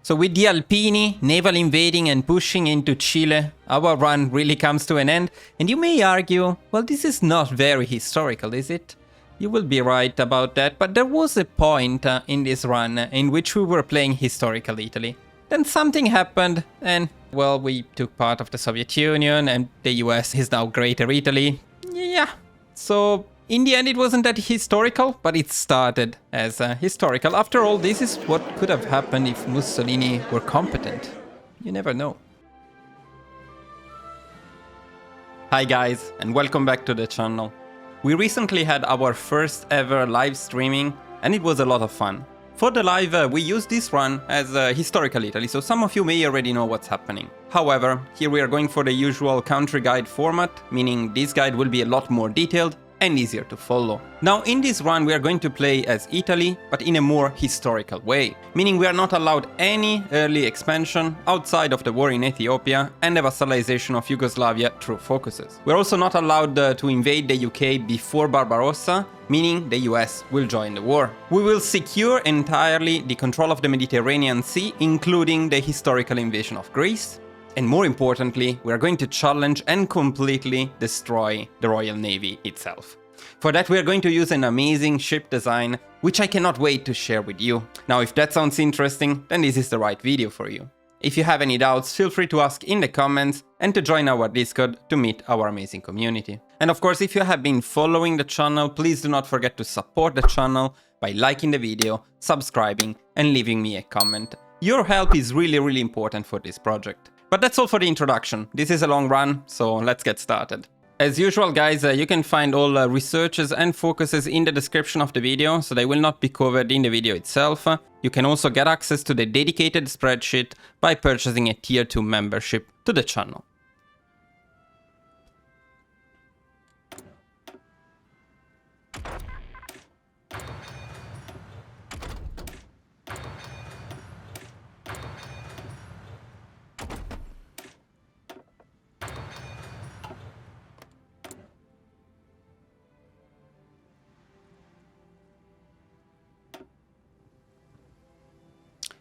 So with the Alpini, naval invading and pushing into Chile, our run really comes to an end. And you may argue, well, this is not very historical, is it? You will be right about that, but there was a point in this run in which we were playing historical Italy. Then something happened and, well, we took part of the Soviet Union and the US is now Greater Italy. Yeah, so in the end it wasn't that historical, but it started as historical. After all, this is what could have happened if Mussolini were competent. You never know. Hi guys, and welcome back to the channel. We recently had our first ever live streaming and it was a lot of fun. For the live, we used this run as historical Italy, so some of you may already know what's happening. However, here we are going for the usual country guide format, meaning this guide will be a lot more detailed and easier to follow. Now in this run we are going to play as Italy, but in a more historical way, meaning we are not allowed any early expansion outside of the war in Ethiopia and the vassalization of Yugoslavia through focuses. We're also not allowed to invade the UK before Barbarossa, meaning the US will join the war. We will secure entirely the control of the Mediterranean Sea, including the historical invasion of Greece. And more importantly, we are going to challenge and completely destroy the Royal Navy itself. For that we are going to use an amazing ship design, which I cannot wait to share with you. Now if that sounds interesting, then this is the right video for you. If you have any doubts, feel free to ask in the comments and to join our Discord to meet our amazing community. And of course, if you have been following the channel, please do not forget to support the channel by liking the video, subscribing and leaving me a comment. Your help is really important for this project. But that's all for the introduction. This is a long run, so let's get started. As usual guys, you can find all researches and focuses in the description of the video, so they will not be covered in the video itself. You can also get access to the dedicated spreadsheet by purchasing a tier 2 membership to the channel.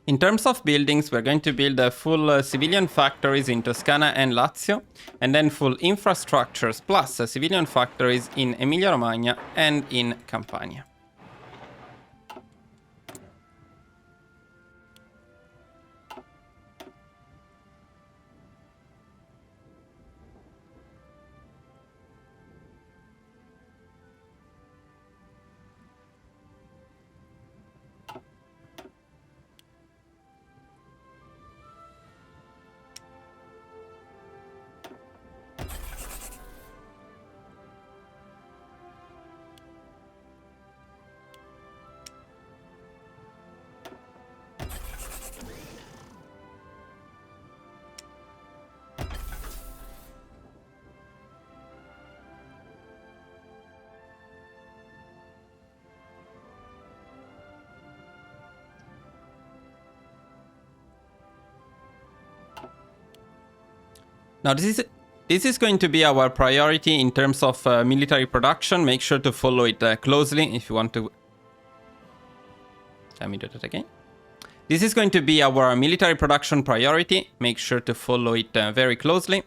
In terms of buildings, we're going to build full civilian factories in Toscana and Lazio, and then full infrastructures plus civilian factories in Emilia-Romagna and in Campania. Now this is going to be our priority in terms of military production. Make sure to follow it closely if you want to... Let me do that again. This is going to be our military production priority. Make sure to follow it very closely.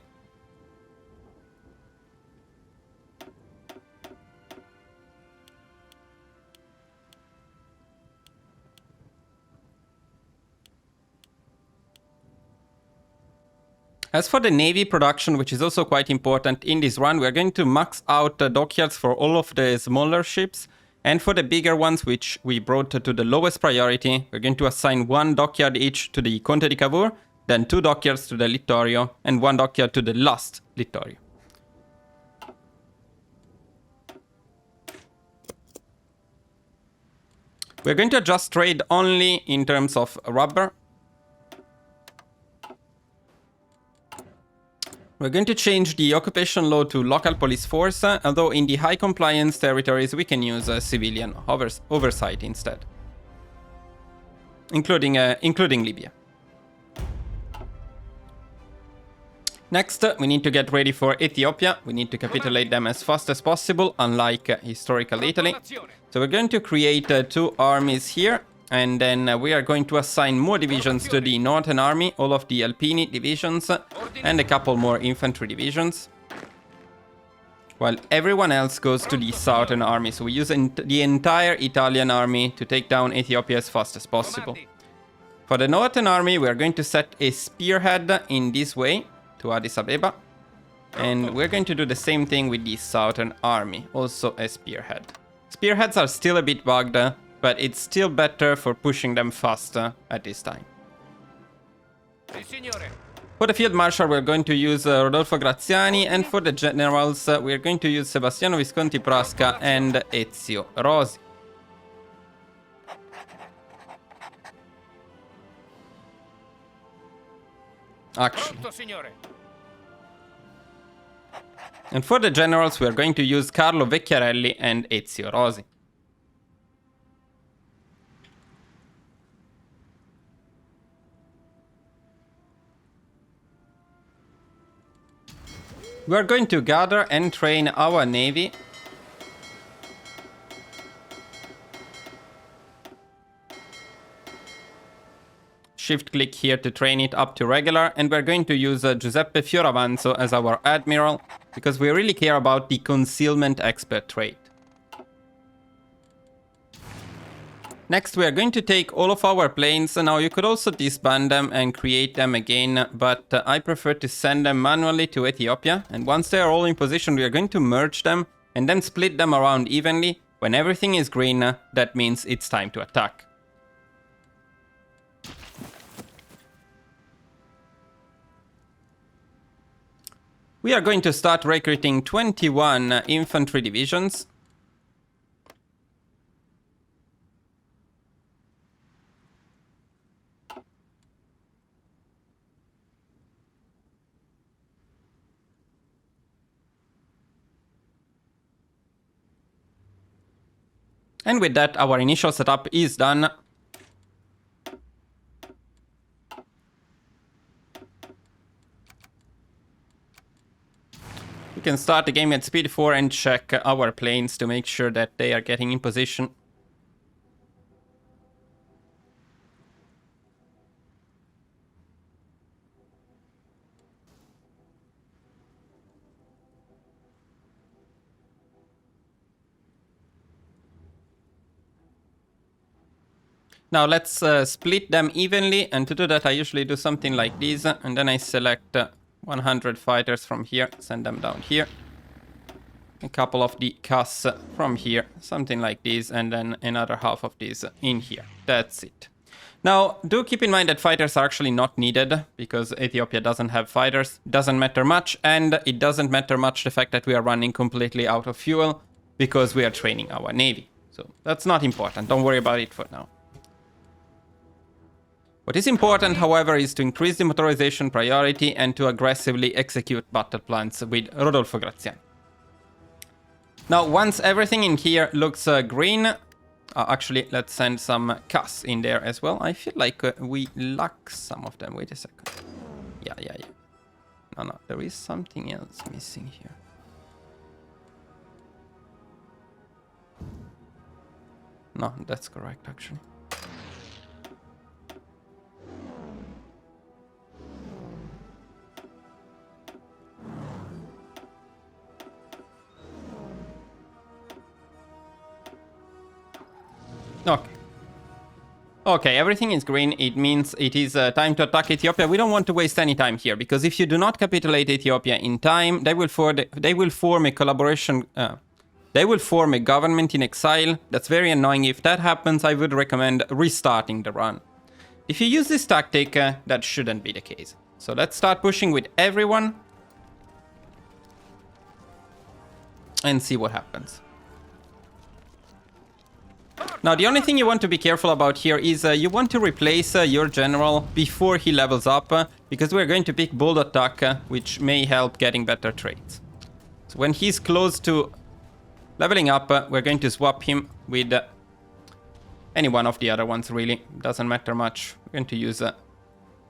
As for the Navy production, which is also quite important in this run, we are going to max out dockyards for all of the smaller ships. And for the bigger ones, which we brought to the lowest priority, we're going to assign 1 dockyard each to the Conte di Cavour, then 2 dockyards to the Littorio, and 1 dockyard to the last Littorio. We're going to adjust trade only in terms of rubber. We're going to change the occupation law to local police force, although in the high compliance territories we can use civilian oversight instead, including Libya. Next, we need to get ready for Ethiopia. We need to capitulate them as fast as possible, unlike historical Italy. So we're going to create 2 armies here, And then we are going to assign more divisions to the Northern Army, all of the Alpini divisions, and a couple more infantry divisions. While everyone else goes to the Southern Army. So we use the entire Italian army to take down Ethiopia as fast as possible. For the Northern Army, we are going to set a spearhead in this way to Addis Ababa. And we're going to do the same thing with the Southern Army, also a spearhead. Spearheads are still a bit bugged, but it's still better for pushing them faster at this time. For the Field Marshal, we're going to use Rodolfo Graziani, and for the Generals, we're going to use Sebastiano Visconti Prasca and Ezio Rosi. Actually. And for the Generals, we're going to use Carlo Vecchiarelli and Ezio Rosi. We're going to gather and train our navy. Shift click here to train it up to regular, and we're going to use Giuseppe Fioravanzo as our admiral, because we really care about the concealment expert trait. Next, we are going to take all of our planes. Now, you could also disband them and create them again, but I prefer to send them manually to Ethiopia. And once they are all in position, we are going to merge them and then split them around evenly. When everything is green, that means it's time to attack. We are going to start recruiting 21 infantry divisions. And with that, our initial setup is done. We can start the game at speed 4 and check our planes to make sure that they are getting in position. Now let's split them evenly, and to do that I usually do something like this, and then I select 100 fighters from here, send them down here. A couple of the CAS from here, something like this, and then another half of these in here. That's it. Now, do keep in mind that fighters are actually not needed, because Ethiopia doesn't have fighters. Doesn't matter much, and it doesn't matter much the fact that we are running completely out of fuel, because we are training our navy. So that's not important, don't worry about it for now. What is important, however, is to increase the motorization priority and to aggressively execute battle plans with Rodolfo Graziani. Now, once everything in here looks green, actually, let's send some CAS in there as well. I feel like we lack some of them. Wait a second. Yeah. No, there is something else missing here. No, that's correct, actually. Okay, everything is green. It means it is time to attack Ethiopia. We don't want to waste any time here, because if you do not capitulate Ethiopia in time, they will form a collaboration. They will form a government in exile. That's very annoying. If that happens, I would recommend restarting the run. If you use this tactic, that shouldn't be the case. So let's start pushing with everyone and see what happens. Now, the only thing you want to be careful about here is you want to replace your general before he levels up, because we're going to pick bold attack, which may help getting better traits. So when he's close to leveling up, we're going to swap him with any one of the other ones, really. Doesn't matter much. We're going to use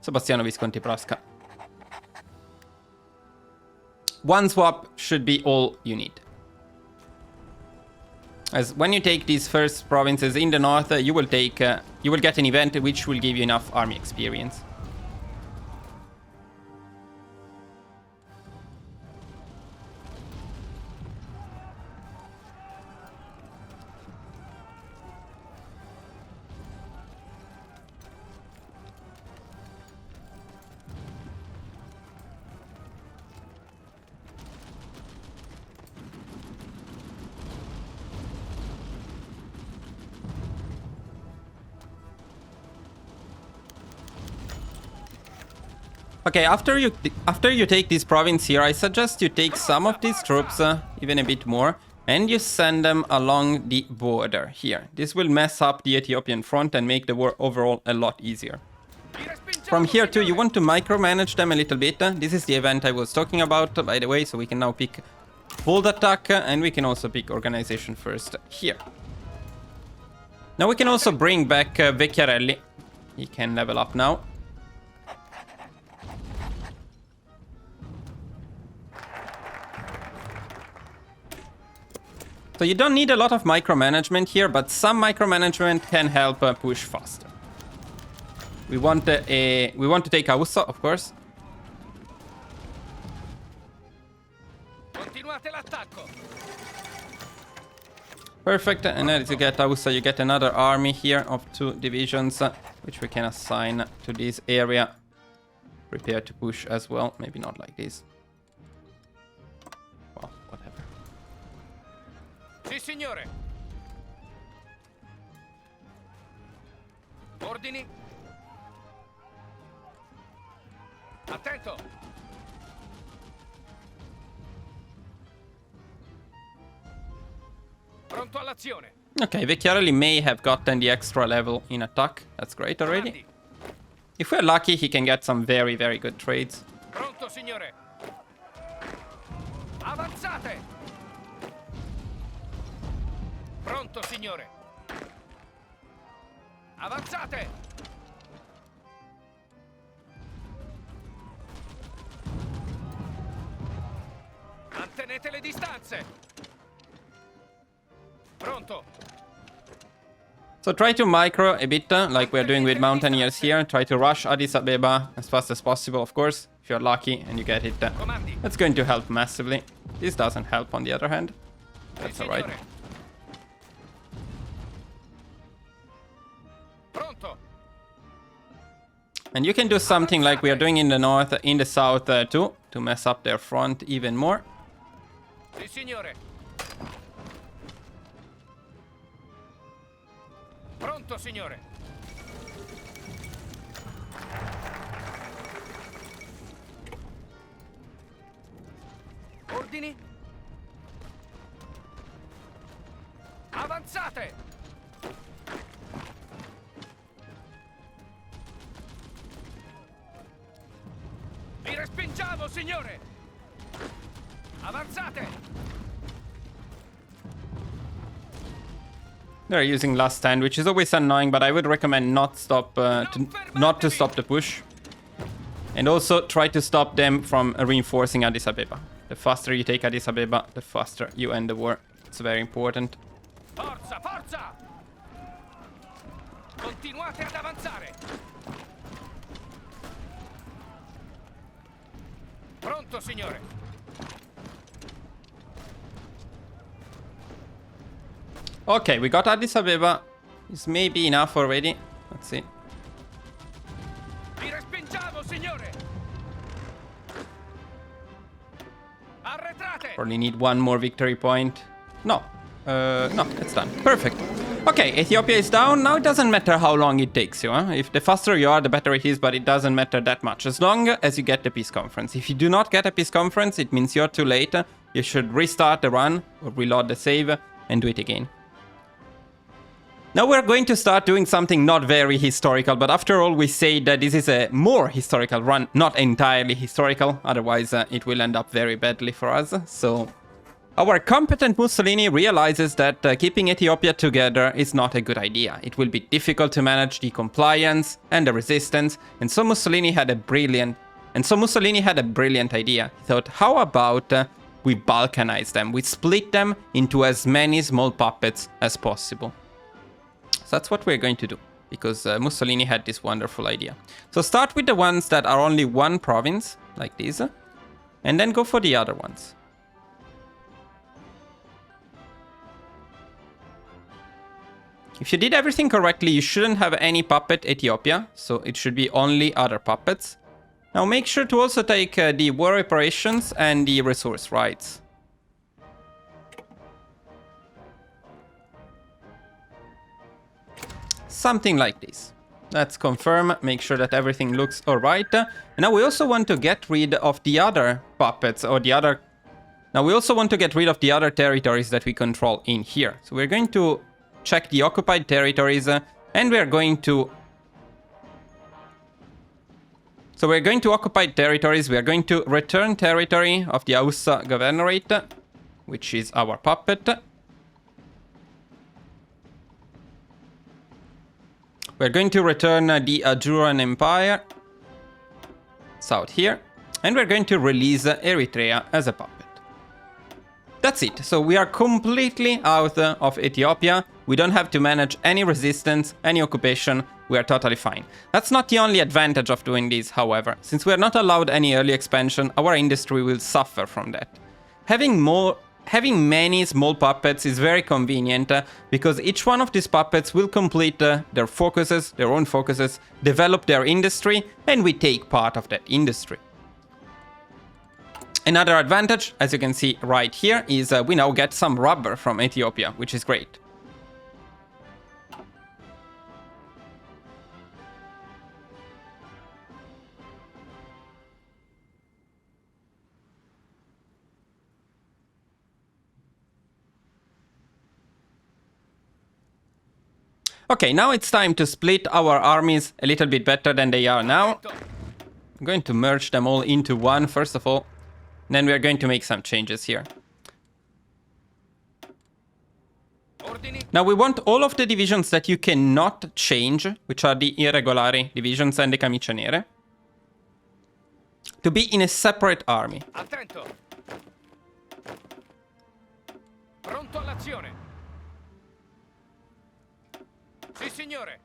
Sebastiano Visconti Prasca. One swap should be all you need. As when you take these first provinces in the north, you will get an event which will give you enough army experience. Okay, after you take this province here, I suggest you take some of these troops, even a bit more, and you send them along the border here. This will mess up the Ethiopian front and make the war overall a lot easier. From here too, you want to micromanage them a little bit. This is the event I was talking about, by the way, so we can now pick bold attack, and we can also pick organization first here. Now we can also bring back Vecchiarelli. He can level up now. So you don't need a lot of micromanagement here, but some micromanagement can help push faster. We want to take Aussa, of course. Perfect, and as you get Aussa, you get another army here of 2 divisions, which we can assign to this area. Prepare to push as well, maybe not like this. Well, whatever. Sì, signore. Ordini. Attento. Pronto all'azione. Okay, Vecchiarelli may have gotten the extra level in attack. That's great already. If we're lucky, he can get some very, very good trades. Pronto, signore. Avanzate. Pronto, signore. Avanzate. Mantenete le distanze. Pronto. So try to micro a bit, like we're doing with Mountaineers here. Try to rush Addis Abeba as fast as possible, of course. If you're lucky and you get it, that's going to help massively. This doesn't help on the other hand. That's alright. And you can do something like we are doing in the north, in the south too, to mess up their front even more. Sì, signore. Pronto, signore. Ordini. Avanzate. Vi respingiamo, signore. Avanzate. They're using last stand, which is always annoying, but I would recommend not to stop the push. And also try to stop them from reinforcing Addis Abeba. The faster you take Addis Abeba, the faster you end the war. It's very important. Forza, forza! Continuate ad avanzare. Pronto, signore. Okay, we got Addis Abeba. This may be enough already. Let's see. Vi respingiamo, signore. Arretrate. Probably need one more victory point. No. No, it's done. Perfect. Okay, Ethiopia is down. Now it doesn't matter how long it takes you. If the faster you are, the better it is, but it doesn't matter that much. As long as you get the peace conference. If you do not get a peace conference, it means you're too late. You should restart the run or reload the save and do it again. Now we're going to start doing something not very historical, but after all we say that this is a more historical run, not entirely historical, otherwise it will end up very badly for us. So our competent Mussolini realizes that keeping Ethiopia together is not a good idea. It will be difficult to manage the compliance and the resistance, and so Mussolini had a brilliant idea. He thought, how about we balkanize them. We split them into as many small puppets as possible. So that's what we're going to do, because Mussolini had this wonderful idea. So start with the ones that are only one province, like this, and then go for the other ones. If you did everything correctly, you shouldn't have any puppet Ethiopia, so it should be only other puppets. Now make sure to also take the war reparations and the resource rights. Something like this. Let's confirm, make sure that everything looks alright. And now we also want to get rid of the other puppets, or the other... Now we also want to get rid of the other territories that we control in here. So we're going to check the occupied territories, and we're going to... So we're going to occupied territories, we are going to return territory of the Aussa Governorate, which is our puppet. We're going to return the Ajuran Empire, south here, and we're going to release Eritrea as a puppet. That's it. So we are completely out of Ethiopia. We don't have to manage any resistance, any occupation. We are totally fine. That's not the only advantage of doing this, however. Since we are not allowed any early expansion, our industry will suffer from that. Having many small puppets is very convenient because each one of these puppets will complete their own focuses, develop their industry, and we take part of that industry. Another advantage, as you can see right here, is we now get some rubber from Ethiopia, which is great. Okay, now it's time to split our armies a little bit better than they are now. I'm going to merge them all into one, first of all. Then we are going to make some changes here. Now we want all of the divisions that you cannot change, which are the irregolari divisions and the camicie nere, to be in a separate army. Attento. Pronto all'azione. Sì, signore.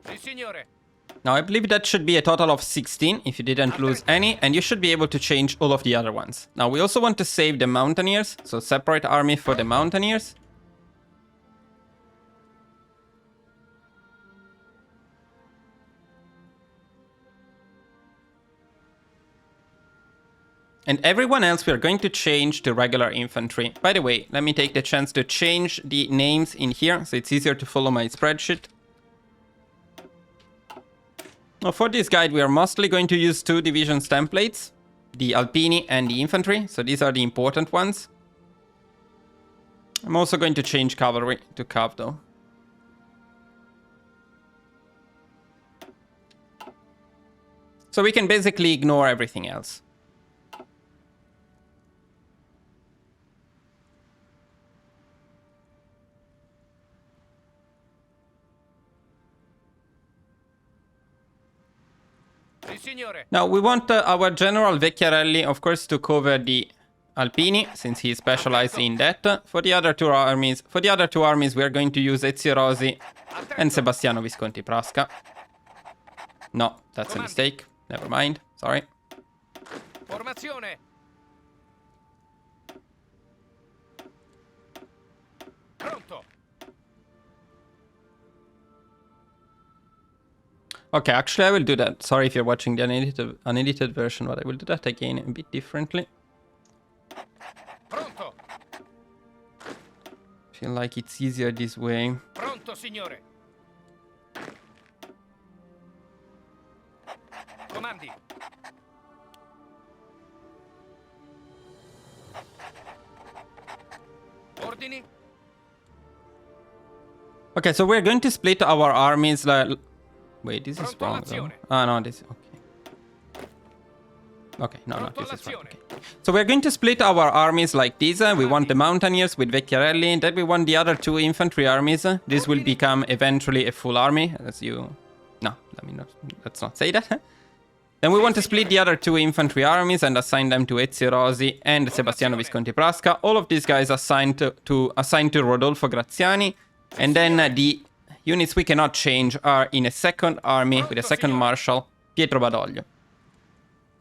Sì, signore. Now I believe that should be a total of 16 if you didn't lose any, and you should be able to change all of the other ones. Now we also want to save the mountaineers, so separate army for the mountaineers. And everyone else we are going to change to regular infantry. By the way, let me take the chance to change the names in here so it's easier to follow my spreadsheet. Now for this guide we are mostly going to use two divisions templates, the Alpini and the infantry, so these are the important ones. I'm also going to change cavalry to Cav though. So we can basically ignore everything else. Now we want our General Vecchiarelli, of course, to cover the Alpini, since he is specialized in that. For the other two armies, we are going to use Ezio Rosi and Sebastiano Visconti Prasca. No, that's a mistake. Never mind. Sorry. Formazione. Pronto. Okay, actually I will do that. Sorry if you're watching the unedited version, but I will do that again a bit differently. Pronto. Feel like it's easier this way. Pronto, signore. Comandi. Ordini. Okay, so we're going to split our armies. Wait, this is wrong though. Ah, no, this... Okay. Okay, no, this is right. Okay. So we're going to split our armies like this. We want the mountaineers with Vecchiarelli, then we want the other two infantry armies. This will become eventually a full army, as you No, let's not say that. Then we want to split the other 2 infantry armies and assign them to Ezio Rosi and Sebastiano Visconti Prasca. All of these guys assigned to Rodolfo Graziani. And then the units we cannot change are in a second army with a second marshal, Pietro Badoglio.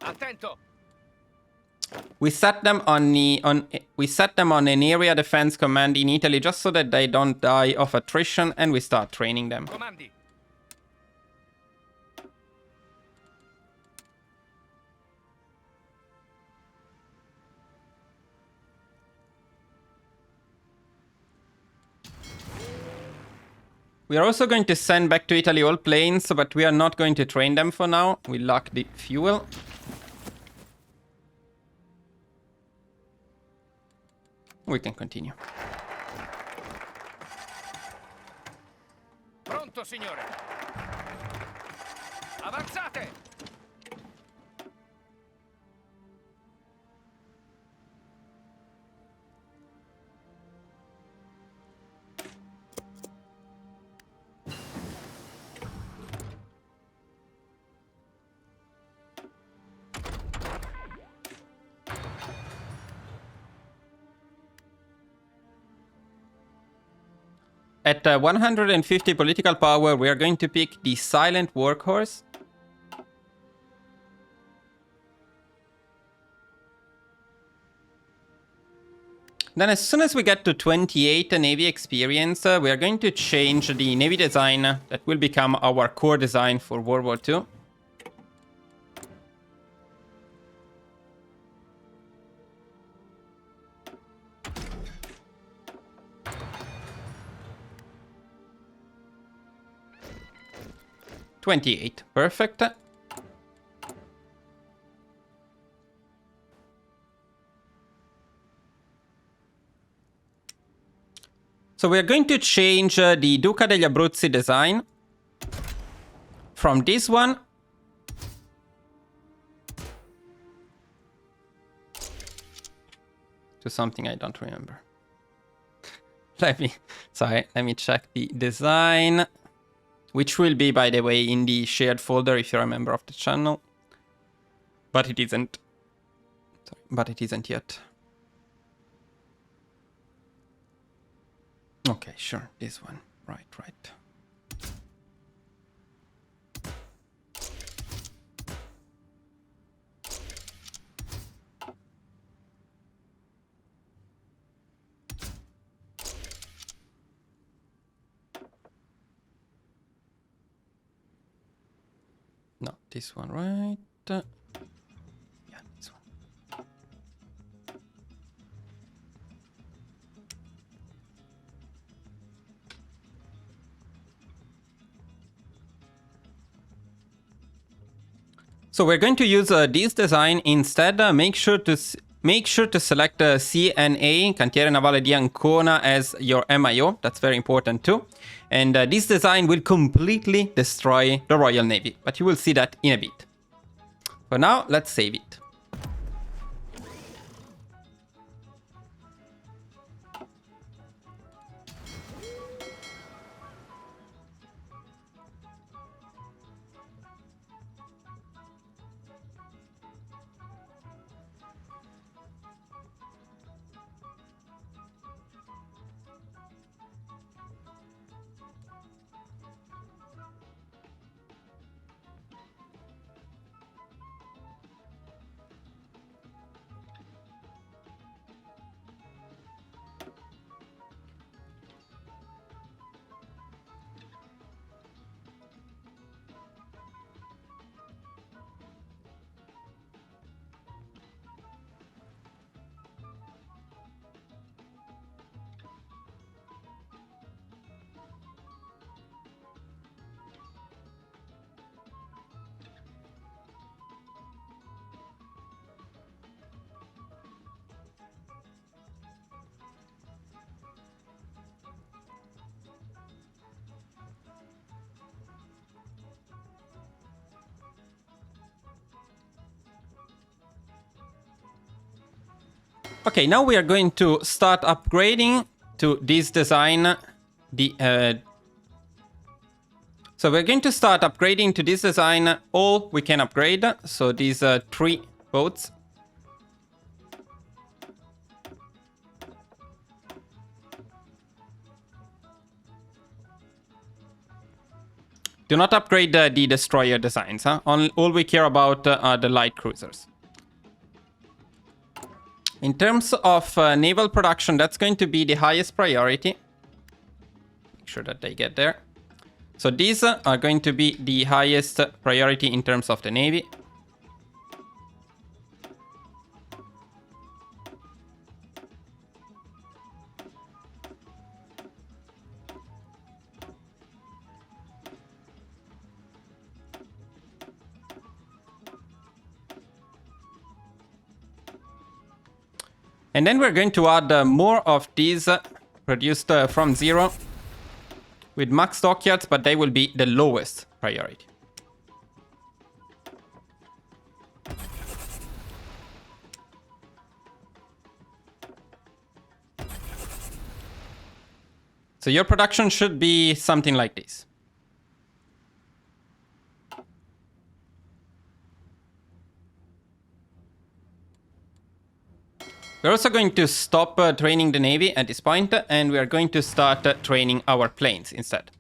Attento. We set them on an area defense command in Italy just so that they don't die of attrition, and we start training them. Comandi. We are also going to send back to Italy all planes, but we are not going to train them for now. We lack the fuel. We can continue. Pronto, signore. Avanzate. At 150 political power, we are going to pick the silent workhorse. Then as soon as we get to 28 Navy experience, we are going to change the Navy design that will become our core design for World War II. $28, perfect. So we are going to change the Duca degli Abruzzi design from this one to something I don't remember. Let me check the design, which will be, by the way, in the shared folder if you're a member of the channel. But it isn't. Sorry, but it isn't yet. Okay, sure, this one. Right. No, this one, right? Yeah, this one. So we're going to use this design instead. Make sure to select CNA, Cantiere Navale di Ancona, as your MIO. That's very important too. And this design will completely destroy the Royal Navy, but you will see that in a bit. For now, let's save it. Okay, now we are going to start upgrading to this design, the So we're going to start upgrading to this design all we can upgrade. So these 3 boats. Do not upgrade the destroyer designs. Huh? All we care about are the light cruisers. In terms of naval production, that's going to be the highest priority. Make sure that they get there. So these are going to be the highest priority in terms of the navy. And then we're going to add more of these produced from 0 with max dockyards, but they will be the lowest priority. So your production should be something like this. We're also going to stop training the Navy at this point, and we are going to start training our planes instead.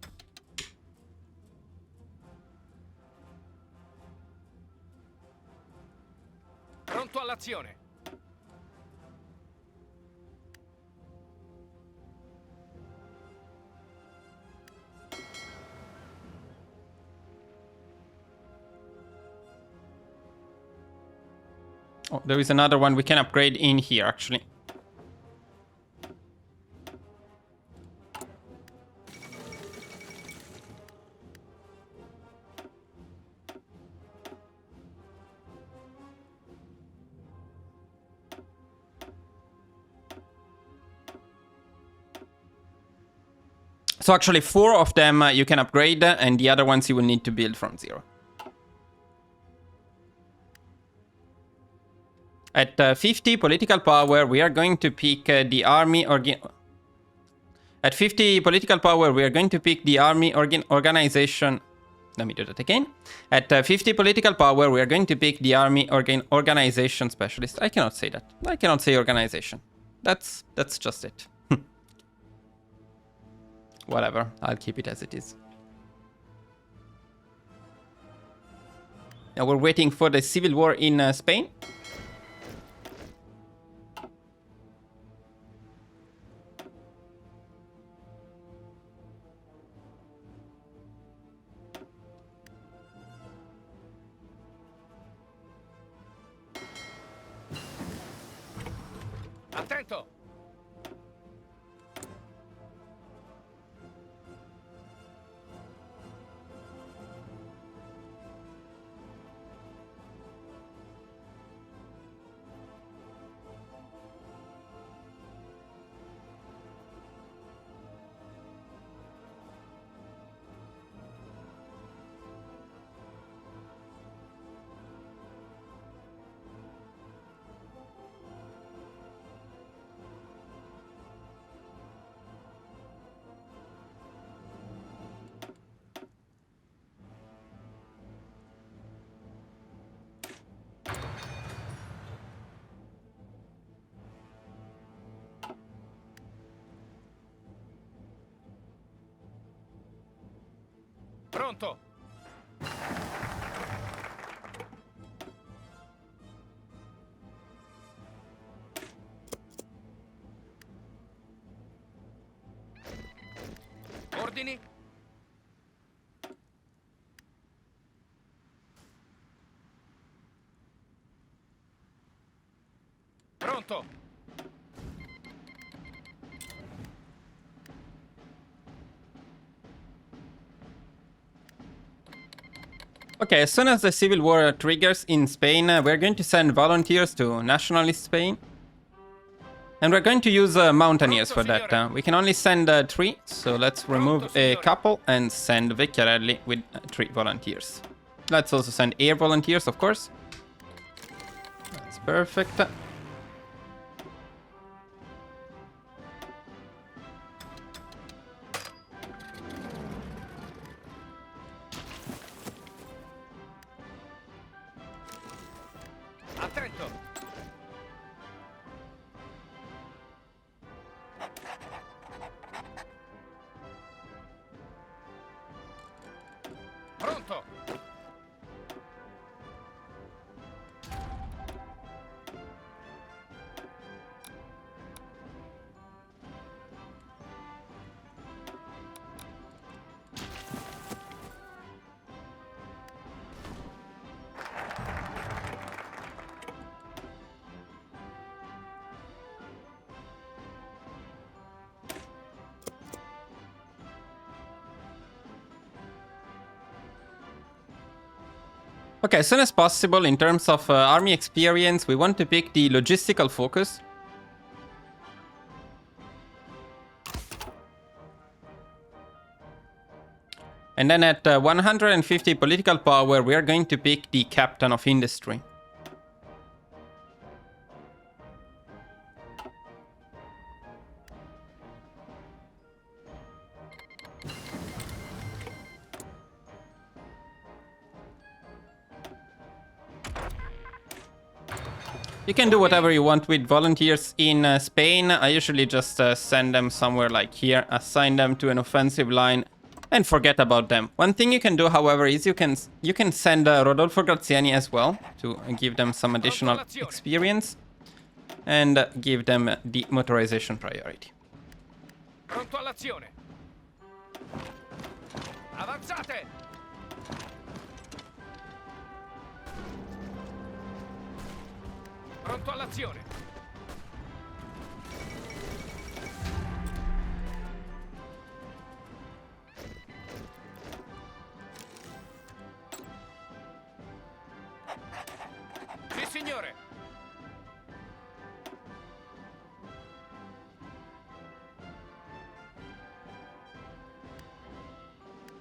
Pronto all'azione. Oh, there is another one we can upgrade in here, actually. So actually 4 of them you can upgrade, and the other ones you will need to build from 0. At 50 political power, we are going to pick the army At 50 political power, we are going to pick the army organization. Let me do that again. At 50 political power, we are going to pick the army organization specialist. I cannot say that. I cannot say organization. That's just it. Whatever. I'll keep it as it is. Now we're waiting for the civil war in Spain. Attento! Pronto! Ordini? Pronto! Okay, as soon as the civil war triggers in Spain, we're going to send volunteers to nationalist Spain. And we're going to use mountaineers for that. We can only send 3, so let's remove a couple and send Vecchiarelli with 3 volunteers. Let's also send air volunteers, of course. That's perfect. Pronto. Okay, as soon as possible, in terms of army experience, we want to pick the logistical focus. And then at 150 political power, we are going to pick the captain of industry. You can do whatever you want with volunteers in Spain. I usually just send them somewhere like here, assign them to an offensive line, and forget about them. One thing you can do, however, is you can send Rodolfo Graziani as well to give them some additional experience and give them the motorization priority. Pronto all'azione. Avanzate. Pronto all'azione. Sì, signore.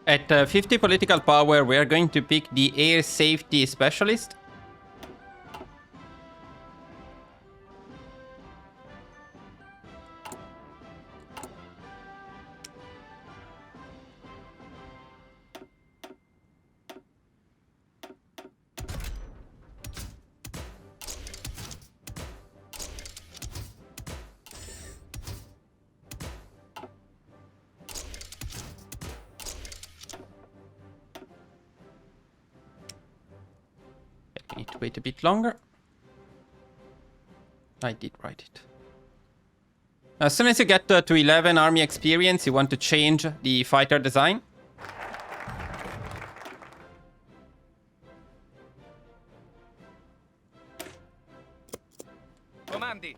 At 50 political power, we are going to pick the air safety specialist. Need to wait a bit longer. I did write it. As soon as you get to 11 army experience, you want to change the fighter design. Comandi.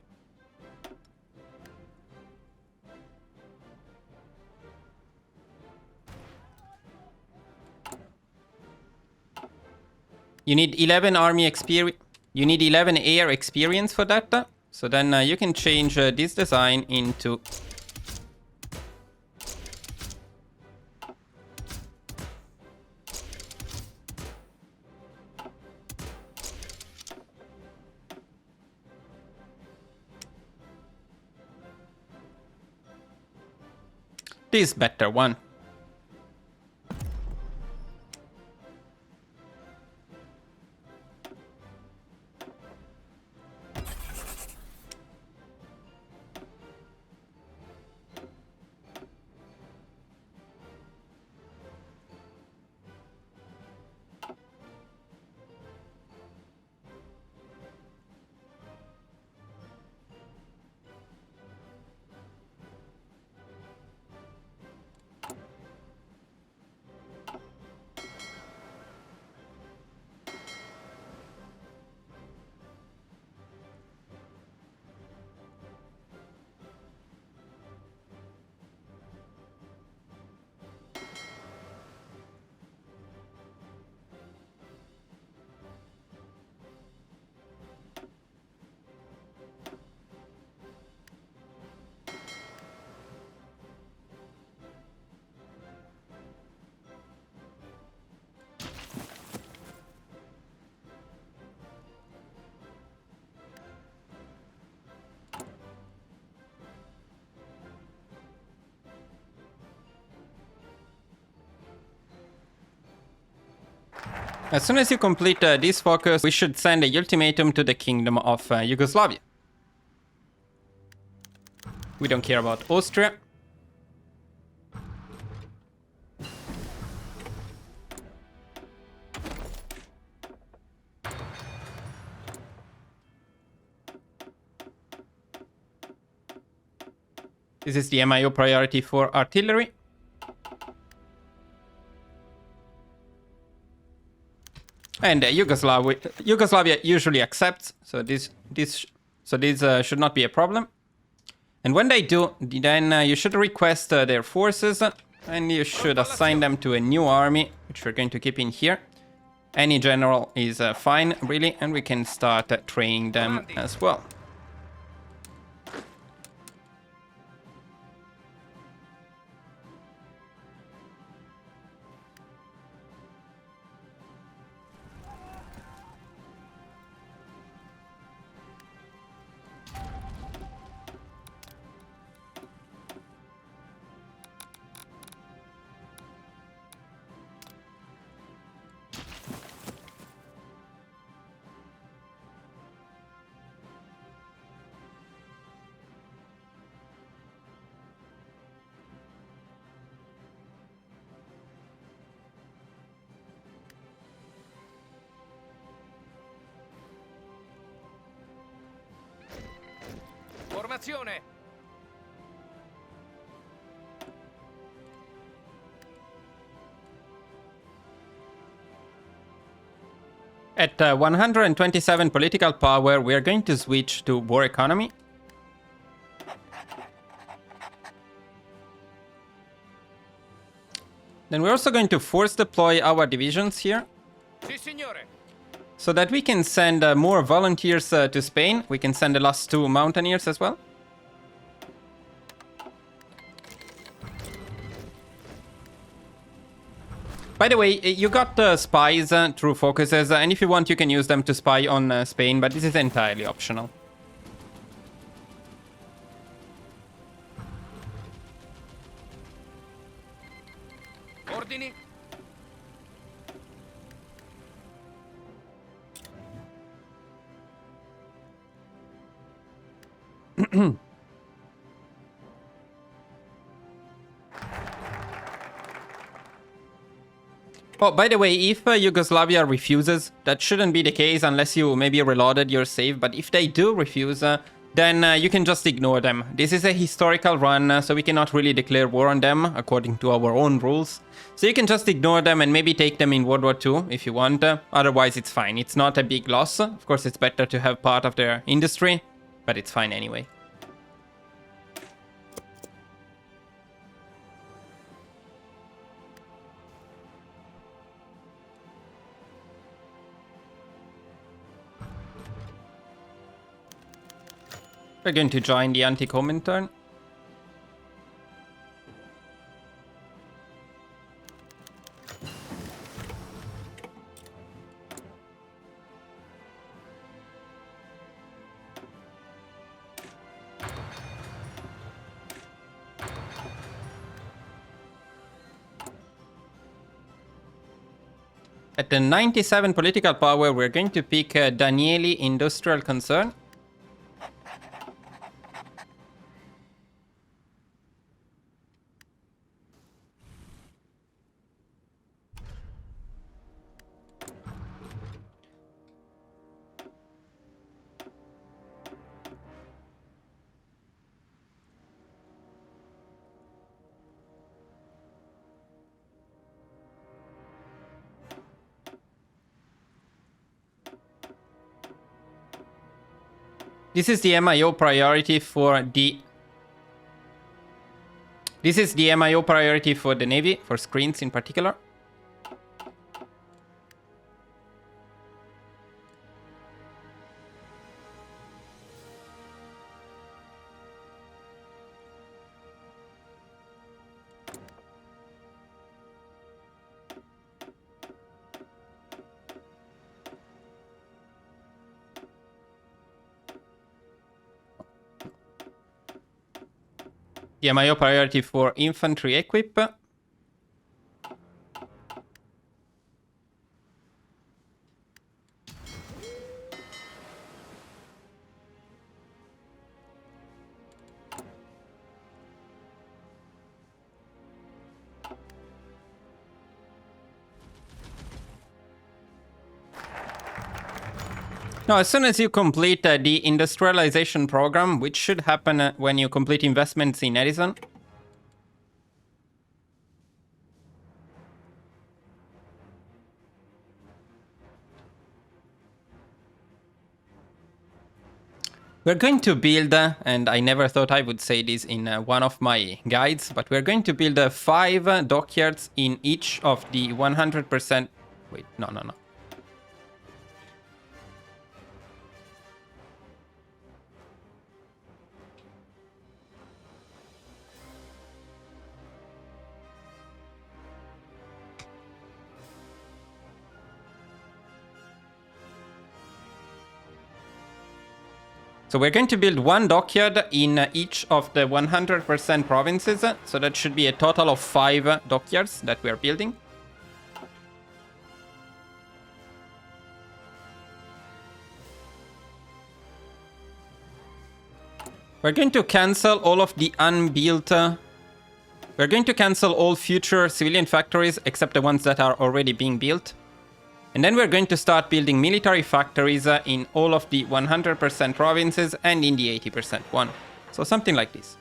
You need 11 army experience. You need 11 air experience for that. So then you can change this design into this better one. As soon as you complete this focus, we should send a ultimatum to the Kingdom of Yugoslavia. We don't care about Austria. This is the MIO priority for artillery. And Yugoslavia usually accepts, so this should not be a problem. And when they do, then you should request their forces, and you should assign them to a new army, which we're going to keep in here. Any general is fine, really, and we can start training them as well. Formazione! At 127 political power, we are going to switch to war economy. Then we're also going to force deploy our divisions here. Sì, signore! So that we can send more volunteers to Spain. We can send the last 2 mountaineers as well. By the way, you got spies through focuses, and if you want, you can use them to spy on Spain, but this is entirely optional. Ordini? Oh, by the way, if Yugoslavia refuses, that shouldn't be the case unless you maybe reloaded your save, but if they do refuse, then you can just ignore them. This is a historical run, so we cannot really declare war on them according to our own rules. So you can just ignore them and maybe take them in World War II if you want. Otherwise, it's fine. It's not a big loss. Of course, it's better to have part of their industry, but it's fine anyway. We're going to join the anti-Comintern. At the 97 political power, we're going to pick Danieli Industrial Concern. This is the MIO priority for the... This is the MIO priority for the Navy, for screens in particular. The MIO priority for infantry equip. Now, as soon as you complete the industrialization program, which should happen when you complete investments in Edison, we're going to build, and I never thought I would say this in one of my guides, but we're going to build 5 dockyards in each of the 100%... Wait, no. So we're going to build 1 dockyard in each of the 100% provinces. So that should be a total of 5 dockyards that we're building. We're going to cancel all of the unbuilt... we're going to cancel all future civilian factories except the ones that are already being built. And then we're going to start building military factories in all of the 100% provinces and in the 80% one. So something like this.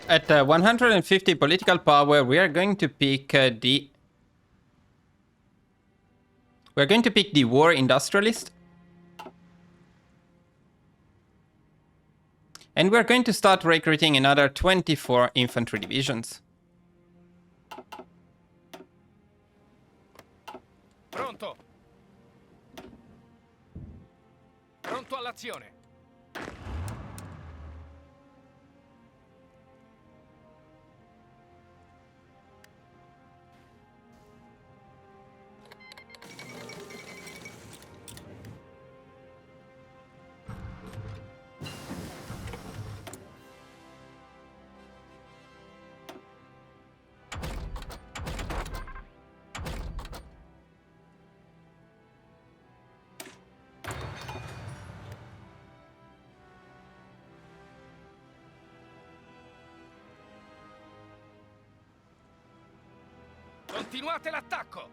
At 150 political power, we are going to pick the... we're going to pick the war industrialist. And we're going to start recruiting another 24 infantry divisions. Pronto. Pronto all'azione. Continuate l'attacco.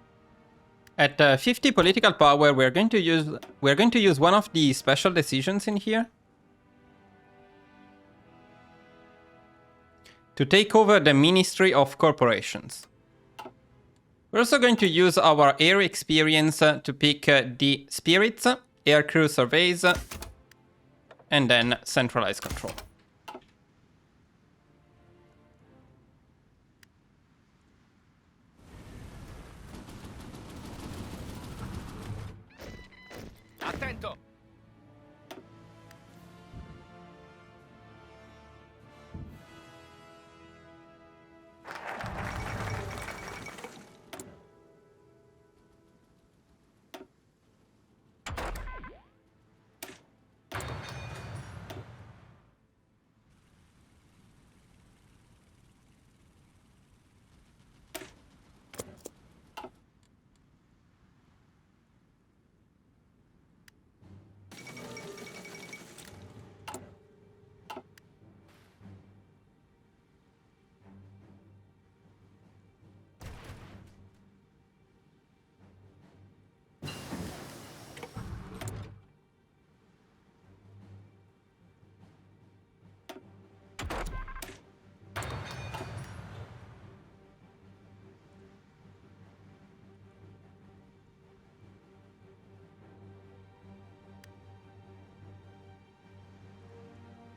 At 50 political power, we're going to use one of the special decisions in here to take over the Ministry of Corporations. We're also going to use our air experience to pick the spirits, aircrew surveys, and then centralized control. Attento.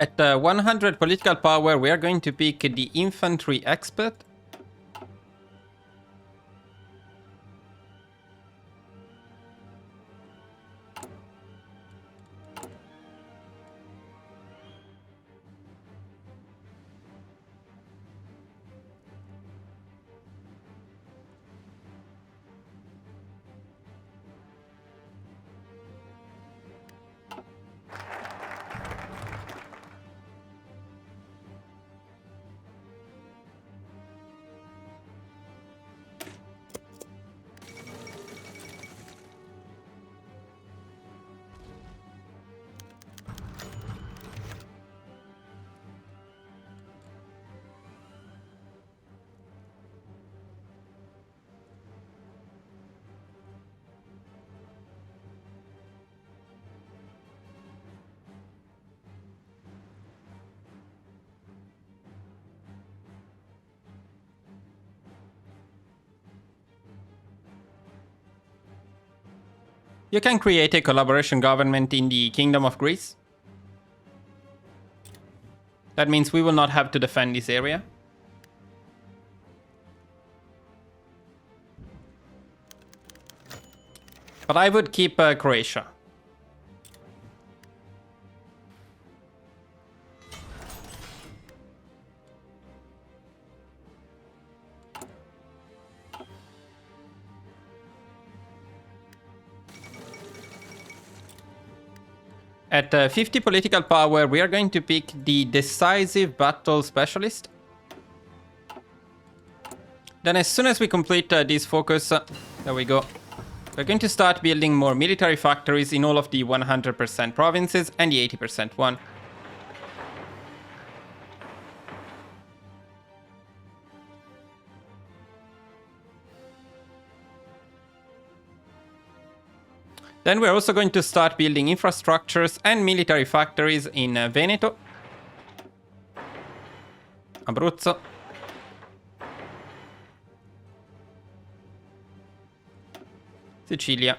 At 100 political power, we are going to pick the infantry expert. You can create a collaboration government in the Kingdom of Greece. That means we will not have to defend this area. But I would keep Croatia. At 50 political power, we are going to pick the decisive battle specialist. Then as soon as we complete this focus, there we go. We're going to start building more military factories in all of the 100% provinces and the 80% one. Then we're also going to start building infrastructures and military factories in Veneto, Abruzzo, Sicilia,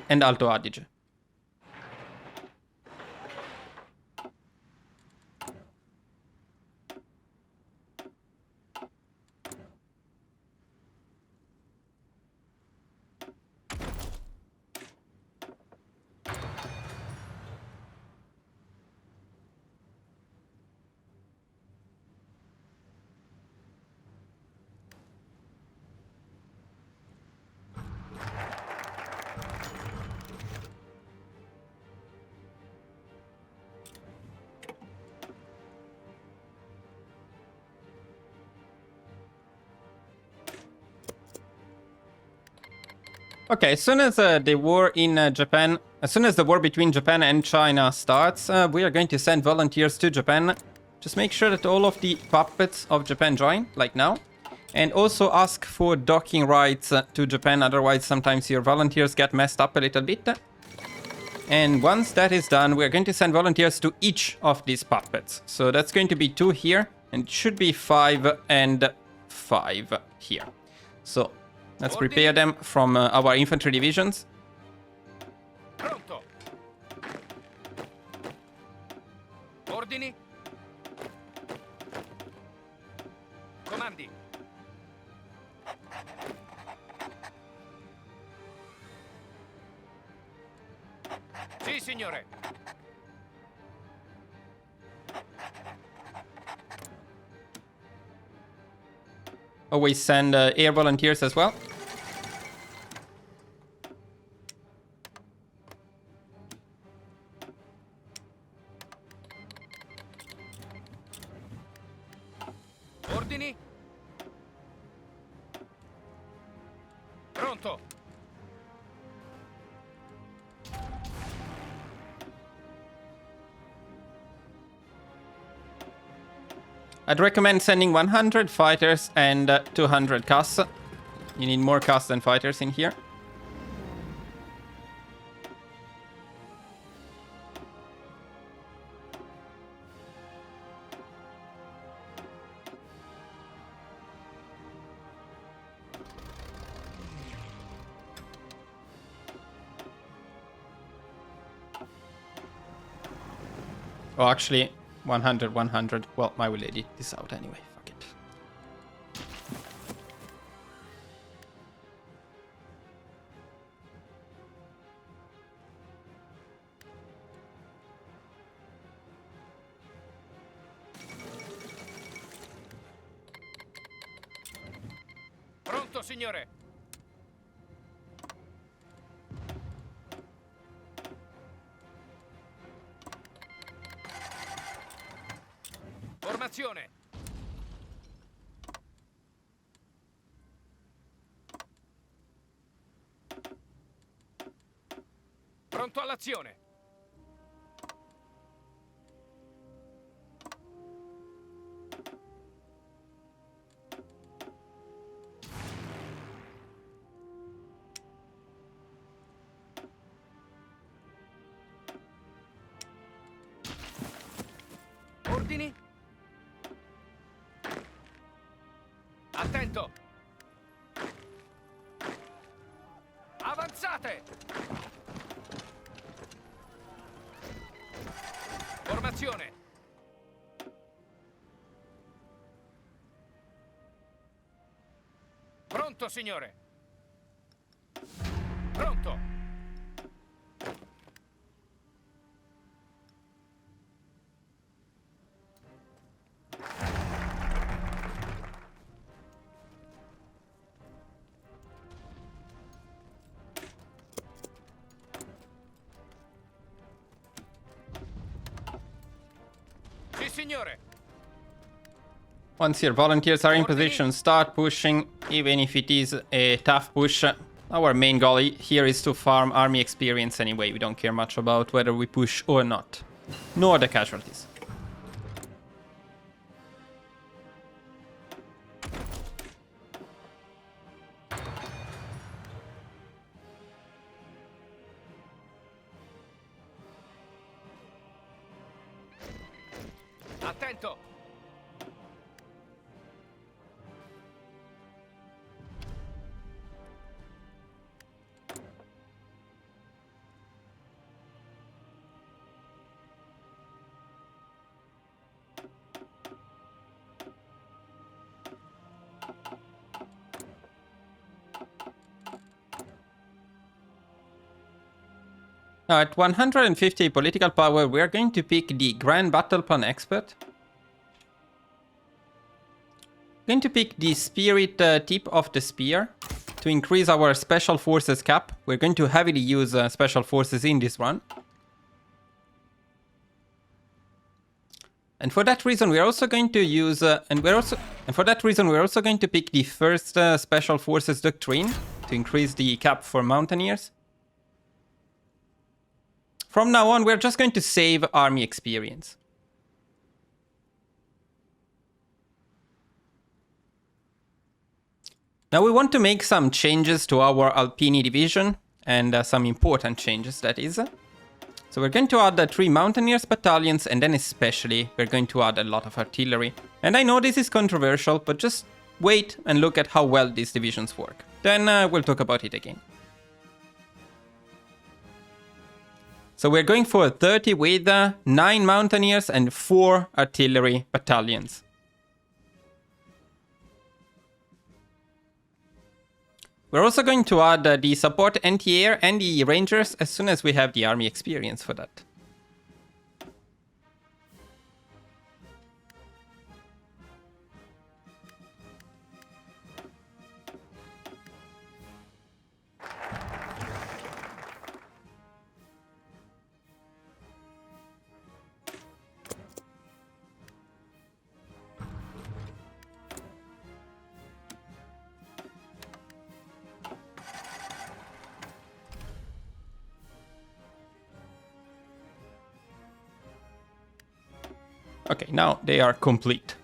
and Alto Adige. Okay, as soon as the war in Japan, as soon as the war between Japan and China starts, we are going to send volunteers to Japan. Just make sure that all of the puppets of Japan join, like now. And also ask for docking rights to Japan, otherwise sometimes your volunteers get messed up a little bit. And once that is done, we're going to send volunteers to each of these puppets. So that's going to be 2 here, and it should be 5 and 5 here. So let's prepare them from our infantry divisions. Pronto. Ordini. Comandi. Sì, signore. Always send air volunteers as well. Ordini. Pronto. I'd recommend sending 100 fighters and 200 casks. You need more casks than fighters in here. Oh, actually, 100, 100. Well, I will edit this out anyway. Fuck it. Pronto, signore. Formazione. Pronto all'azione. Ordini. Attento. Avanzate. Formazione. Pronto, signore. Pronto. Sì, signore. Once your volunteers are in Ordini. position, start pushing, even if it is a tough push. Our main goal here is to farm army experience anyway. We don't care much about whether we push or not, nor the casualties. Attento. Now at 150 political power, we are going to pick the Grand Battle Plan Expert. Going to pick the Spirit Tip of the Spear to increase our Special Forces cap. We're going to heavily use Special Forces in this run. And for that reason, we're also going to use, for that reason, we're also going to pick the first Special Forces Doctrine to increase the cap for Mountaineers. From now on, we're just going to save army experience. Now we want to make some changes to our Alpini division, and some important changes, that is. So we're going to add 3 Mountaineers battalions, and then especially we're going to add a lot of artillery. And I know this is controversial, but just wait and look at how well these divisions work. Then we'll talk about it again. So we're going for 30 with 9 Mountaineers and 4 artillery battalions. We're also going to add the support anti-air and the Rangers as soon as we have the army experience for that. Okay, now they are complete.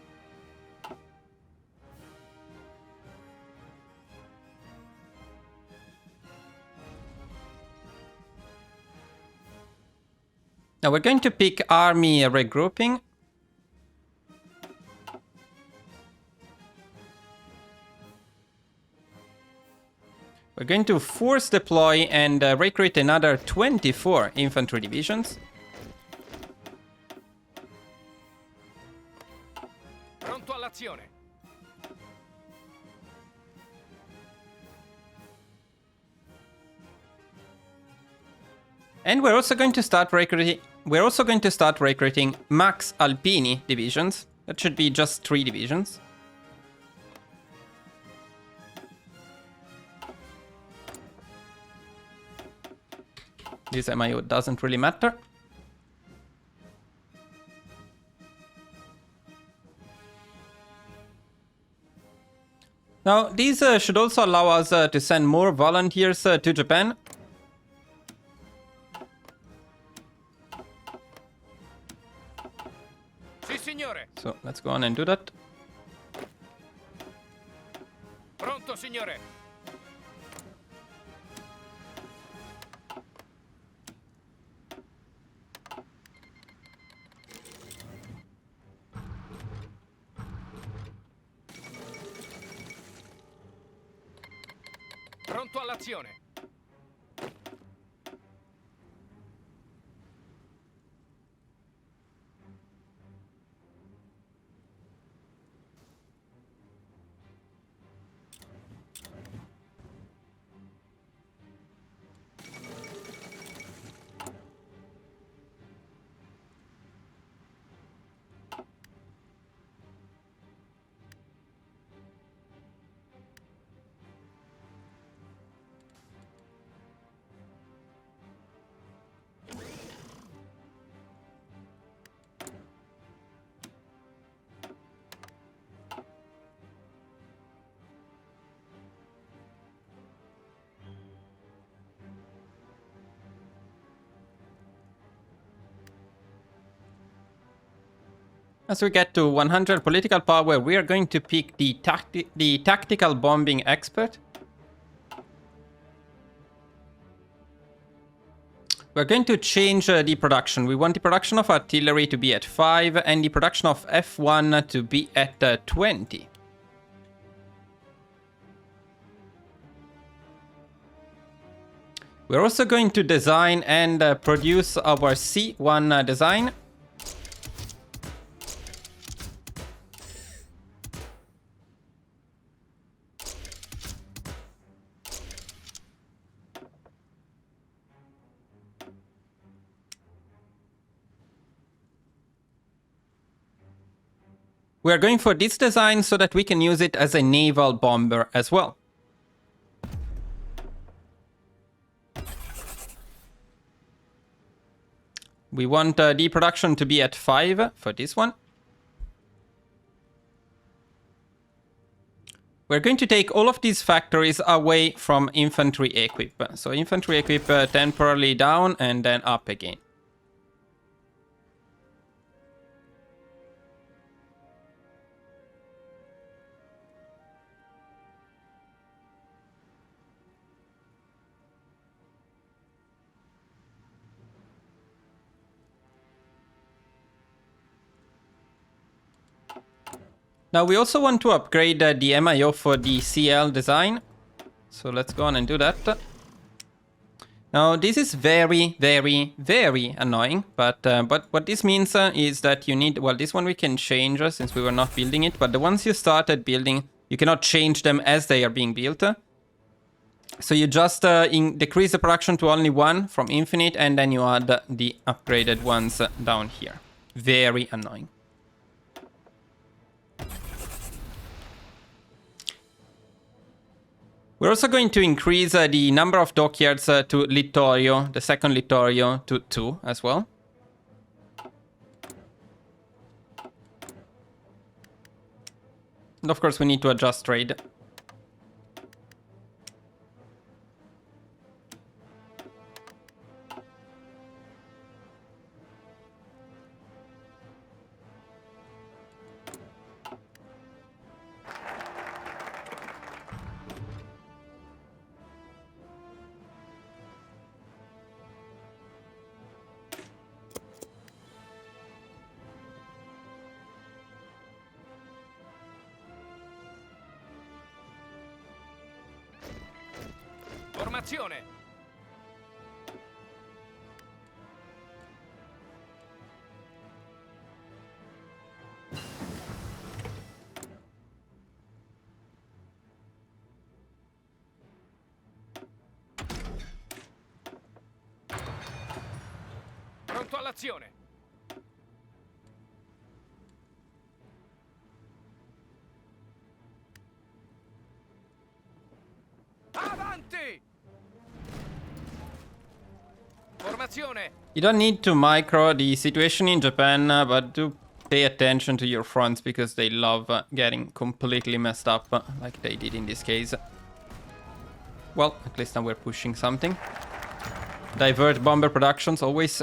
Now we're going to pick army regrouping. We're going to force deploy and recruit another 24 infantry divisions. And we're also going to start recruiting. We're also going to start recruiting Max Alpini divisions. That should be just 3 divisions. This MIO doesn't really matter. Now, these should also allow us to send more volunteers to Japan. Sì, signore. So let's go on and do that. Pronto, signore. Pronto all'azione. As we get to 100 political power, we are going to pick the tactical bombing expert. We're going to change the production. We want the production of artillery to be at 5 and the production of F1 to be at 20. We're also going to design and produce our C1 design. We are going for this design so that we can use it as a naval bomber as well. We want the production to be at 5 for this one. We're going to take all of these factories away from infantry equip. So infantry equip temporarily down and then up again. Now we also want to upgrade the MIO for the CL design. So let's go on and do that. Now this is very annoying, but what this means is that you need, well, this one we can change since we were not building it, but the ones you started building, you cannot change them as they are being built. So you just decrease the production to only 1 from infinite, and then you add the upgraded ones down here. Very annoying. We're also going to increase the number of dockyards to Littorio, the second Littorio, to 2 as well. And of course we need to adjust trade. Formazione. all'azione. Avanti! Formazione. You don't need to micro the situation in Japan, but do pay attention to your fronts because they love getting completely messed up like they did in this case. Well, at least now we're pushing something. Divert bomber productions always.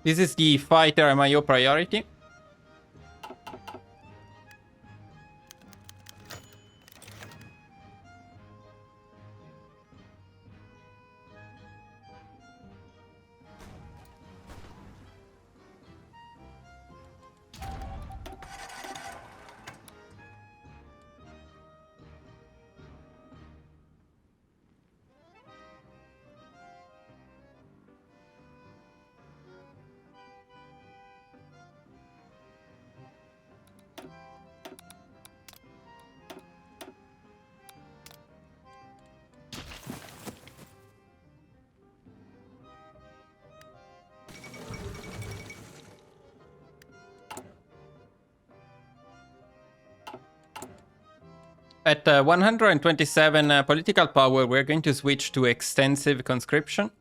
This is the fighter MIO priority. At 127 political power, we're going to switch to extensive conscription.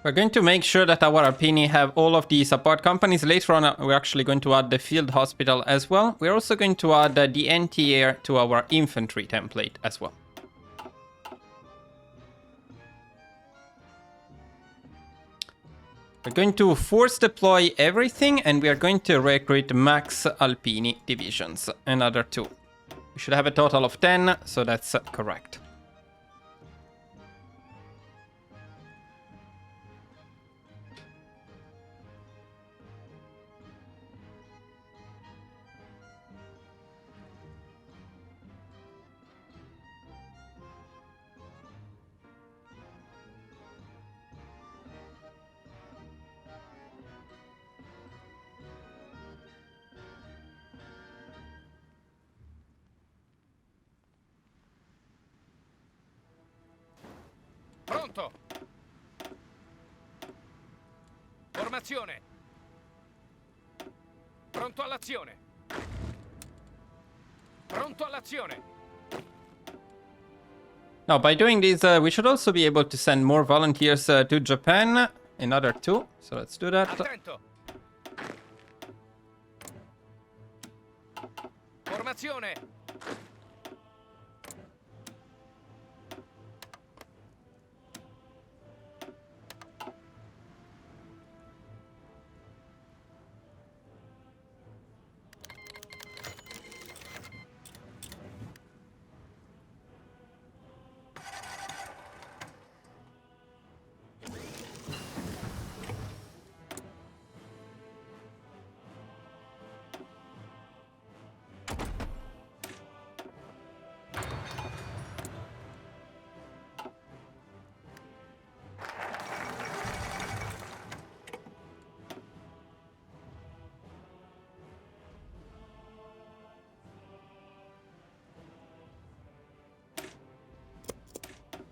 We're going to make sure that our Alpini have all of the support companies. Later on, we're actually going to add the field hospital as well. We're also going to add the anti-air to our infantry template as well. We're going to force deploy everything, and we are going to recruit max Alpini divisions. Another 2. We should have a total of 10, so that's correct. Pronto. Formazione. Pronto all'azione. Pronto all'azione. Now, by doing this, we should also be able to send more volunteers to Japan. Another 2. So let's do that. Attento. Formazione.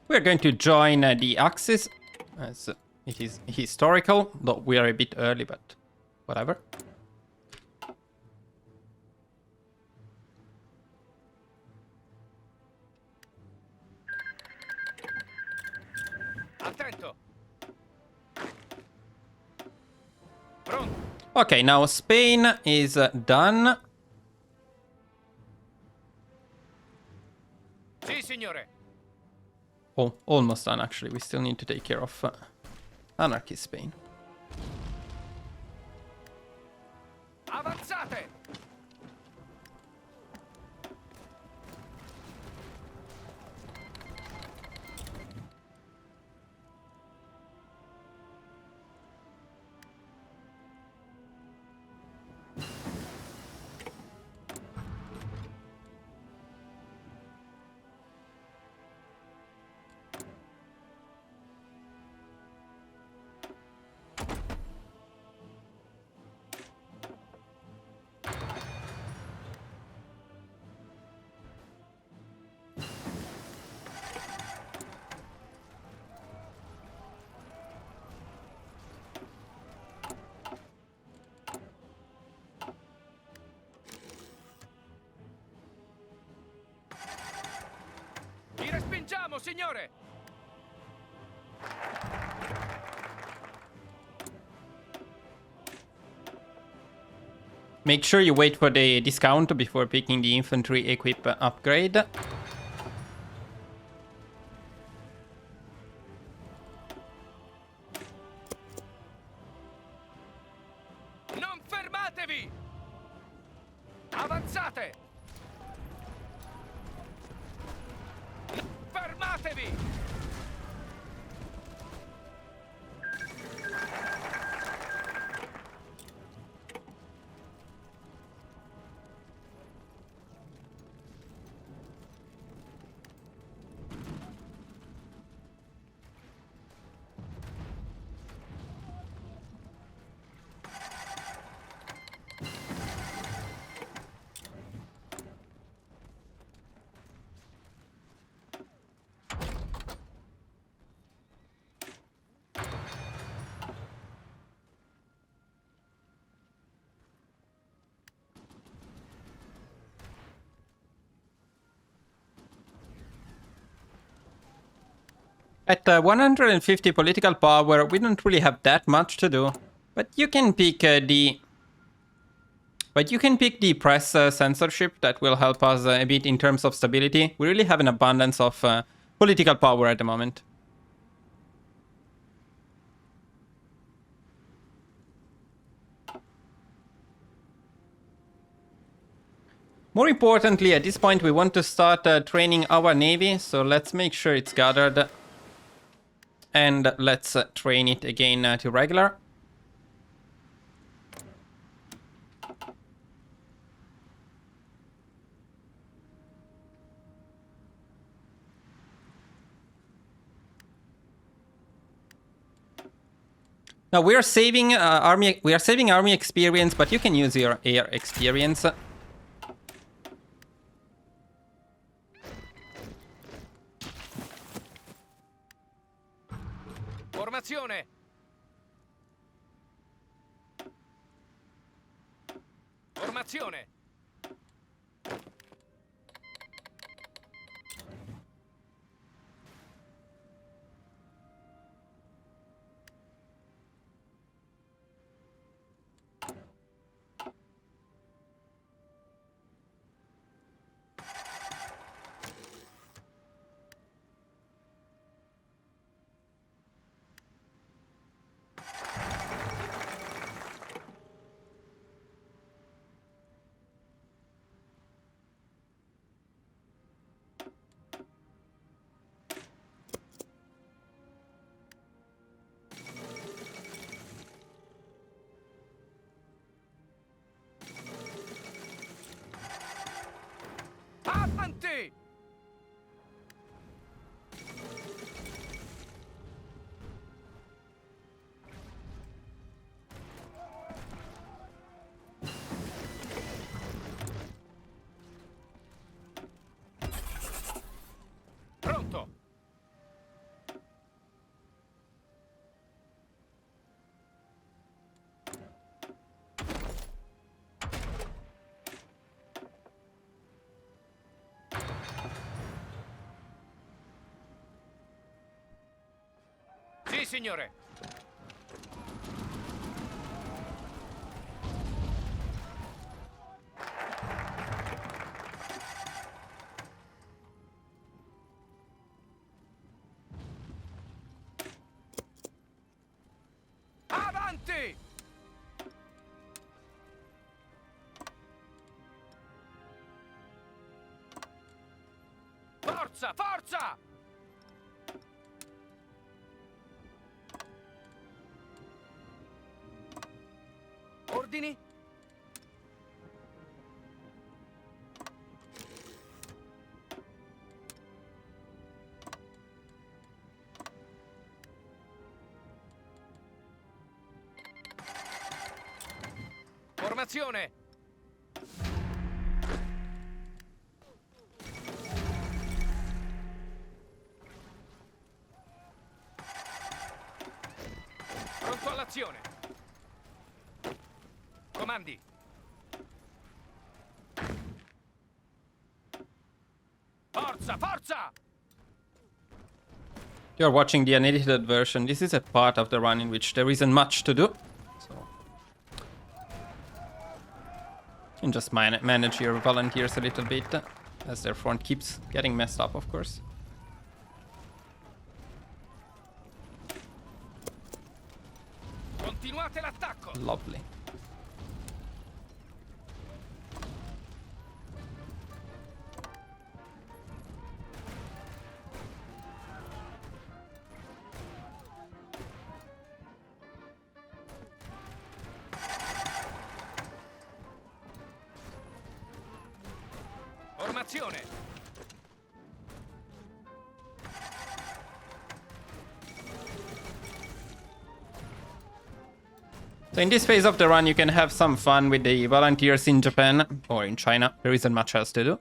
We're going to join the Axis, as it is historical, though we are a bit early, but whatever. Attento. Pronto. Okay, now Spain is done. Oh, almost done actually. We still need to take care of Anarchy Spain. Avanzate! Li respingiamo, signore! Make sure you wait for the discount before picking the infantry equip upgrade. Non fermatevi! Avanzate! Fermatevi! At 150 political power, we don't really have that much to do, but you can pick the press censorship that will help us a bit in terms of stability. We really have an abundance of political power at the moment. More importantly, at this point, we want to start training our navy, so let's make sure it's gathered. And let's train it again to regular. Now we are saving army experience, but you can use your air experience. Formazione! Formazione! Avanti! Pronto! Sì, signore! Forza, forza! Ordini? Formazione! Pronto all'azione! Comandi! Forza, forza! You're watching the unedited version. This is a part of the run in which there isn't much to do. So you can just manage your volunteers a little bit as their front keeps getting messed up, of course. Continuate l'attacco! Lovely. Formazione! So in this phase of the run, you can have some fun with the volunteers in Japan or in China. There isn't much else to do.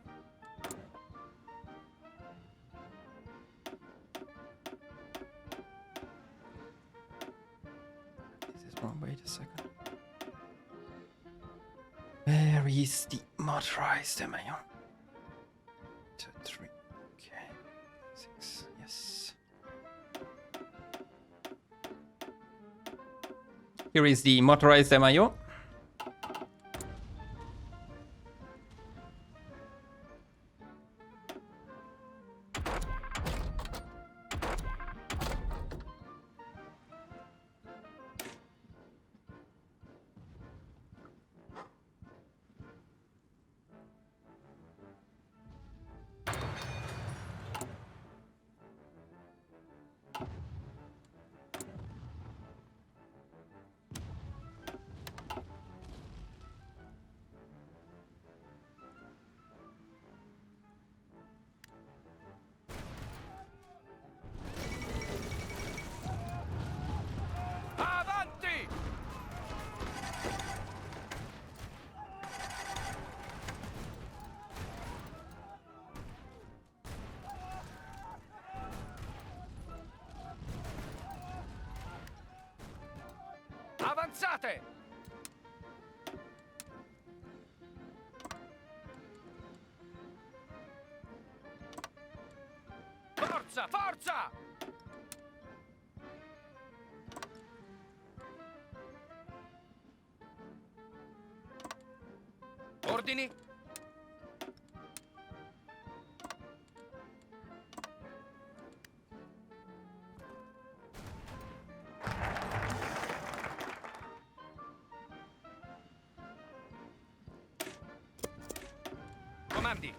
This is wrong. Wait a second. Where is the motorized MIO? 2, 3. Okay. 6. Yes. Here is the motorized MIO. Avanti! Avanzate! Forza, forza! Ordini? Comandi?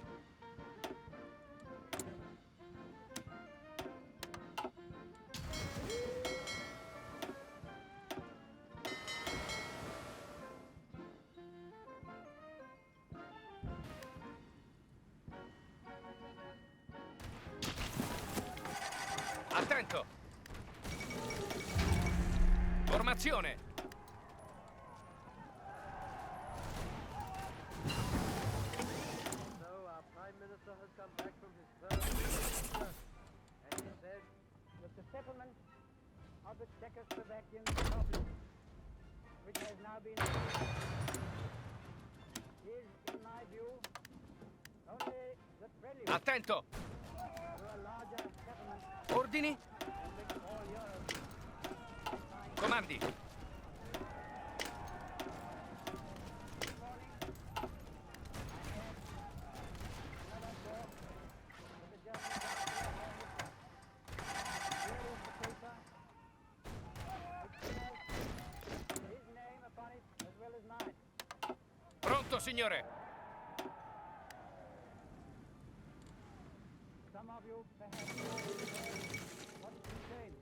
Attento! Formazione! So our Prime Minister has come back from his third and he said that the settlement of the Czechoslovakian problem, which has now been is, in my view, only the prelude Attento! to a larger settlement Ordini? in which all Europe find Comandi? this morning. I had another talk with the German Chancellor. Here is the paper, which has his name upon it as well as mine. Pronto, signore! Some of you What is the change?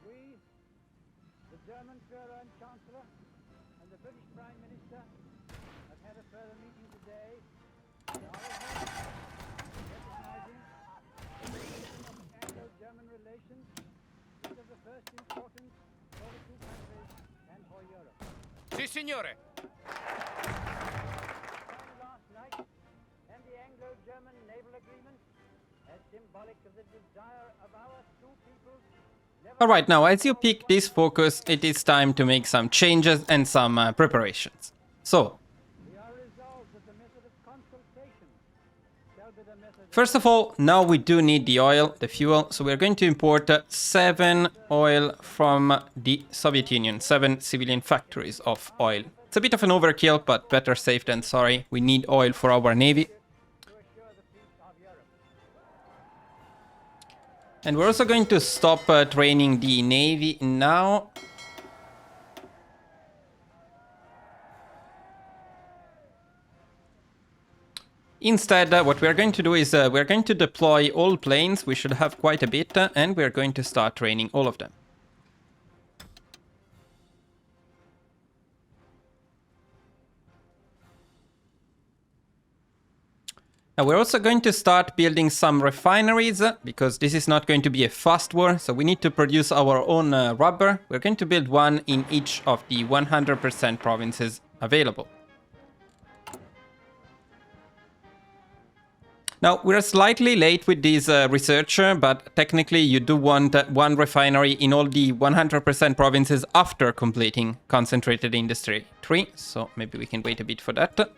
We, the German Führer and Chancellor, and the British Prime Minister have had a further meeting today, recognizing the relation of Anglo-German relations is of the first importance for the two countries and for Europe. Sì, signore. Signed last night, and the Anglo-German naval agreement, as symbolic of the desire of our two peoples. Alright, now as you pick this focus, it is time to make some changes and some preparations. So, We are resolved that the method of consultation shall be the method first of all, now we do need the oil, the fuel, so we're going to import 7 oil from the Soviet Union, 7 civilian factories of oil. It's a bit of an overkill, but better safe than sorry. We need oil for our navy. to assure the peace of Europe. And we're also going to stop training the navy now. Instead, what we're going to do is we're going to deploy all planes. We should have quite a bit, and we're going to start training all of them. Now we're also going to start building some refineries, because this is not going to be a fast war, so we need to produce our own rubber. We're going to build one in each of the 100% provinces available. Now, we're slightly late with this research, but technically you do want one refinery in all the 100% provinces after completing concentrated industry 3, so maybe we can wait a bit for that.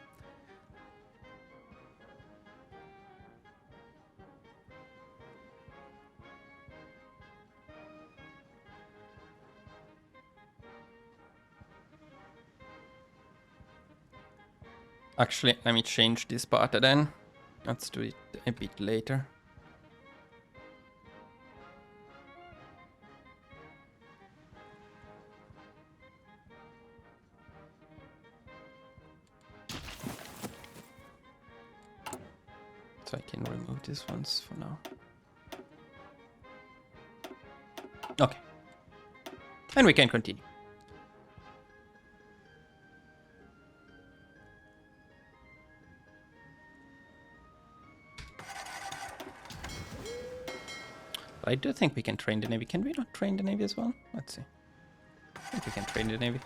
Actually, let me change this part then. Let's do it a bit later. So I can remove these ones for now. Okay. And we can continue. I do think we can train the Navy. Can we not train the Navy as well? Let's see. I think we can train the Navy.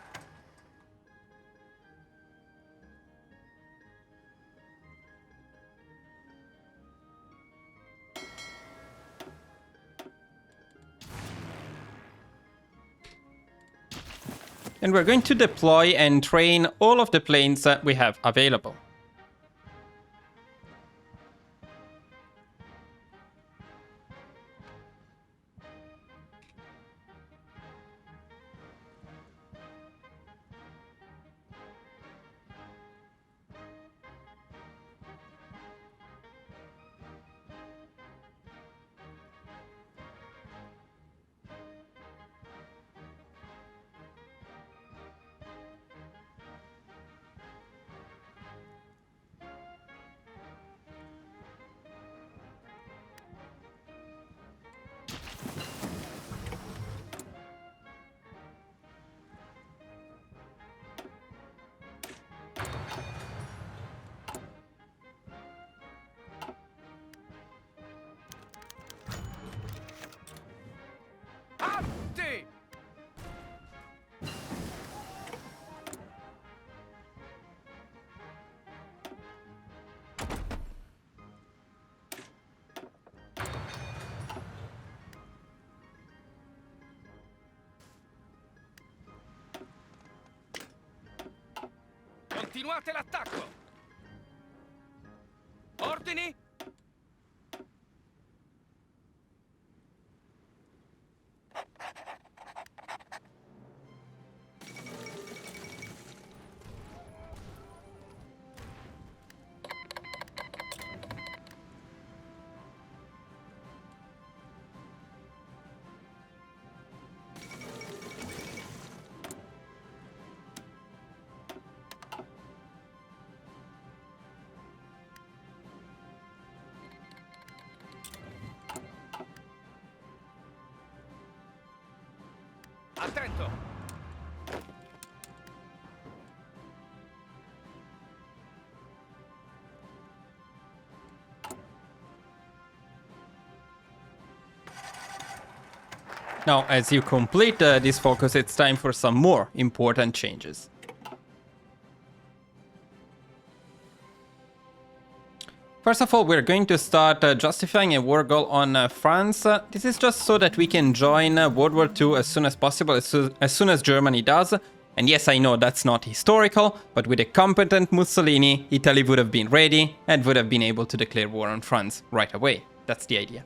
And we're going to deploy and train all of the planes that we have available. Atti! Continuate l'attacco! Ordini? Attento! Now, as you complete this focus, it's time for some more important changes. First of all, we're going to start justifying a war goal on France. This is just so that we can join World War II as soon as possible, as soon as Germany does. And yes, I know that's not historical, but with a competent Mussolini, Italy would have been ready and would have been able to declare war on France right away. That's the idea.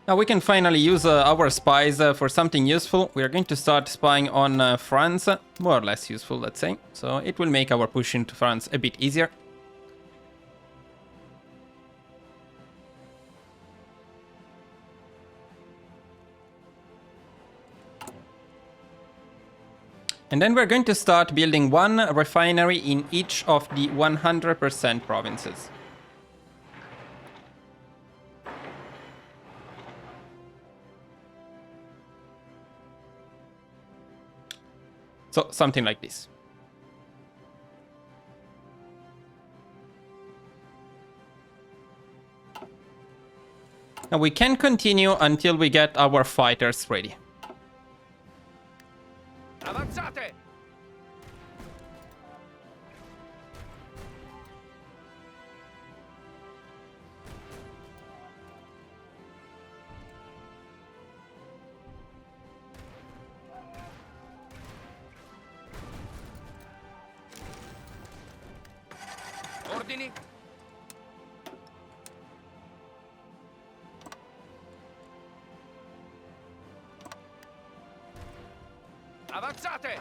Now we can finally use our spies for something useful. We are going to start spying on France, more or less useful, let's say. So it will make our push into France a bit easier. And then we're going to start building one refinery in each of the 100% provinces. So, something like this. Now we can continue until we get our fighters ready. Avanzate! Ordini? Avanzate!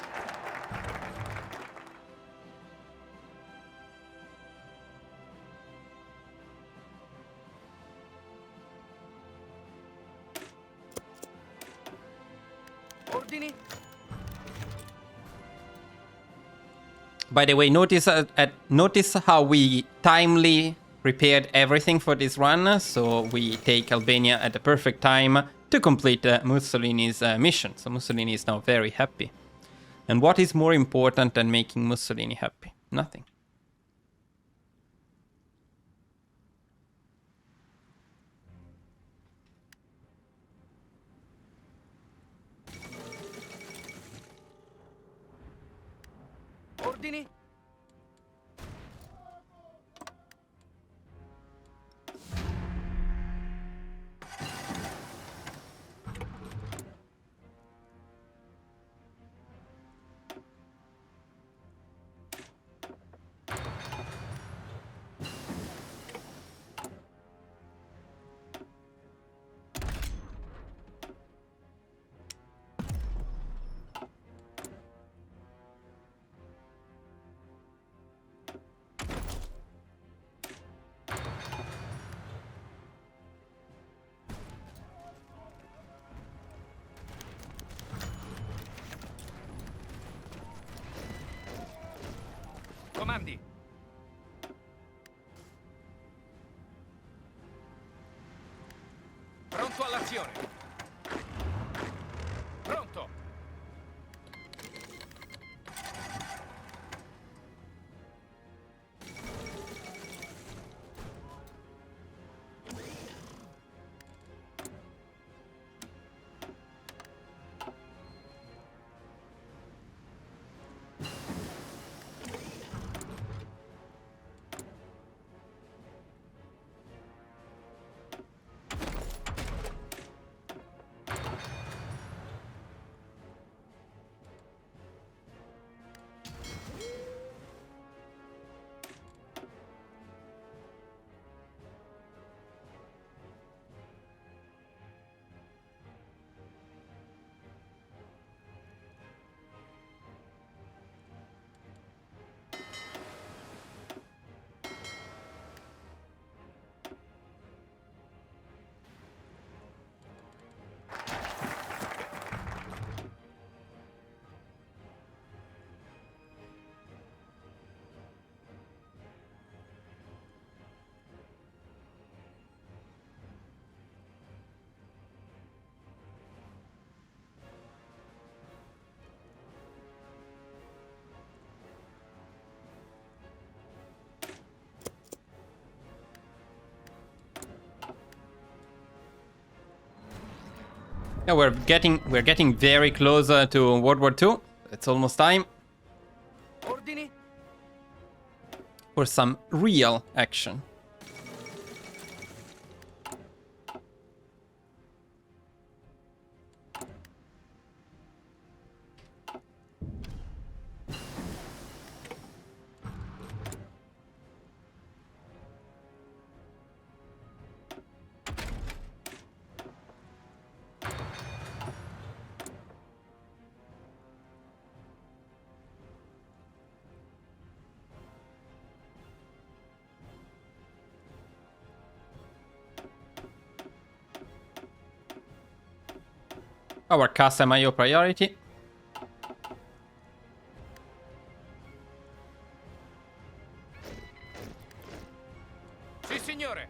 Ordini? By the way, notice how we timely prepared everything for this run. So we take Albania at the perfect time to complete Mussolini's mission. So Mussolini is now very happy. And what is more important than making Mussolini happy? Nothing. Ordini? Comandi. Pronto all'azione. Pronto. Yeah, we're getting very close to World War II. It's almost time Ordini? for some real action. Our custom IO priority. Sì, signore.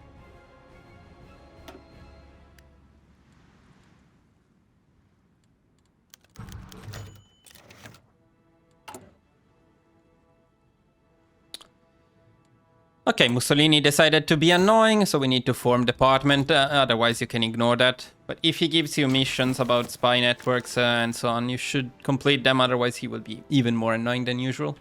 Okay, Mussolini decided to be annoying, so we need to form department, otherwise you can ignore that. But if he gives you missions about spy networks and so on, you should complete them, otherwise he will be even more annoying than usual.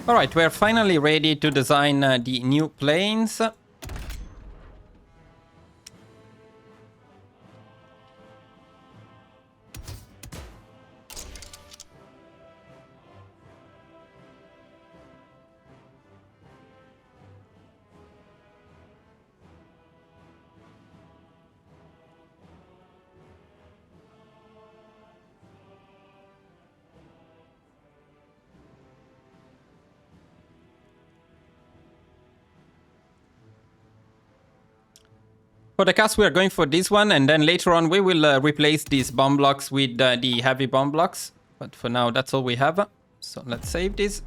Alright, we're finally ready to design the new planes. For the cast, we are going for this one, and then later on we will replace these bomb blocks with the heavy bomb blocks. But for now, that's all we have. So let's save this.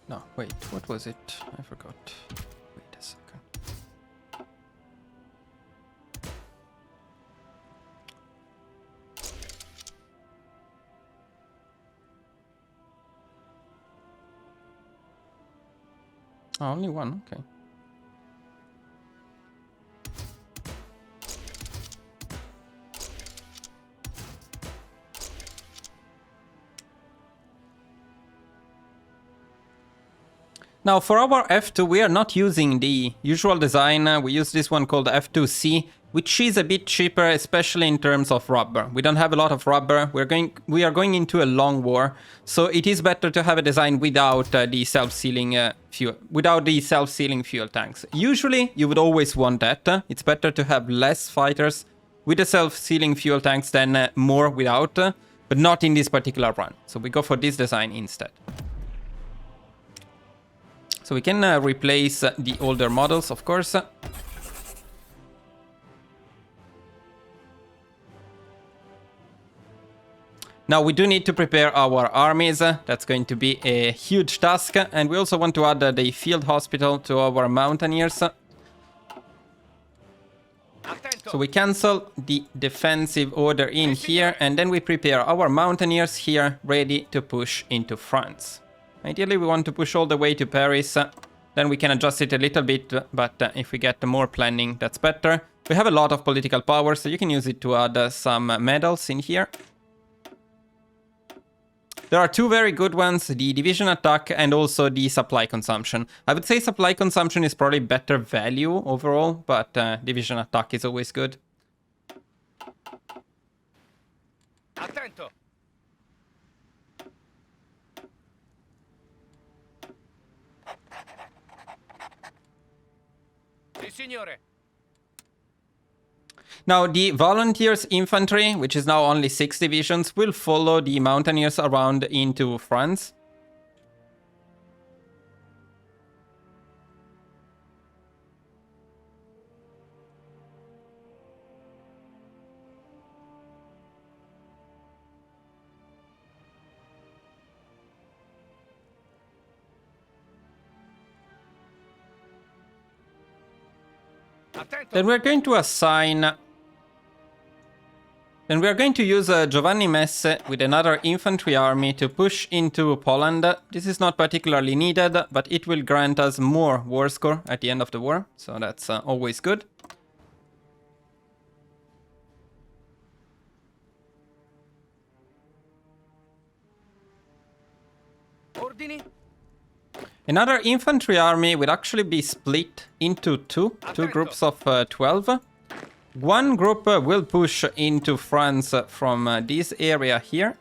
No, wait, what was it? I forgot. Wait a second. Oh, only one, okay. Now for our F2, we are not using the usual design. We use this one called F2C, which is a bit cheaper, especially in terms of rubber. We don't have a lot of rubber. We are going into a long war, so it is better to have a design without the self-sealing fuel tanks. Usually, you would always want that. It's better to have less fighters with the self-sealing fuel tanks than more without, but not in this particular run. So we go for this design instead. So we can replace the older models, of course. Now we do need to prepare our armies. That's going to be a huge task. And we also want to add the field hospital to our mountaineers. So we cancel the defensive order in here, and then we prepare our mountaineers here ready to push into France. Ideally, we want to push all the way to Paris, then we can adjust it a little bit, but if we get more planning, that's better. We have a lot of political power, so you can use it to add some medals in here. There are two very good ones, the division attack and also the supply consumption. I would say supply consumption is probably better value overall, but division attack is always good. Attento. Sì, signore. Now, the Volunteers Infantry, which is now only 6 divisions, will follow the Mountaineers around into France. Attento. Then we're going to assign... Then we're going to use Giovanni Messe with another infantry army to push into Poland. This is not particularly needed, but it will grant us more war score at the end of the war, so that's always good. Ordini. Another infantry army would actually be split into two groups of 12. One group will push into France from this area here.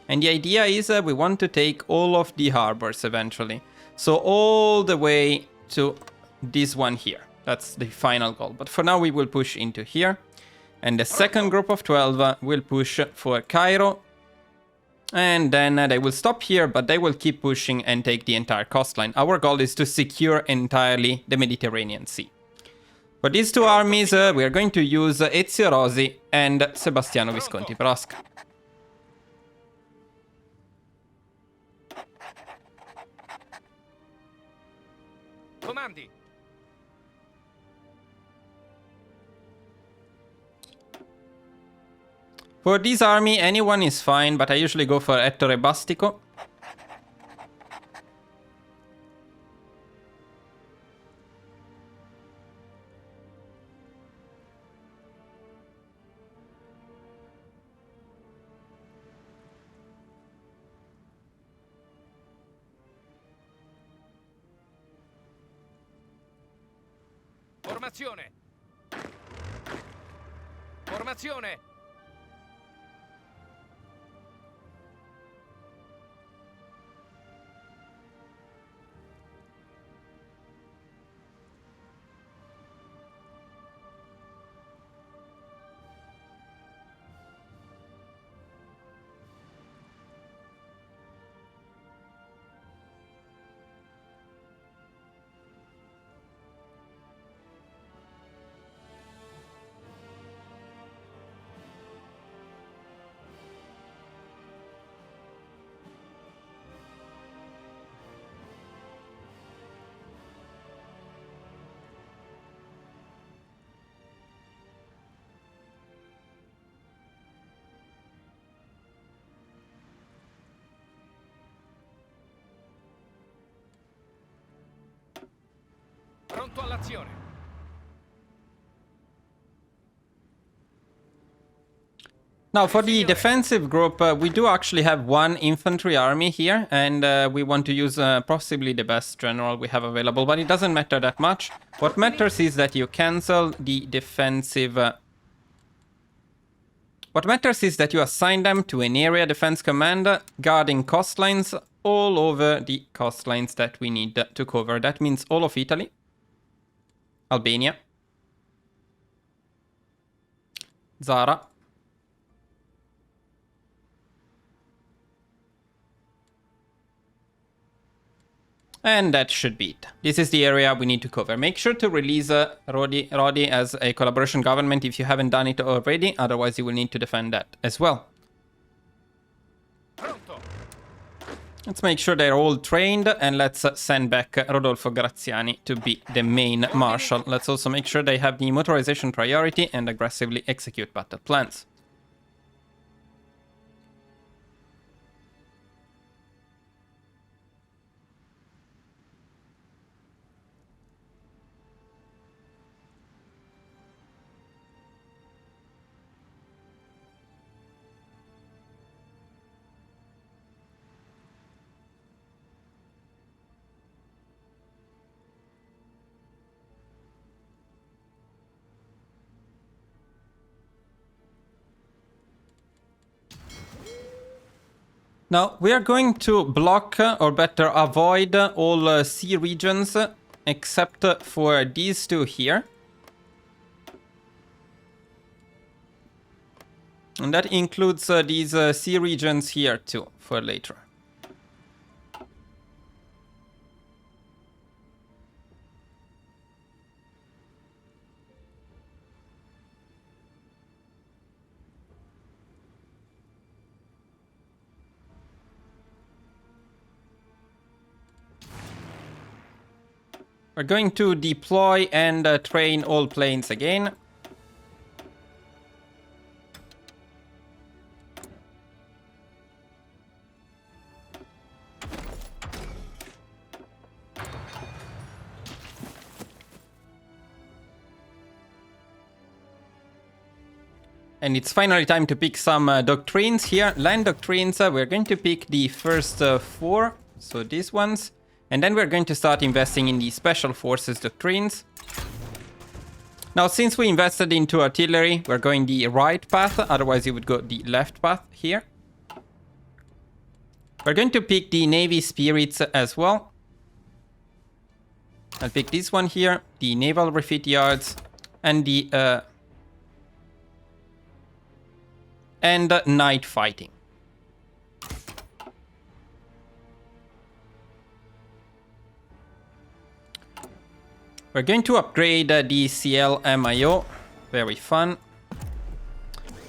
And the idea is we want to take all of the harbors eventually. So all the way to this one here. That's the final goal. But for now we will push into here. And the second group of 12 will push for Cairo. And then they will stop here, but they will keep pushing and take the entire coastline. Our goal is to secure entirely the Mediterranean Sea. For these two armies, we are going to use Ezio Rosi and Sebastiano Visconti Prosca. Comandi. For this army, anyone is fine, but I usually go for Ettore Bastico. Formazione. Formazione. Pronto all'azione. Now, for the defensive group, we do actually have one infantry army here, and we want to use possibly the best general we have available, but it doesn't matter that much. What matters is that you cancel the defensive... What matters is that you assign them to an area defense command guarding coastlines all over the coastlines that we need to cover. That means all of Italy, Albania, Zara, and that should be it. This is the area we need to cover. Make sure to release Rodi as a collaboration government if you haven't done it already, otherwise you will need to defend that as well. Pronto. Let's make sure they're all trained, and let's send back Rodolfo Graziani to be the main marshal. Let's also make sure they have the motorization priority and aggressively execute battle plans. Now, we are going to block, or better, avoid all sea regions, except for these two here. And that includes these sea regions here too, for later. We're going to deploy and train all planes again. And it's finally time to pick some doctrines here. Land doctrines, we're going to pick the first 4, so these ones. And then we're going to start investing in the Special Forces doctrines. Now, since we invested into artillery, we're going the right path, otherwise you would go the left path here. We're going to pick the Navy Spirits as well. I'll pick this one here, the Naval Refit Yards, and the night fighting. We're going to upgrade the CL MIO, very fun.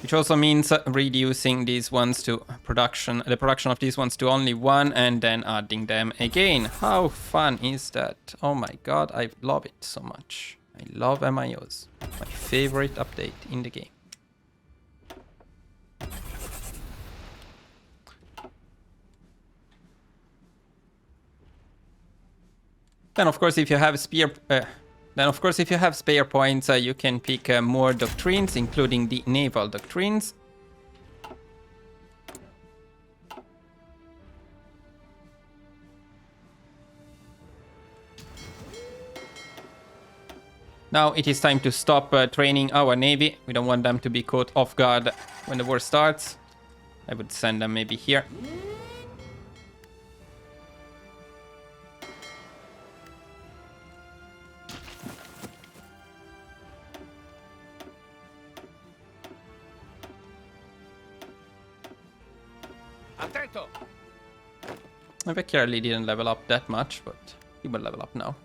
Which also means reducing these ones to production, the production of these ones to only 1 and then adding them again. How fun is that? Oh my god, I love it so much. I love MIOs. My favorite update in the game. Then of course, if you have spare points, you can pick more doctrines, including the naval doctrines. Now it is time to stop training our navy. We don't want them to be caught off guard when the war starts. I would send them maybe here. Attento! Vecchiarelli didn't level up that much, but he will level up now.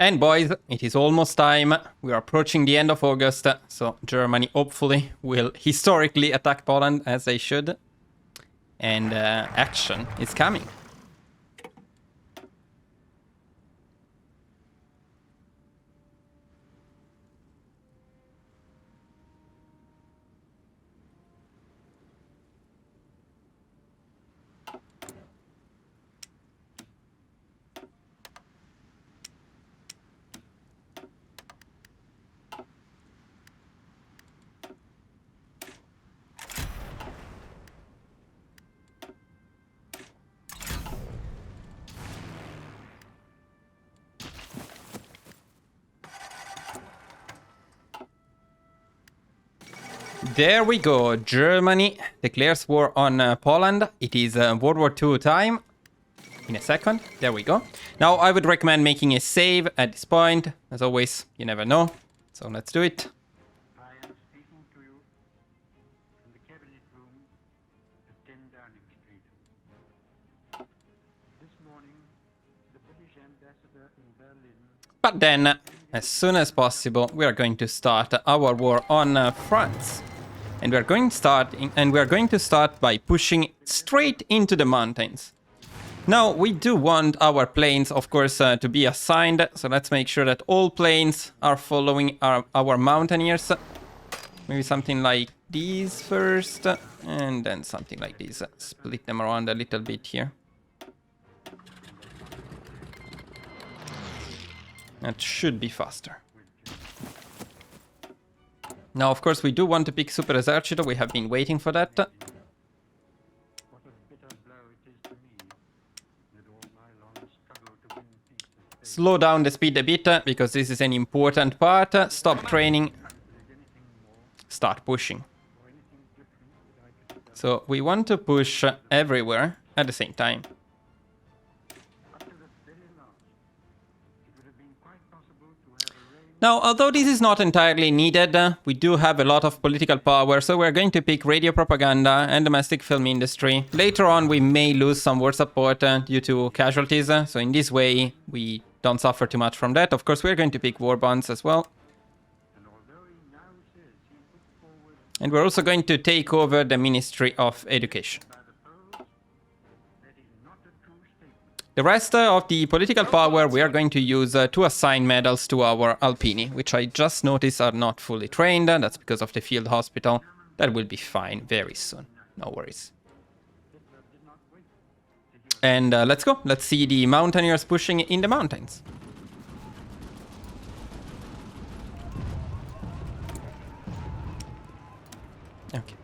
And boys, it is almost time. We are approaching the end of August, so Germany hopefully will historically attack Poland as they should. And action is coming. There we go. Germany declares war on Poland. It is World War II time. In a second. There we go. Now I would recommend making a save at this point. As always, you never know. So let's do it. I am speaking to you from the cabinet room at 10 Downing Street. This morning, the British ambassador in Berlin. But then, as soon as possible, we are going to start our war on France. And we are going to start by pushing straight into the mountains. Now, we do want our planes, of course, to be assigned. So let's make sure that all planes are following our mountaineers. Maybe something like these first, and then something like this. Split them around a little bit here. That should be faster. Now, of course, we do want to pick Super Esercito. We have been waiting for that. What a bitter blow it is to me that all my long struggle to win peace has failed. Slow down the speed a bit, because this is an important part. Stop training. start pushing. So we want to push everywhere at the same time. Now, although this is not entirely needed, we do have a lot of political power, so we're going to pick radio propaganda and domestic film industry. Later on, we may lose some war support due to casualties, so in this way, we don't suffer too much from that. Of course, we're going to pick war bonds as well. And we're also going to take over the Ministry of Education. The rest of the political power we are going to use to assign medals to our Alpini, which I just noticed are not fully trained. That's because of the field hospital. That will be fine very soon. No worries. And let's go. Let's see the mountaineers pushing in the mountains. Okay.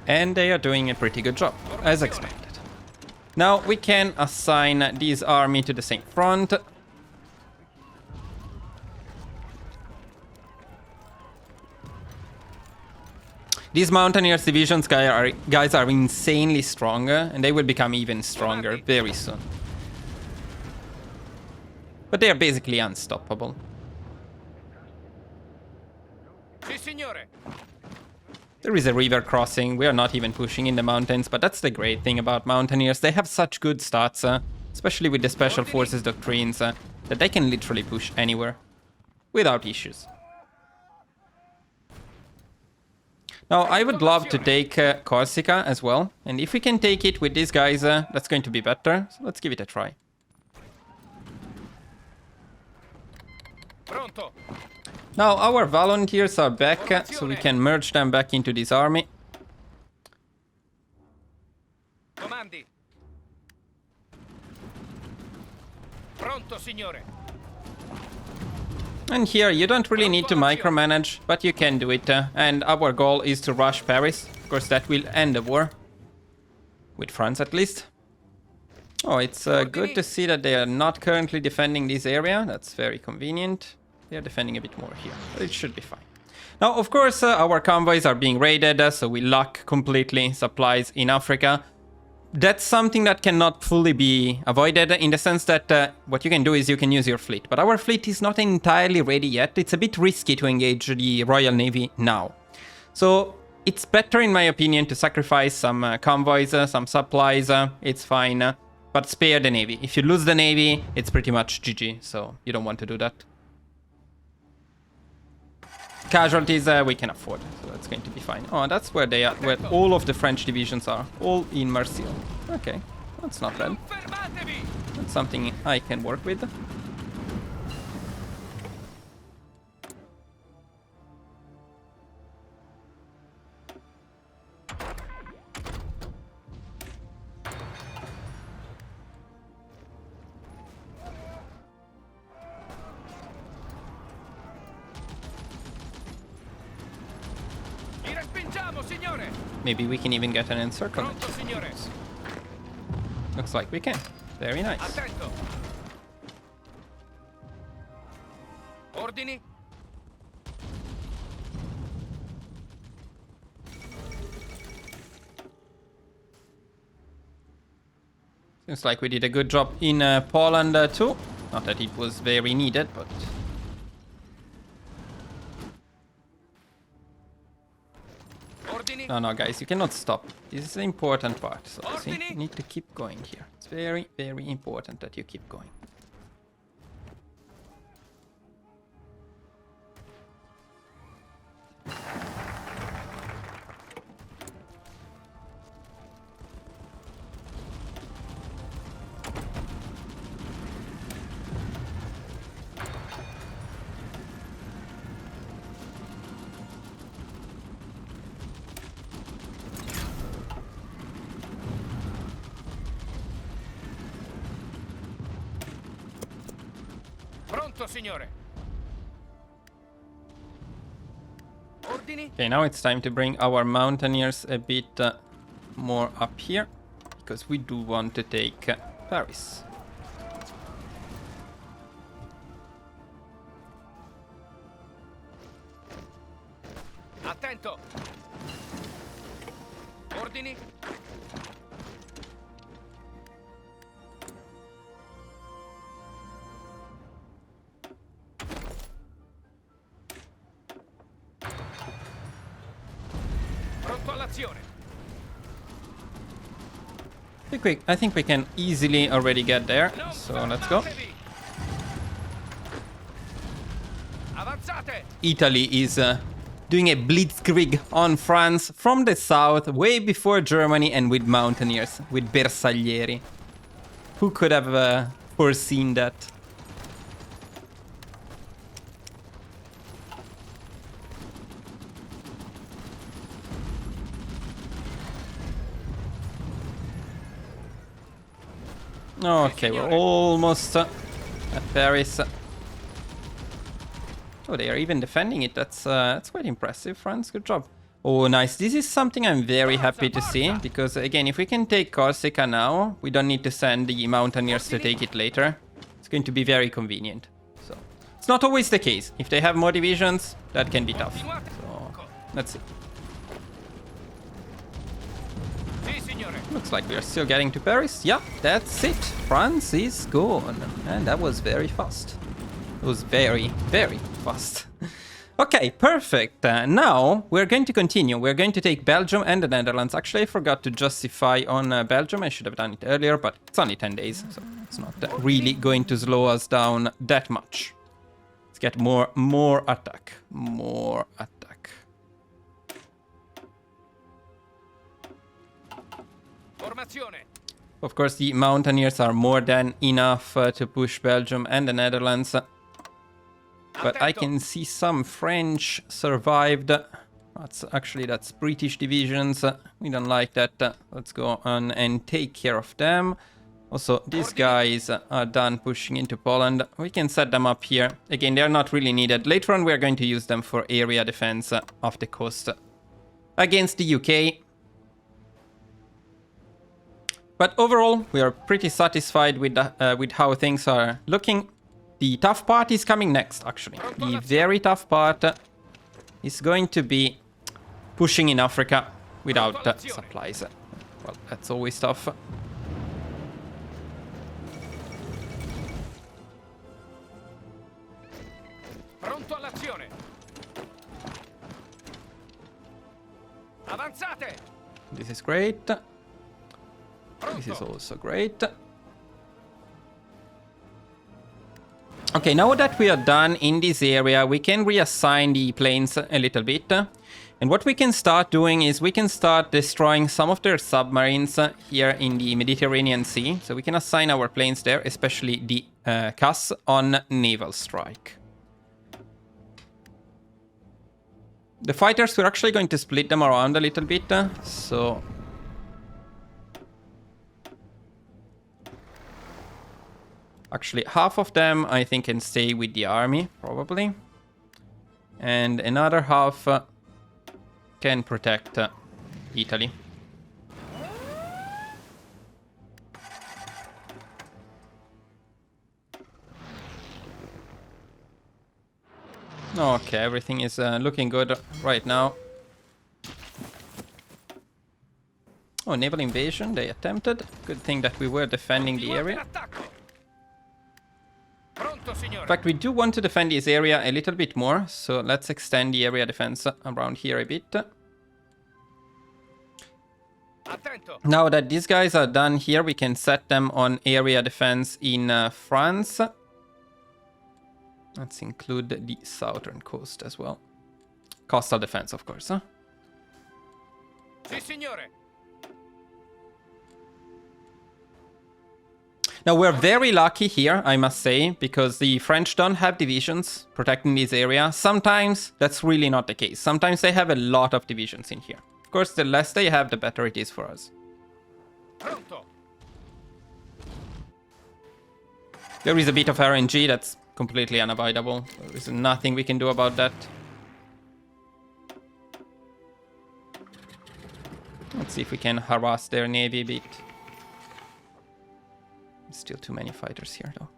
And they are doing a pretty good job, as expected. Now we can assign this army to the same front. These Mountaineers divisions guys are insanely strong, and they will become even stronger very soon. But they are basically unstoppable. Sì, signore. There is a river crossing. We are not even pushing in the mountains, but that's the great thing about Mountaineers. They have such good stats, especially with the Special Forces doctrines, that they can literally push anywhere without issues. Now, I would love to take Corsica as well, and if we can take it with these guys, that's going to be better. So let's give it a try. Pronto. Now, our volunteers are back, so we can merge them back into this army. Comandi. Pronto, signore. And here, you don't really need to micromanage, but you can do it. And our goal is to rush Paris. Of course, that will end the war. With France, at least. Oh, it's good to see that they are not currently defending this area. That's very convenient. They are defending a bit more here, but it should be fine. Now, of course, our convoys are being raided, so we lack completely supplies in Africa. That's something that cannot fully be avoided, in the sense that what you can do is you can use your fleet. But our fleet is not entirely ready yet. It's a bit risky to engage the Royal Navy now. So it's better, in my opinion, to sacrifice some convoys, some supplies. It's fine, but spare the Navy. If you lose the Navy, it's pretty much GG, so you don't want to do that. Casualties we can afford, so that's going to be fine. Oh, that's where they are, where all of the French divisions are, all in Marseille. Okay, that's not bad. That's something I can work with. Maybe we can even get an encirclement. Looks like we can. Very nice. Attento. Ordini. Seems like we did a good job in Poland too. Not that it was very needed, but... No, guys, you cannot stop. This is the important part. So, see, you need to keep going here. It's very, very important that you keep going. Pronto, signore. Ordini? Okay, now it's time to bring our mountaineers a bit more up here, because we do want to take Paris. Attento! Ordini? Pronto all'azione! I think we can easily already get there, Non so let's go. fermatevi! Avanzate! Italy is doing a blitzkrieg on France from the south, way before Germany, and with mountaineers, with bersaglieri. Who could have foreseen that? Okay, we're almost at Paris. Oh, they are even defending it. That's quite impressive, France. Good job. Oh, nice. This is something I'm very happy to see, because again, if we can take Corsica now, we don't need to send the mountaineers to take it later. It's going to be very convenient. So it's not always the case. If they have more divisions, that can be tough. So let's see. Sì, signore! Looks like we are still getting to Paris. Yeah, that's it. France is gone. And that was very fast. It was very, very fast. Okay, perfect. Now we're going to continue. We're going to take Belgium and the Netherlands. Actually, I forgot to justify on Belgium. I should have done it earlier, but it's only 10 days, so it's not really going to slow us down that much. Let's get more attack. More attack. Formazione! Of course, the mountaineers are more than enough to push Belgium and the Netherlands. But I can see some French survived. That's British divisions. We don't like that. Let's go on and take care of them. Also, these guys are done pushing into Poland. We can set them up here. Again, they're not really needed. Later on, we're going to use them for area defense of the coast against the UK. But overall, we are pretty satisfied with how things are looking. The tough part is coming next, actually. The very tough part is going to be pushing in Africa without supplies. Well, that's always tough. Pronto all'azione! Avanzate! This is great. This is also great. Okay, now that we are done in this area, we can reassign the planes a little bit. And what we can start doing is we can start destroying some of their submarines here in the Mediterranean Sea. So we can assign our planes there, especially the CAS on naval strike. The fighters, we're actually going to split them around a little bit. So actually, half of them, I think, can stay with the army, probably. And another half can protect Italy. Okay, everything is looking good right now. Oh, naval invasion, they attempted. Good thing that we were defending the area. In fact, we do want to defend this area a little bit more, so let's extend the area defense around here a bit. Now that these guys are done here, we can set them on area defense in France. Let's include the southern coast as well. Coastal defense, of course. Sì, signore. Now, we're very lucky here, I must say, because the French don't have divisions protecting this area. Sometimes that's really not the case. Sometimes they have a lot of divisions in here. Of course, the less they have, the better it is for us. Pronto. There is a bit of RNG that's completely unavoidable. There is nothing we can do about that. see if we can harass their navy a bit. Still too many fighters here, though.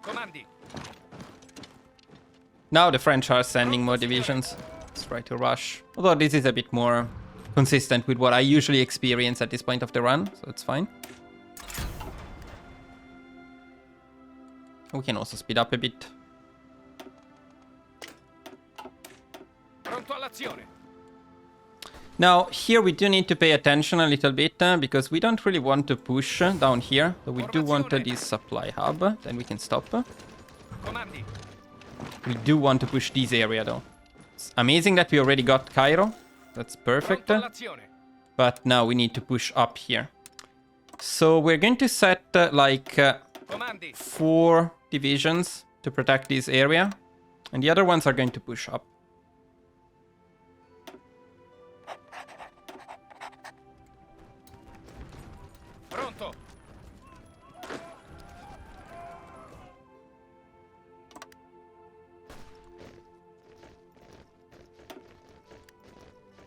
Comandi. Now the French are sending more divisions. Let's try to rush. Although this is a bit more consistent with what I usually experience at this point of the run, so it's fine. We can also speed up a bit. Pronto all'azione. Now, here we do need to pay attention a little bit because we don't really want to push down here. So we do want this supply hub, then we can stop. Comandi. We do want to push this area though. It's amazing that we already got Cairo. That's perfect. Pronto all'azione. But now we need to push up here. So we're going to set Comandi. 4 divisions to protect this area. And the other ones are going to push up. Pronto.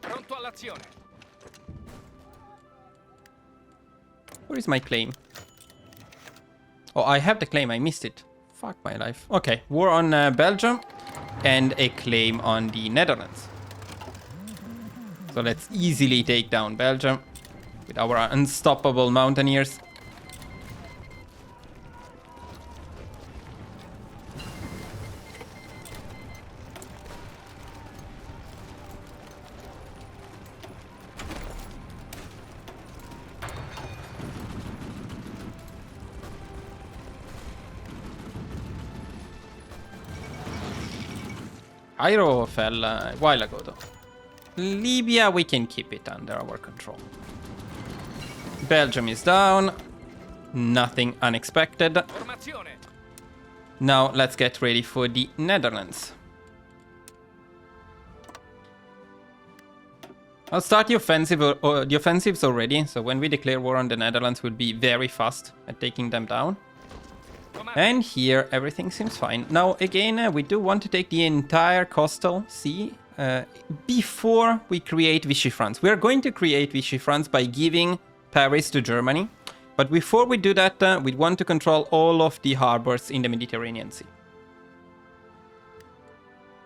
Pronto all'azione. Where is my claim? Oh, I have the claim. I missed it. Fuck my life. Okay, war on Belgium and a claim on the Netherlands. So let's easily take down Belgium with our unstoppable mountaineers. Cairo fell a while ago though. Libya, we can keep it under our control. Belgium is down. Nothing unexpected. Formazione. Now let's get ready for the Netherlands. I'll start the offensive or the offensives already, so when we declare war on the Netherlands, we'll be very fast at taking them down. And here everything seems fine. Now again, we do want to take the entire coastal sea before we create Vichy France. We are going to create Vichy France by giving Paris to Germany. But before we do that, we want to control all of the harbors in the Mediterranean Sea.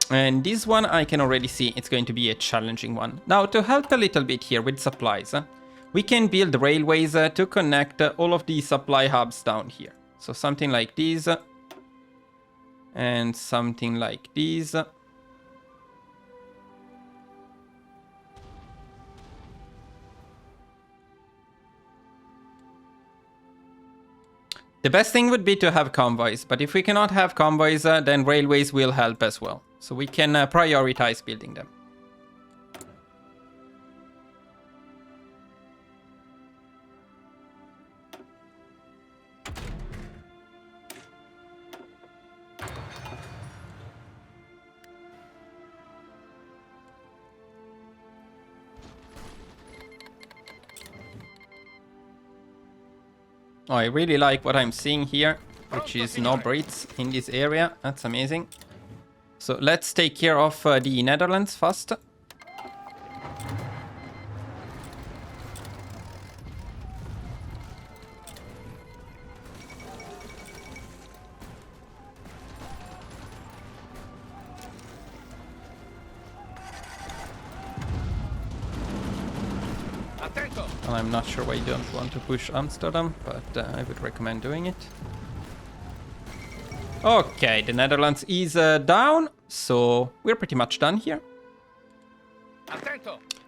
And this one I can already see it's going to be a challenging one. Now to help a little bit here with supplies, we can build railways to connect all of the supply hubs down here. So something like this and something like this. The best thing would be to have convoys, but if we cannot have convoys, then railways will help as well. So we can prioritize building them. Oh, I really like what I'm seeing here, which is no Brits in this area. That's amazing. So let's take care of the Netherlands first. Well, I'm not sure why you don't want to push Amsterdam, but I would recommend doing it. Okay, the Netherlands is down, so we're pretty much done here.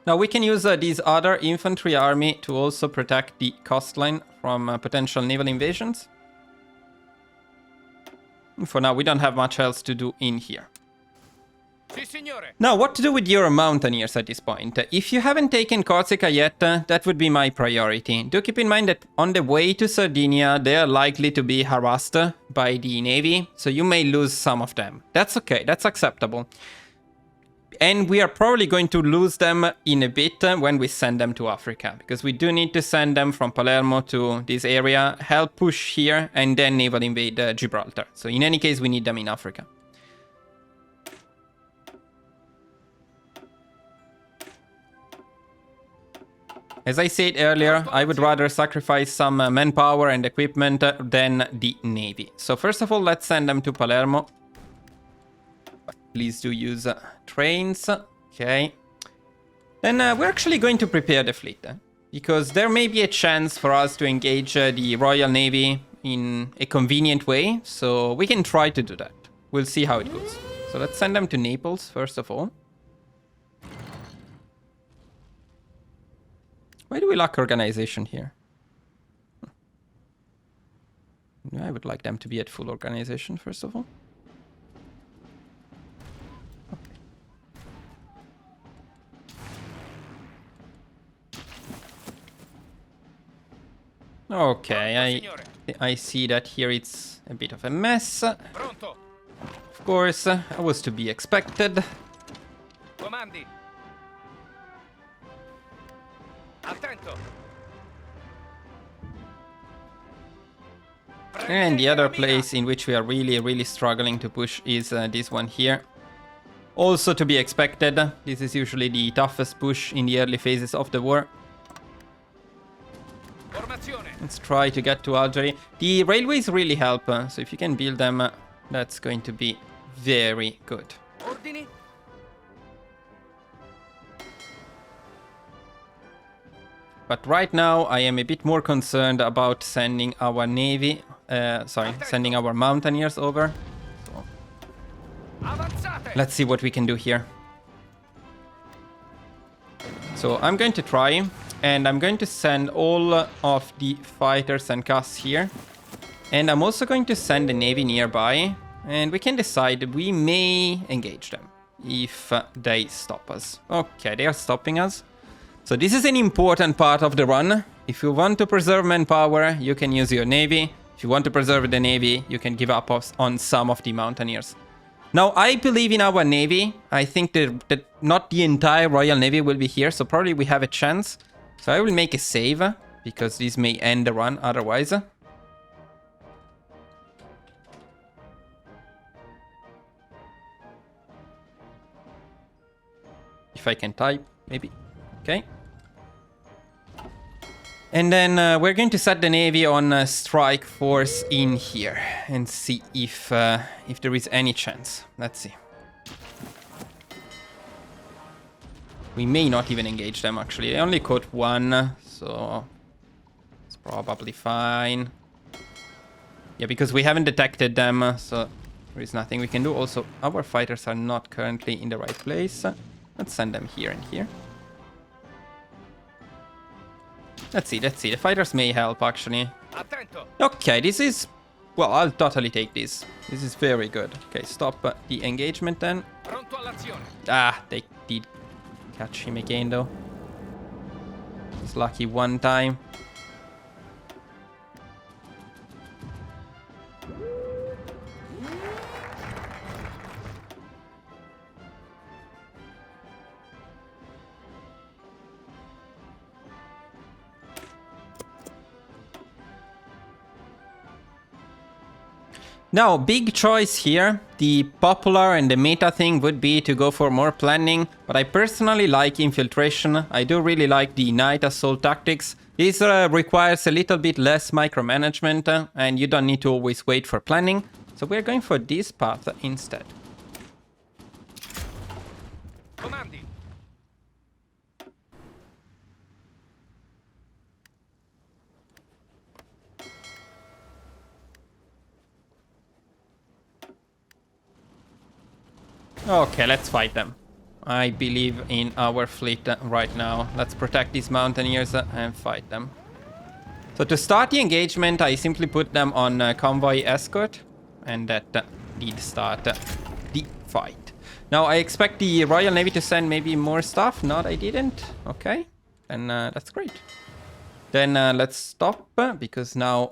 Now we can use this other infantry army to also protect the coastline from potential naval invasions. For now, we don't have much else to do in here. Now, what to do with your mountaineers at this point? If you haven't taken Corsica yet, that would be my priority. Do keep in mind that on the way to Sardinia, they are likely to be harassed by the navy, so you may lose some of them. That's okay, that's acceptable. And we are probably going to lose them in a bit when we send them to Africa, because we do need to send them from Palermo to this area, help push here, and then naval invade Gibraltar. So in any case, we need them in Africa. As I said earlier, I would rather sacrifice some manpower and equipment than the navy. So first of all, let's send them to Palermo. Please do use trains. Okay. Then we're actually going to prepare the fleet. Because there may be a chance for us to engage the Royal Navy in a convenient way. So we can try to do that. We'll see how it goes. So let's send them to Naples, first of all. Why do we lack organization here? I would like them to be at full organization, first of all. Okay, I see that here it's a bit of a mess. Pronto. Of course, that was to be expected. Comandi. Attento. And the other place in which we are really struggling to push is this one here. Also to be expected. This is usually the toughest push in the early phases of the war. Let's try to get to Algeria. The railways really help, so if you can build them, that's going to be very good. Ordini. But right now, I am a bit more concerned about sending our navy, sending our mountaineers over. So, let's see what we can do here. So I'm going to try, and I'm going to send all of the fighters and casks here. And I'm also going to send the navy nearby, and we can decide we may engage them if they stop us. Okay, they are stopping us. So this is an important part of the run. If you want to preserve manpower, you can use your navy. If you want to preserve the navy, you can give up on some of the mountaineers. Now, I believe in our navy. I think that not the entire Royal Navy will be here, so probably we have a chance. So I will make a save, because this may end the run otherwise. If I can type, maybe. Okay. And then we're going to set the navy on strike force in here and see if there is any chance. Let's see. We may not even engage them, actually. They only caught one, so it's probably fine. Yeah, because we haven't detected them, so there is nothing we can do. Also, our fighters are not currently in the right place. Let's send them here and here. Let's see. The fighters may help, actually. Okay, this is... Well, I'll totally take this. This is very good. Okay, stop the engagement then. Ah, they did catch him again, though. He's lucky one time. Now, big choice here. The popular and the meta thing would be to go for more planning, but I personally like infiltration. I do really like the night assault tactics. This requires a little bit less micromanagement, and you don't need to always wait for planning. So we're going for this path instead. Comandi. Okay, let's fight them. I believe in our fleet right now. Let's protect these mountaineers and fight them. So to start the engagement, I simply put them on convoy escort, and that did start the fight. Now I expect the Royal Navy to send maybe more stuff. No, they didn't. Okay, then that's great. Then let's stop, because now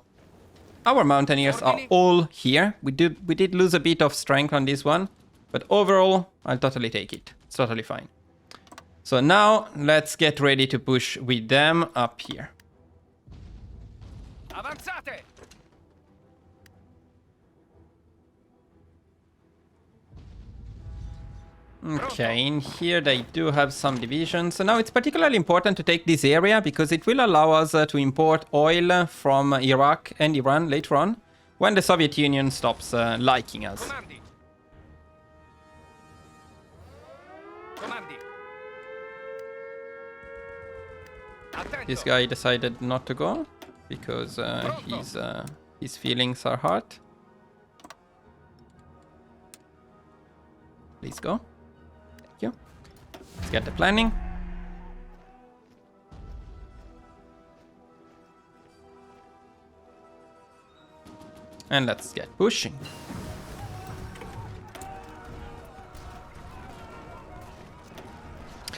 our mountaineers are all here. We did lose a bit of strength on this one. But overall, I'll totally take it. It's totally fine. So now let's get ready to push with them up here. Avanzate! Okay, in here they do have some divisions. So now it's particularly important to take this area because it will allow us to import oil from Iraq and Iran later on when the Soviet Union stops liking us. Comandi! Comandi! Attento! This guy decided not to go because his feelings are hurt. Please go. Thank you. Let's get the planning. And let's get pushing.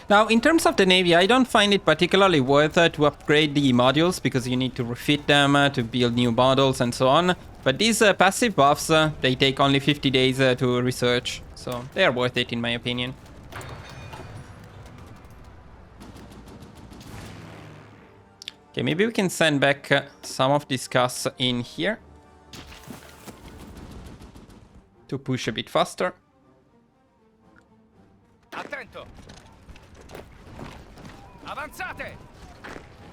Now, in terms of the Navy, I don't find it particularly worth to upgrade the modules because you need to refit them to build new models and so on. But these passive buffs, they take only 50 days to research, so they are worth it in my opinion. Okay, maybe we can send back some of these casks in here to push a bit faster. Attento! Avanzate!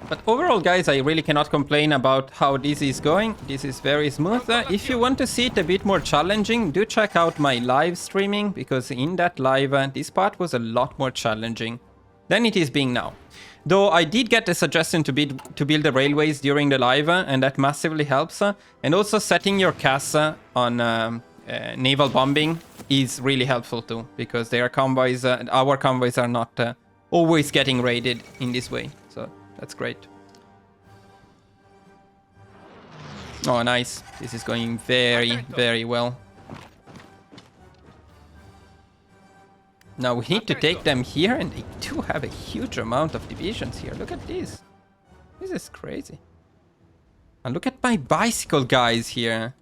But overall, guys, I really cannot complain about how this is going. This is very smooth. If you want to see it a bit more challenging, do check out my live streaming, because in that live, this part was a lot more challenging than it is being now. Though I did get a suggestion to build the railways during the live, and that massively helps. And also setting your CAS on naval bombing is really helpful too, because their convoys, our convoys are not always getting raided in this way. So that's great. Oh, nice. This is going very, very well. Now we need to take them here, and they do have a huge amount of divisions here. Look at this. This is crazy. And look at my bicycle guys here.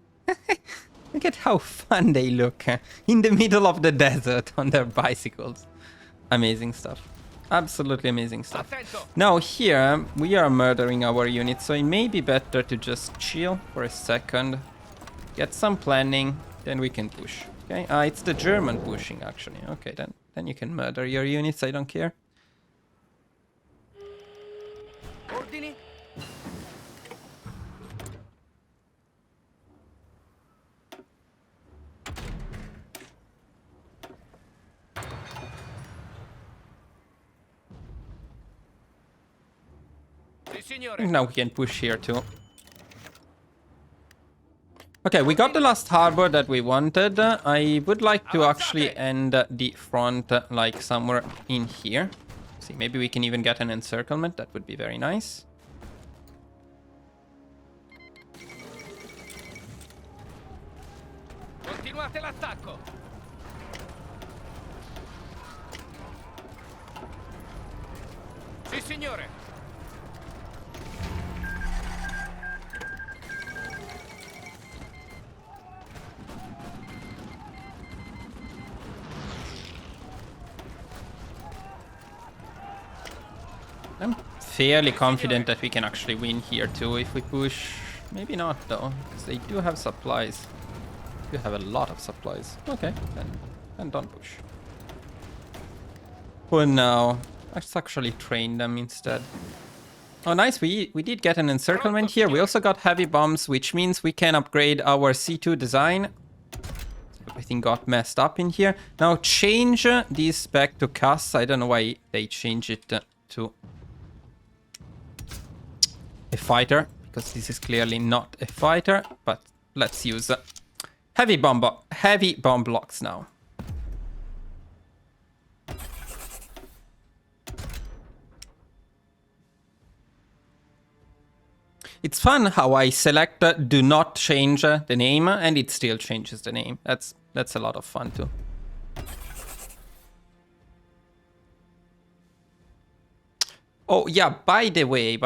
Look at how fun they look in the middle of the desert on their bicycles. Amazing stuff. Absolutely amazing stuff. Attento! Now here we are murdering our units, so it may be better to just chill for a second, get some planning, then we can push. Okay, it's the German pushing actually. Okay, then you can murder your units. I don't care. Ordini? Sì, signore. Now we can push here too. Okay, we got the last harbor that we wanted. I would like to actually end the front like somewhere in here. See, maybe we can even get an encirclement. That would be very nice. Continuate l'attacco. Sì, signore. I'm fairly confident that we can actually win here too if we push. Maybe not though, because they do have supplies. They do have a lot of supplies. Okay, then don't push. For now, let's actually train them instead. Oh, nice. We did get an encirclement here. We also got heavy bombs, which means we can upgrade our C2 design. Everything got messed up in here. Now change this back to CAS. I don't know why they changed it to a fighter, because this is clearly not a fighter, but let's use heavy bomb blocks now. It's fun how I select do not change the name and it still changes the name. That's a lot of fun too. Oh yeah, by the way,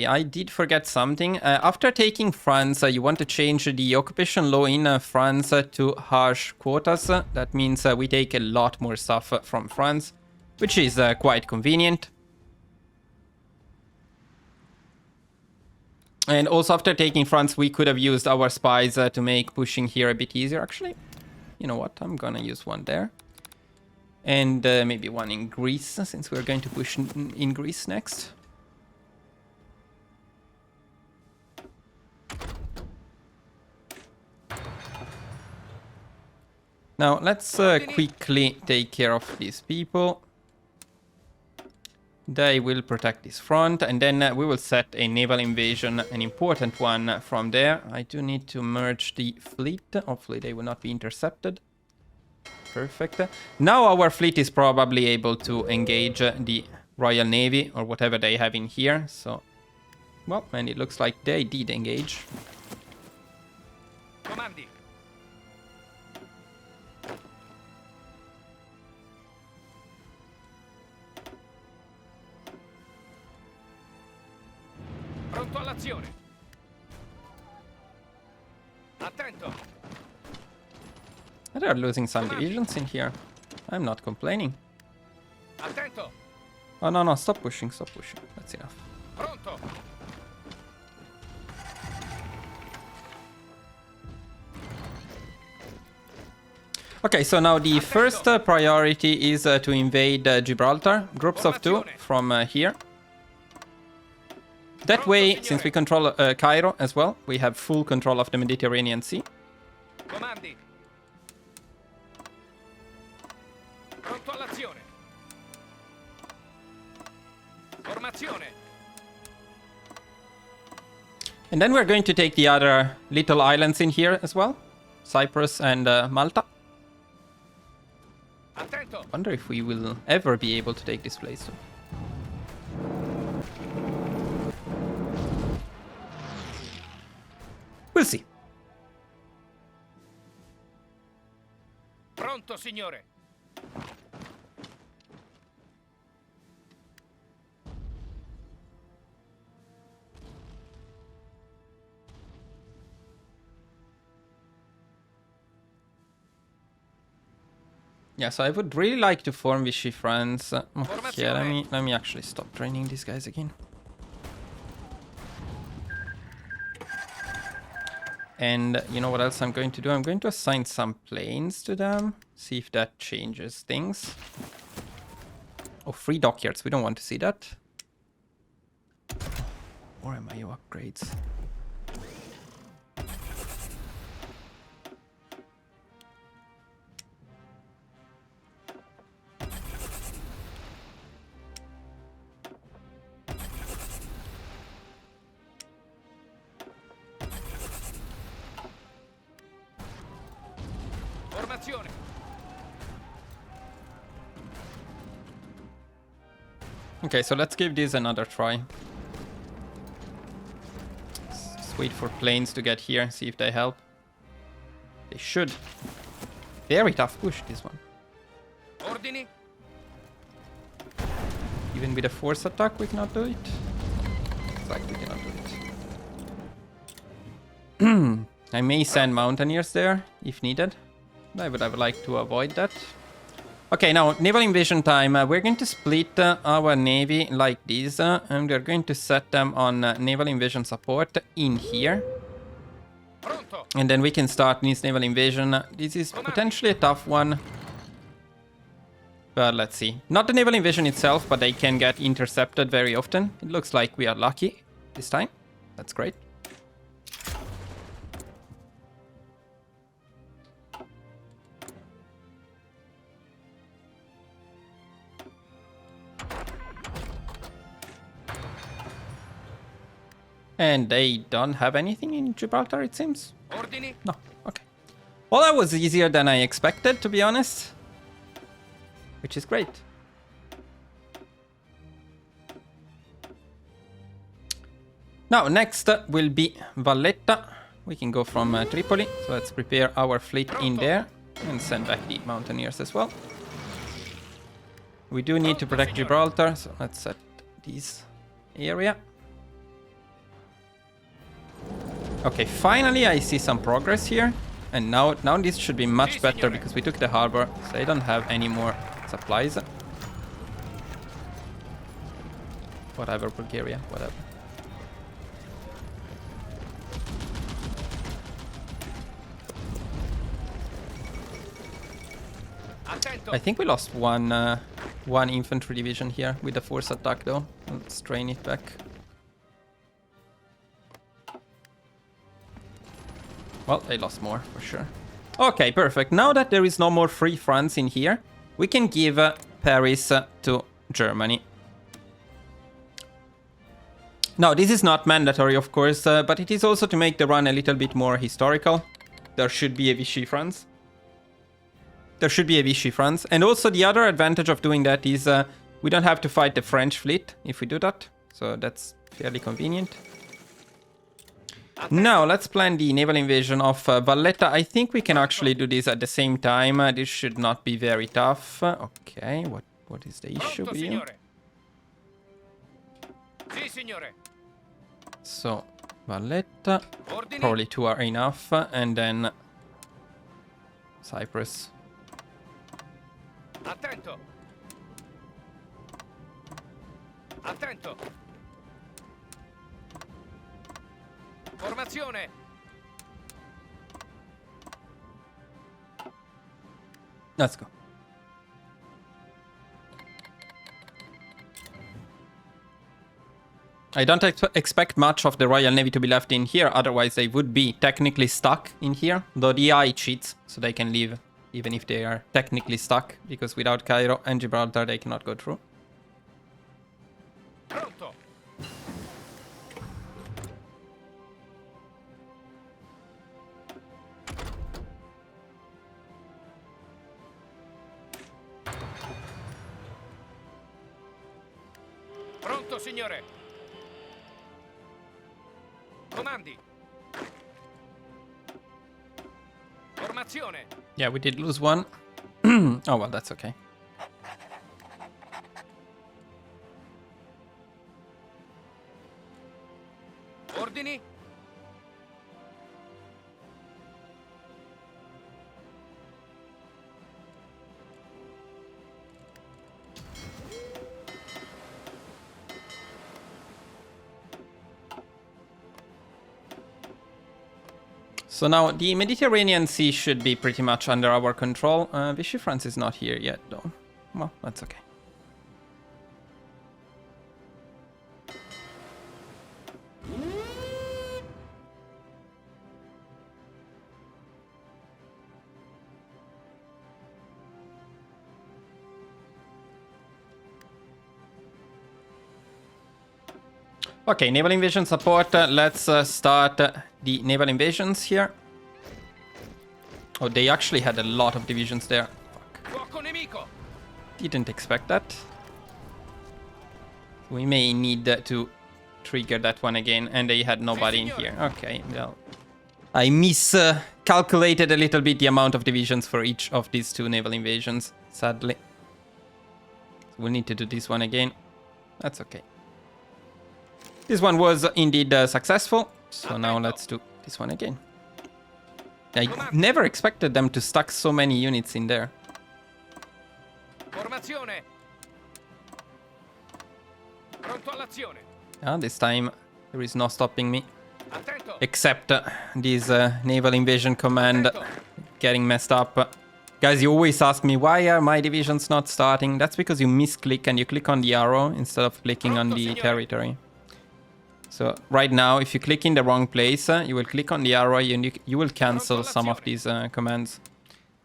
I did forget something. After taking France, you want to change the occupation law in France to harsh quotas. That means we take a lot more stuff from France, which is quite convenient. And also after taking France, we could have used our spies to make pushing here a bit easier, actually. You know what, I'm gonna use one there. And maybe one in Greece, since we're going to push in Greece next. Now, let's quickly take care of these people. They will protect this front, and then we will set a naval invasion, an important one from there. I do need to merge the fleet. Hopefully they will not be intercepted. Perfect. Now our fleet is probably able to engage the Royal Navy or whatever they have in here. So, well, and it looks like they did engage. Comandi. Pronto all'azione. Attento. They are losing some divisions in here. I'm not complaining. Attento. Oh, no, no, stop pushing, stop pushing. That's enough. Pronto. Okay, so now the first priority is to invade Gibraltar. Groups of 2 from here. That way, since we control Cairo as well, we have full control of the Mediterranean Sea. Comandi. Pronto all'azione. Formazione. And then we're going to take the other little islands in here as well. Cyprus and Malta. Attento. Wonder if we will ever be able to take this place. We'll see. Pronto, signore. Yeah, so I would really like to form Vichy France. Okay, let me actually stop training these guys again. And you know what else I'm going to do? I'm going to assign some planes to them. See if that changes things. Oh, 3 dockyards. We don't want to see that. Or am I upgrades? Formazione. Okay, so let's give this another try. Just wait for planes to get here, see if they help. They should. Very tough push, this one. Ordini. Even with a force attack, we cannot do it. It's like we cannot do it. I may send mountaineers there, if needed. I would have liked to avoid that. Okay, now, naval invasion time. We're going to split our navy like this. And we're going to set them on naval invasion support in here. Pronto. And then we can start this naval invasion. This is potentially a tough one. But let's see. Not the naval invasion itself, but they can get intercepted very often. It looks like we are lucky this time. That's great. And they don't have anything in Gibraltar, it seems. Ordini. No, okay. Well, that was easier than I expected, to be honest. Which is great. Now, next will be Valletta. We can go from Tripoli. So let's prepare our fleet in there. And send back the mountaineers as well. We do need to protect Gibraltar, so let's set this area. Okay, finally I see some progress here. And now this should be much better because we took the harbor, so they don't have any more supplies. Whatever, Bulgaria, whatever. I think we lost one infantry division here with the force attack though. Let's train it back. Well, they lost more for sure. Okay, perfect. Now that there is no more free fronts in here, we can give Paris to Germany. Now, this is not mandatory, of course, but it is also to make the run a little bit more historical. There should be a Vichy France. There should be a Vichy France. And also the other advantage of doing that is we don't have to fight the French fleet if we do that. So that's fairly convenient. Now, let's plan the naval invasion of Valletta. I think we can actually do this at the same time. This should not be very tough. Okay, what is the issue with you? So, Valletta. Probably 2 are enough. And then Cyprus. Attento. Attento. Formazione. Let's go. I don't expect much of the Royal Navy to be left in here, otherwise they would be technically stuck in here. Though the AI cheats, so they can leave even if they are technically stuck, because without Cairo and Gibraltar they cannot go through. Pronto. Pronto, signore. Comandi. Formazione. Yeah, we did lose one. Oh, well, that's okay. Ordini. So now the Mediterranean Sea should be pretty much under our control. Vichy France is not here yet, though. Well, that's okay. Okay, naval invasion support. Let's start the naval invasions here. Oh, they actually had a lot of divisions there. Fuck. Didn't expect that. We may need to trigger that one again, and they had nobody in here. Okay, well, I miscalculated a little bit the amount of divisions for each of these 2 naval invasions, sadly. So we'll need to do this one again. That's okay. This one was indeed successful, so now let's do this one again. I never expected them to stack so many units in there. Formazione. Pronto all'azione. This time there is no stopping me, Attento. except this naval invasion command getting messed up. Guys, you always ask me, why are my divisions not starting? That's because you misclick and you click on the arrow instead of clicking on the territory. So right now, if you click in the wrong place, you will click on the arrow and you will cancel some of these commands.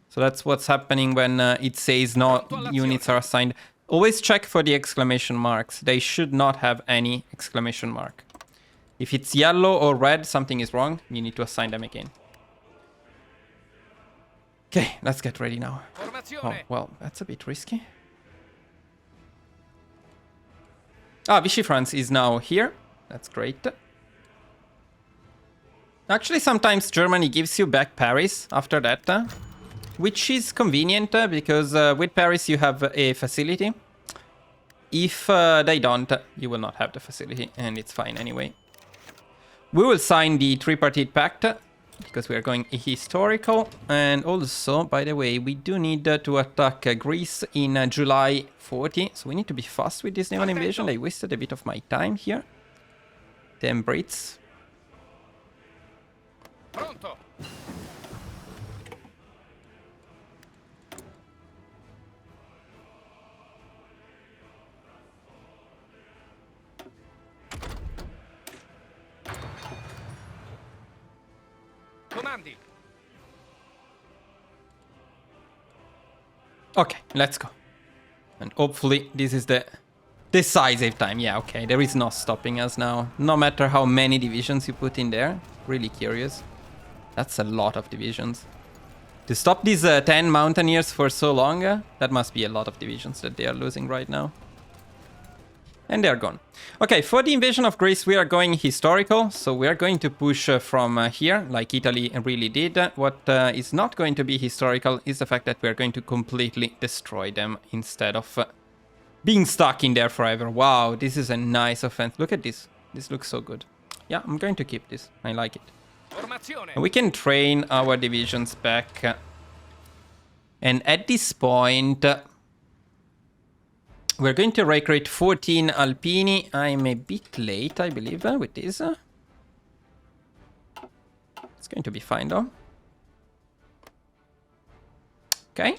So that's what's happening when it says no units are assigned. Always check for the exclamation marks. They should not have any exclamation mark. If it's yellow or red, something is wrong. You need to assign them again. Okay, let's get ready now. Oh, well, that's a bit risky. Vichy France is now here. That's great. Actually, sometimes Germany gives you back Paris after that, which is convenient because with Paris you have a facility. If they don't, you will not have the facility, and it's fine anyway. We will sign the tripartite pact, because we are going historical. And also, by the way, we do need to attack Greece in July 40. So we need to be fast with this naval invasion. I wasted a bit of my time here. Damn Brits. Pronto. Comandi. Okay, let's go. And hopefully this is the decisive time. Yeah, okay, there is no stopping us now. No matter how many divisions you put in there. Really curious. That's a lot of divisions. To stop these 10 mountaineers for so long, that must be a lot of divisions that they are losing right now. And they are gone. Okay, for the invasion of Greece, we are going historical. So we are going to push from here, like Italy really did. What is not going to be historical is the fact that we are going to completely destroy them instead of being stuck in there forever. Wow, this is a nice offense. Look at this. This looks so good. Yeah, I'm going to keep this. I like it. Formazione. And we can train our divisions back. And at this point... we're going to recruit 14 Alpini. I'm a bit late, I believe, with this. It's going to be fine, though. Okay.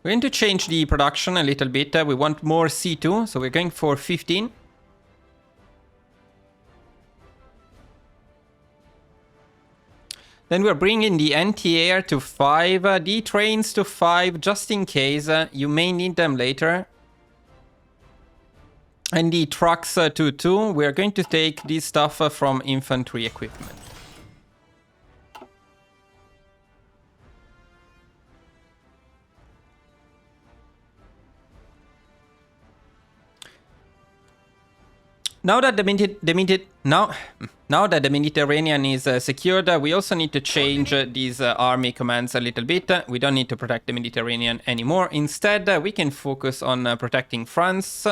We're going to change the production a little bit. We want more C2, so we're going for 15. Then we're bringing the anti-air to 5, the trains to 5, just in case. You may need them later. And the trucks to 2. We're going to take this stuff from infantry equipment. Now that the Mediterranean is secured, we also need to change these army commands a little bit. We don't need to protect the Mediterranean anymore. Instead, we can focus on protecting France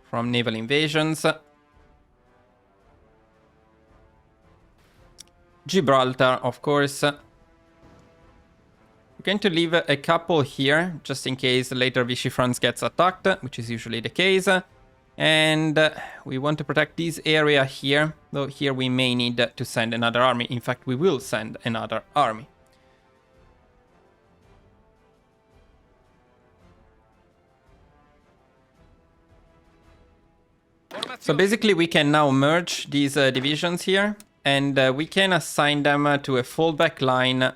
from naval invasions. Gibraltar, of course. We're going to leave a couple here, just in case later Vichy France gets attacked, which is usually the case. And we want to protect this area here, though here we may need to send another army. In fact, we will send another army. So basically we can now merge these divisions here, and we can assign them to a fallback line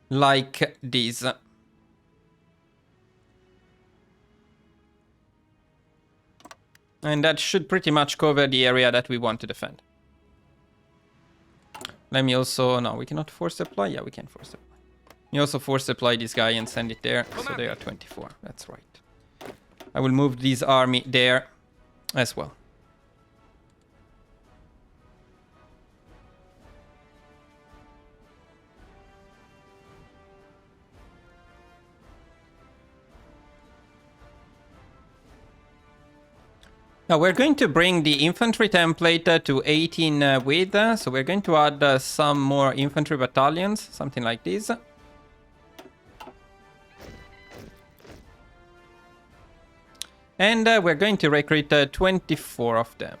like this. And that should pretty much cover the area that we want to defend. Let me also... No, we cannot force supply. Yeah, we can force supply. You also force supply this guy and send it there. So they are 24. That's right. I will move this army there as well. Now we're going to bring the infantry template to 18 width, so we're going to add some more infantry battalions, something like this. And we're going to recruit 24 of them.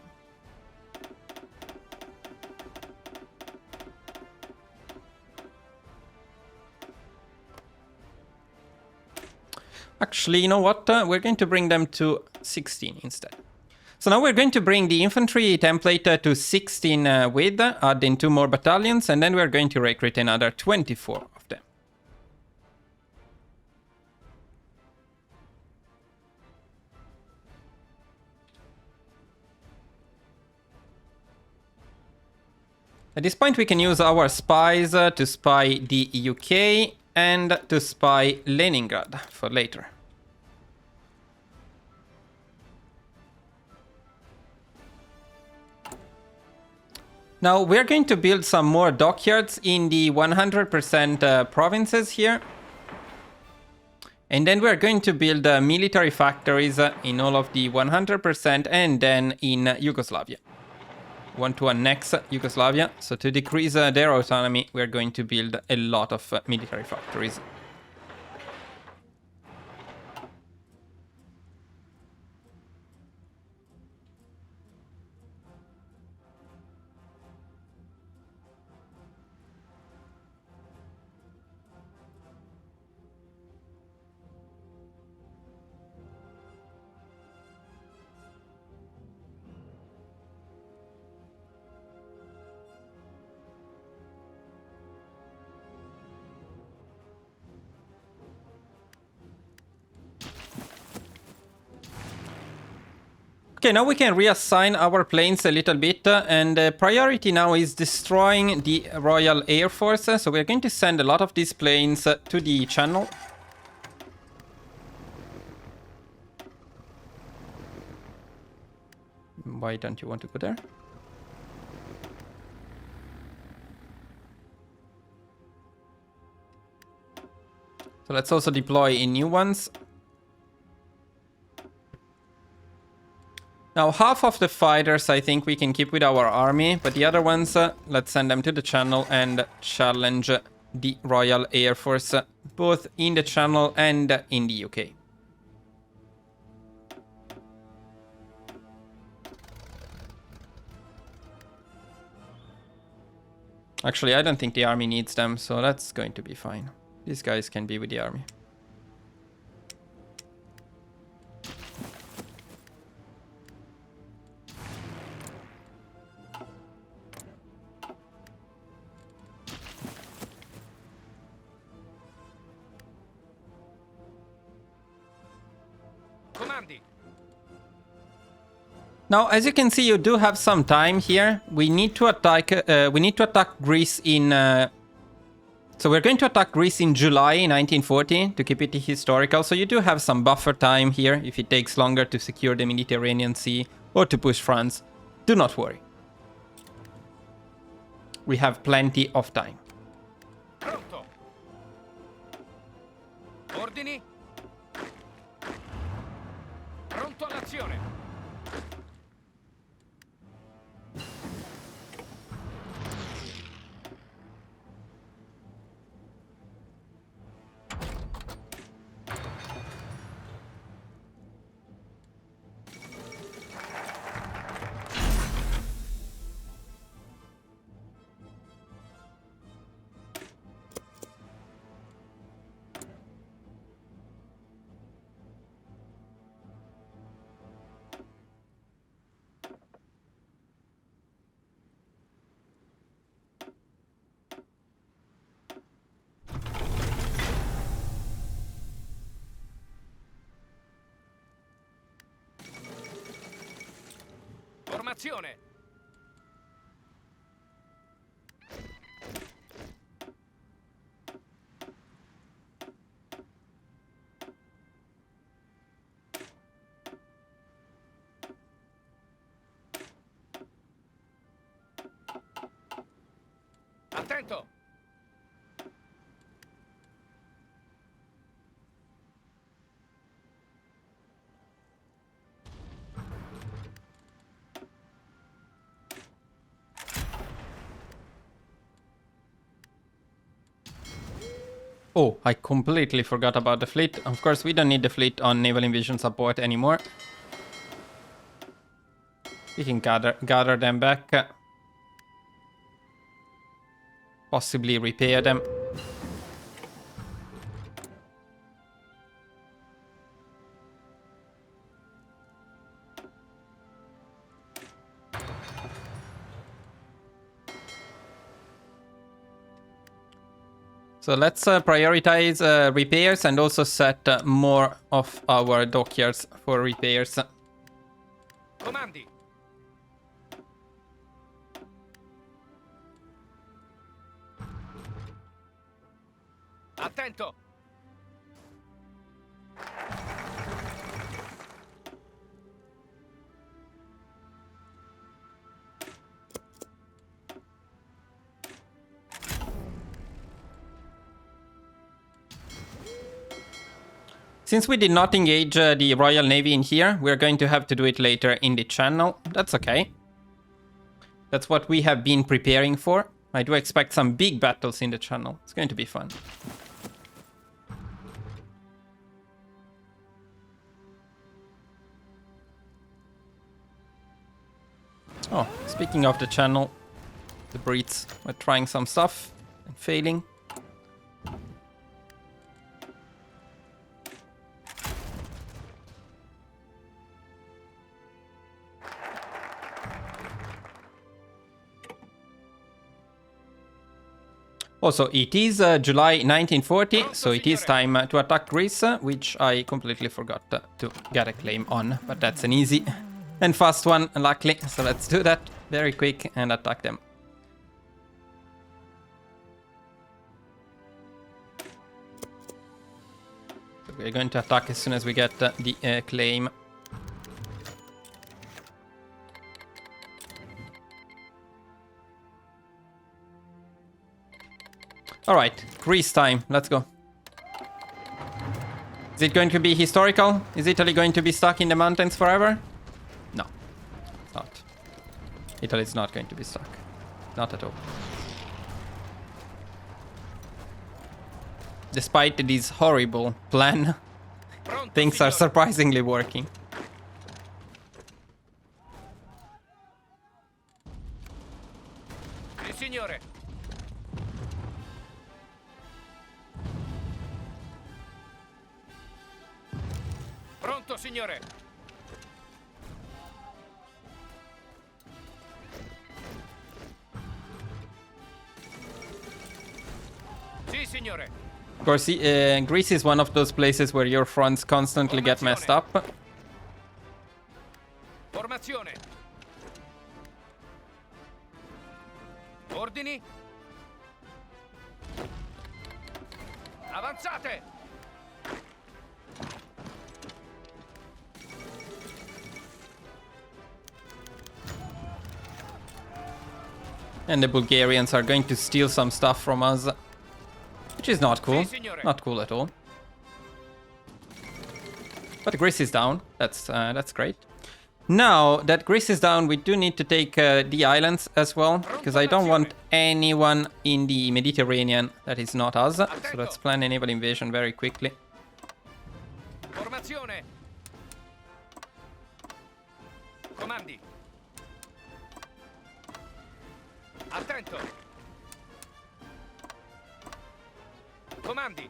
Actually, you know what? We're going to bring them to 16 instead. So now we're going to bring the infantry template to 16 width, add in 2 more battalions, and then we're going to recruit another 24 of them. At this point we can use our spies to spy the UK and to spy Leningrad for later. Now we're going to build some more dockyards in the 100% provinces here. And then we're going to build military factories in all of the 100% and then in Yugoslavia. We want to annex Yugoslavia, so to decrease their autonomy, we're going to build a lot of military factories. Okay, now we can reassign our planes a little bit, and the priority now is destroying the Royal Air Force. So we're going to send a lot of these planes to the channel. Why don't you want to go there? So let's also deploy in new ones. Now, half of the fighters I think we can keep with our army, but the other ones, let's send them to the channel and challenge the Royal Air Force, both in the channel and in the UK. Actually, I don't think the army needs them, so that's going to be fine. These guys can be with the army. Comandi. Now, as you can see, you do have some time here. We need to attack. Greece in. So we're going to attack Greece in July 1940 to keep it historical. So you do have some buffer time here if it takes longer to secure the Mediterranean Sea or to push France. Do not worry. We have plenty of time. Pronto. Ordini. Pronto all'azione. Formazione. Attento. Oh, I completely forgot about the fleet. Of course, we don't need the fleet on naval invasion support anymore. We can gather them back. Possibly repair them. So let's prioritize repairs and also set more of our dockyards for repairs. Comandi. Attento. Since we did not engage the Royal Navy in here, we're going to have to do it later in the channel. That's okay. That's what we have been preparing for. I do expect some big battles in the channel. It's going to be fun. Oh, speaking of the channel, the Brits were trying some stuff and failing. Also, it is July 1940, so it is time to attack Greece, which I completely forgot to get a claim on. But that's an easy and fast one, luckily. So let's do that very quick and attack them. So we're going to attack as soon as we get the claim. Alright, Greece time. Let's go. Is it going to be historical? Is Italy going to be stuck in the mountains forever? No, it's not. Italy's not going to be stuck. Not at all. Despite this horrible plan, things are surprisingly working. Sì, signore. Pronto, signore. Sì, signore. Of course, Greece is one of those places where your fronts constantly get messed up. Formazione. Ordini. Avanzate. And the Bulgarians are going to steal some stuff from us. Which is not cool. Not cool at all. But Greece is down. That's great. Now that Greece is down, we do need to take the islands as well, because I don't want anyone in the Mediterranean that is not us. So let's plan a naval invasion very quickly. Formazione. Comandi. Attento. Comandi.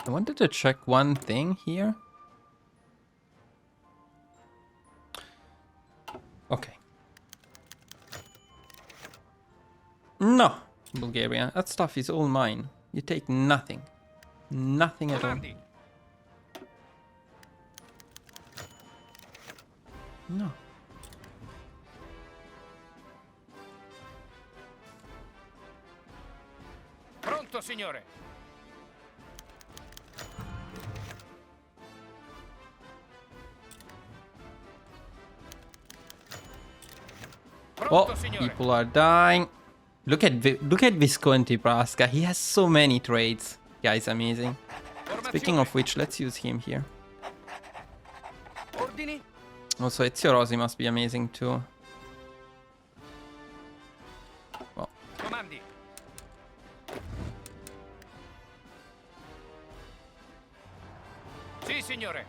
I wanted to check one thing here. Okay. No, Bulgaria, that stuff is all mine. You take nothing. Nothing at all. No. Pronto, signore. Oh, people are dying. Look at Visconti Brasca. He has so many trades. Guy's amazing. Speaking of which, let's use him here. Also, Ezio Rossi must be amazing too. Well. Sì, signore.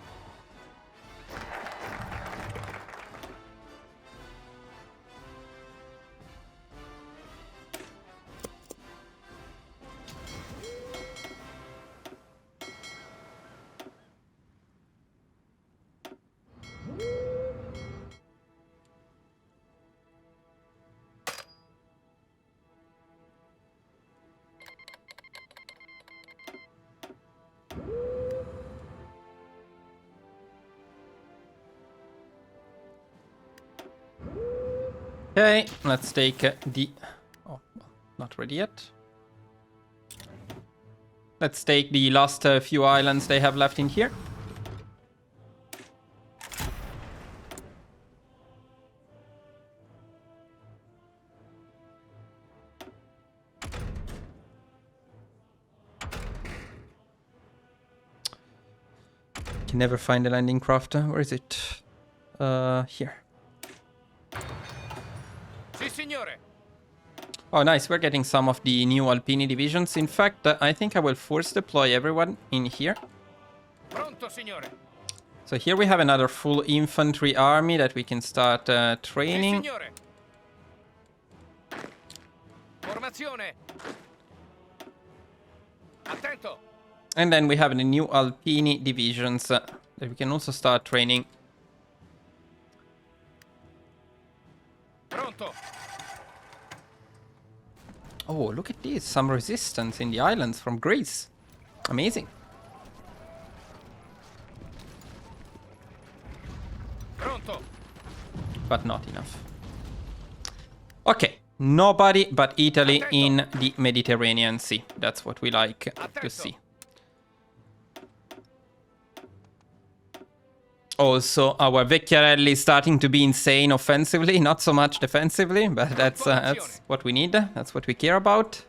Okay, let's take the... Oh, well, not ready yet. Let's take the last few islands they have left in here. Can never find a landing craft. Where is it? Here. Sì, signore. Oh, nice. We're getting some of the new Alpini divisions. In fact, I think I will force deploy everyone in here. Pronto, signore. So here we have another full infantry army that we can start Sì, training. signore. Formazione. Attento. And then we have the new Alpini divisions that we can also start training. Pronto. Oh, look at this. Some resistance in the islands from Greece. Amazing. Pronto. But not enough. Okay. Nobody but Italy in the Mediterranean Sea. That's what we like to see. Also, our Vecchiarelli is starting to be insane offensively, not so much defensively, but that's what we need. That's what we care about.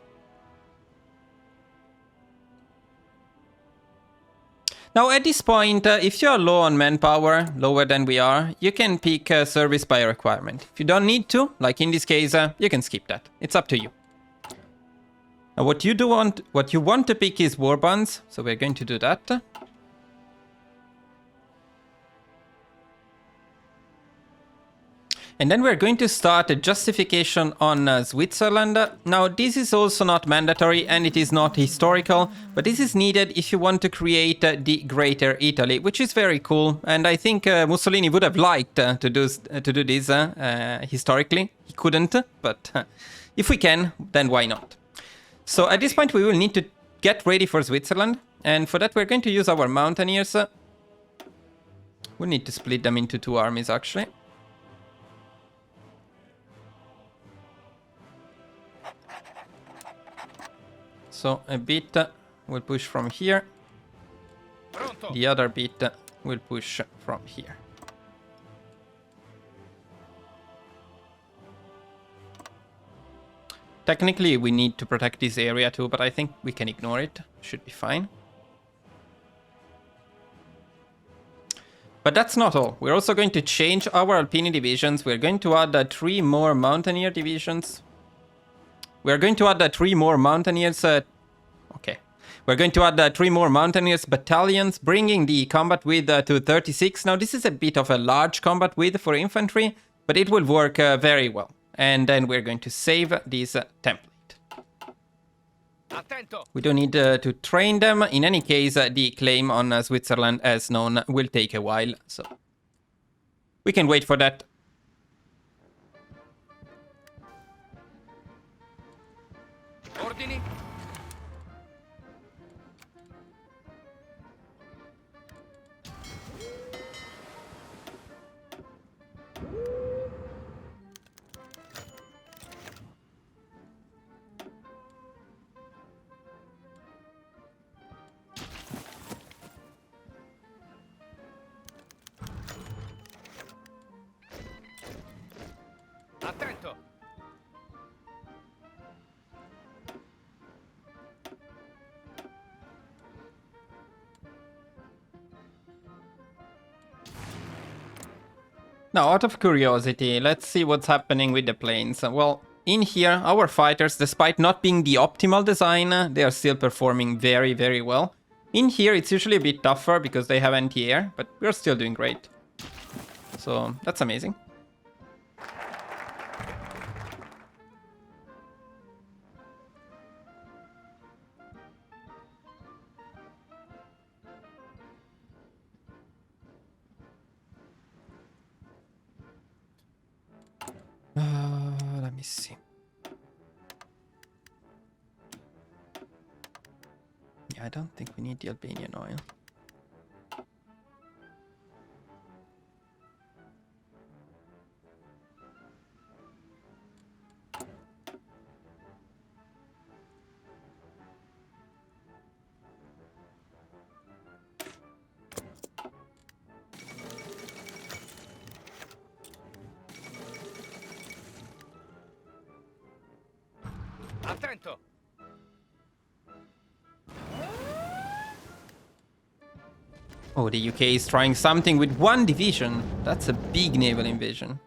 Now, at this point, if you are low on manpower, lower than we are, you can pick service by requirement. If you don't need to, like in this case, you can skip that. It's up to you. Now, what you want to pick is war bonds, so we're going to do that. And then we're going to start a justification on Switzerland. Now, this is also not mandatory and it is not historical, but this is needed if you want to create the Greater Italy, which is very cool. And I think Mussolini would have liked to do this historically. He couldn't, but if we can, then why not? So at this point, we will need to get ready for Switzerland. And for that, we're going to use our mountaineers. We need to split them into two armies, actually. So a bit will push from here. The other bit will push from here. Technically, we need to protect this area too, but I think we can ignore it. Should be fine. But that's not all. We're also going to change our Alpini divisions. We're going to add 3 more Mountaineer divisions. We're going to add 3 more Mountaineers. Okay. We're going to add 3 more Mountaineers battalions, bringing the combat width to 36. Now, this is a bit of a large combat width for infantry, but it will work very well. And then we're going to save this template. Attento. We don't need to train them. In any case, the claim on Switzerland, as known, will take a while. So we can wait for that. Ordini. Attento. Now, out of curiosity, let's see what's happening with the planes. Well, in here, our fighters, despite not being the optimal design, they are still performing very, very well. In here, it's usually a bit tougher because they have anti-air, but we're still doing great. So, that's amazing. Let me see. Yeah, I don't think we need the Albanian oil. Attento. Oh, the UK is trying something with one division. That's a big naval invasion.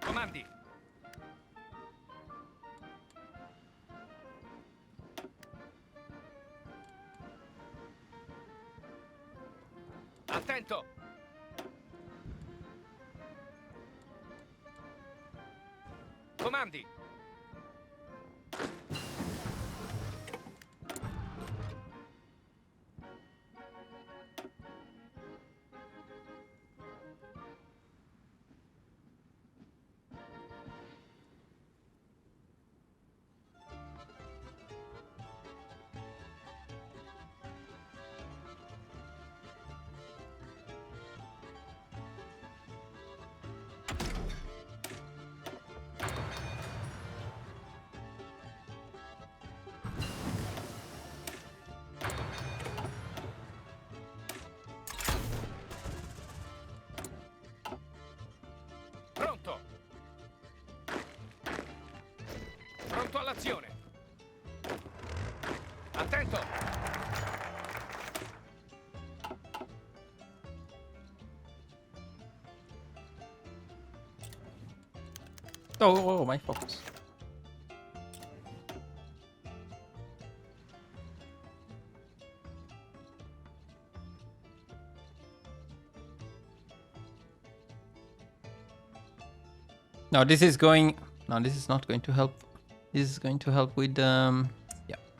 Comandi. Attento. Comandi. Pronto. Pronto all'azione. Attento. Oh, my focus. No, this is going... No, this is not going to help. This is going to help with... Yeah,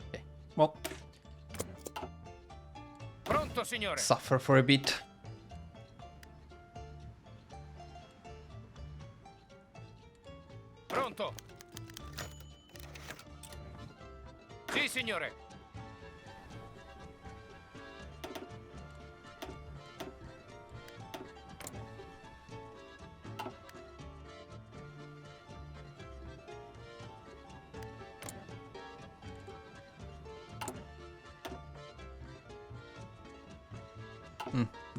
okay. Well, Pronto, signore. suffer for a bit. Pronto. Sì, signore.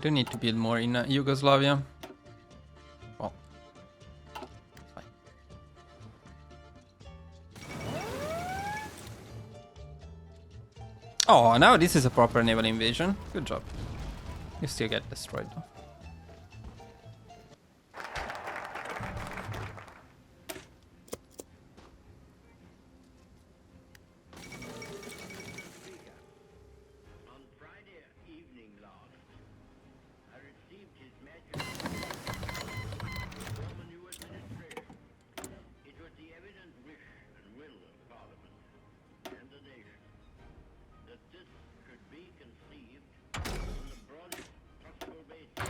Do need to build more in Yugoslavia. Well, fine. Oh, now this is a proper naval invasion. Good job. You still get destroyed though. On Friday evening last, I received His Majesty from a new administration. It was the evident wish and will of Parliament and the nation that this could be conceived on the broadest possible basis.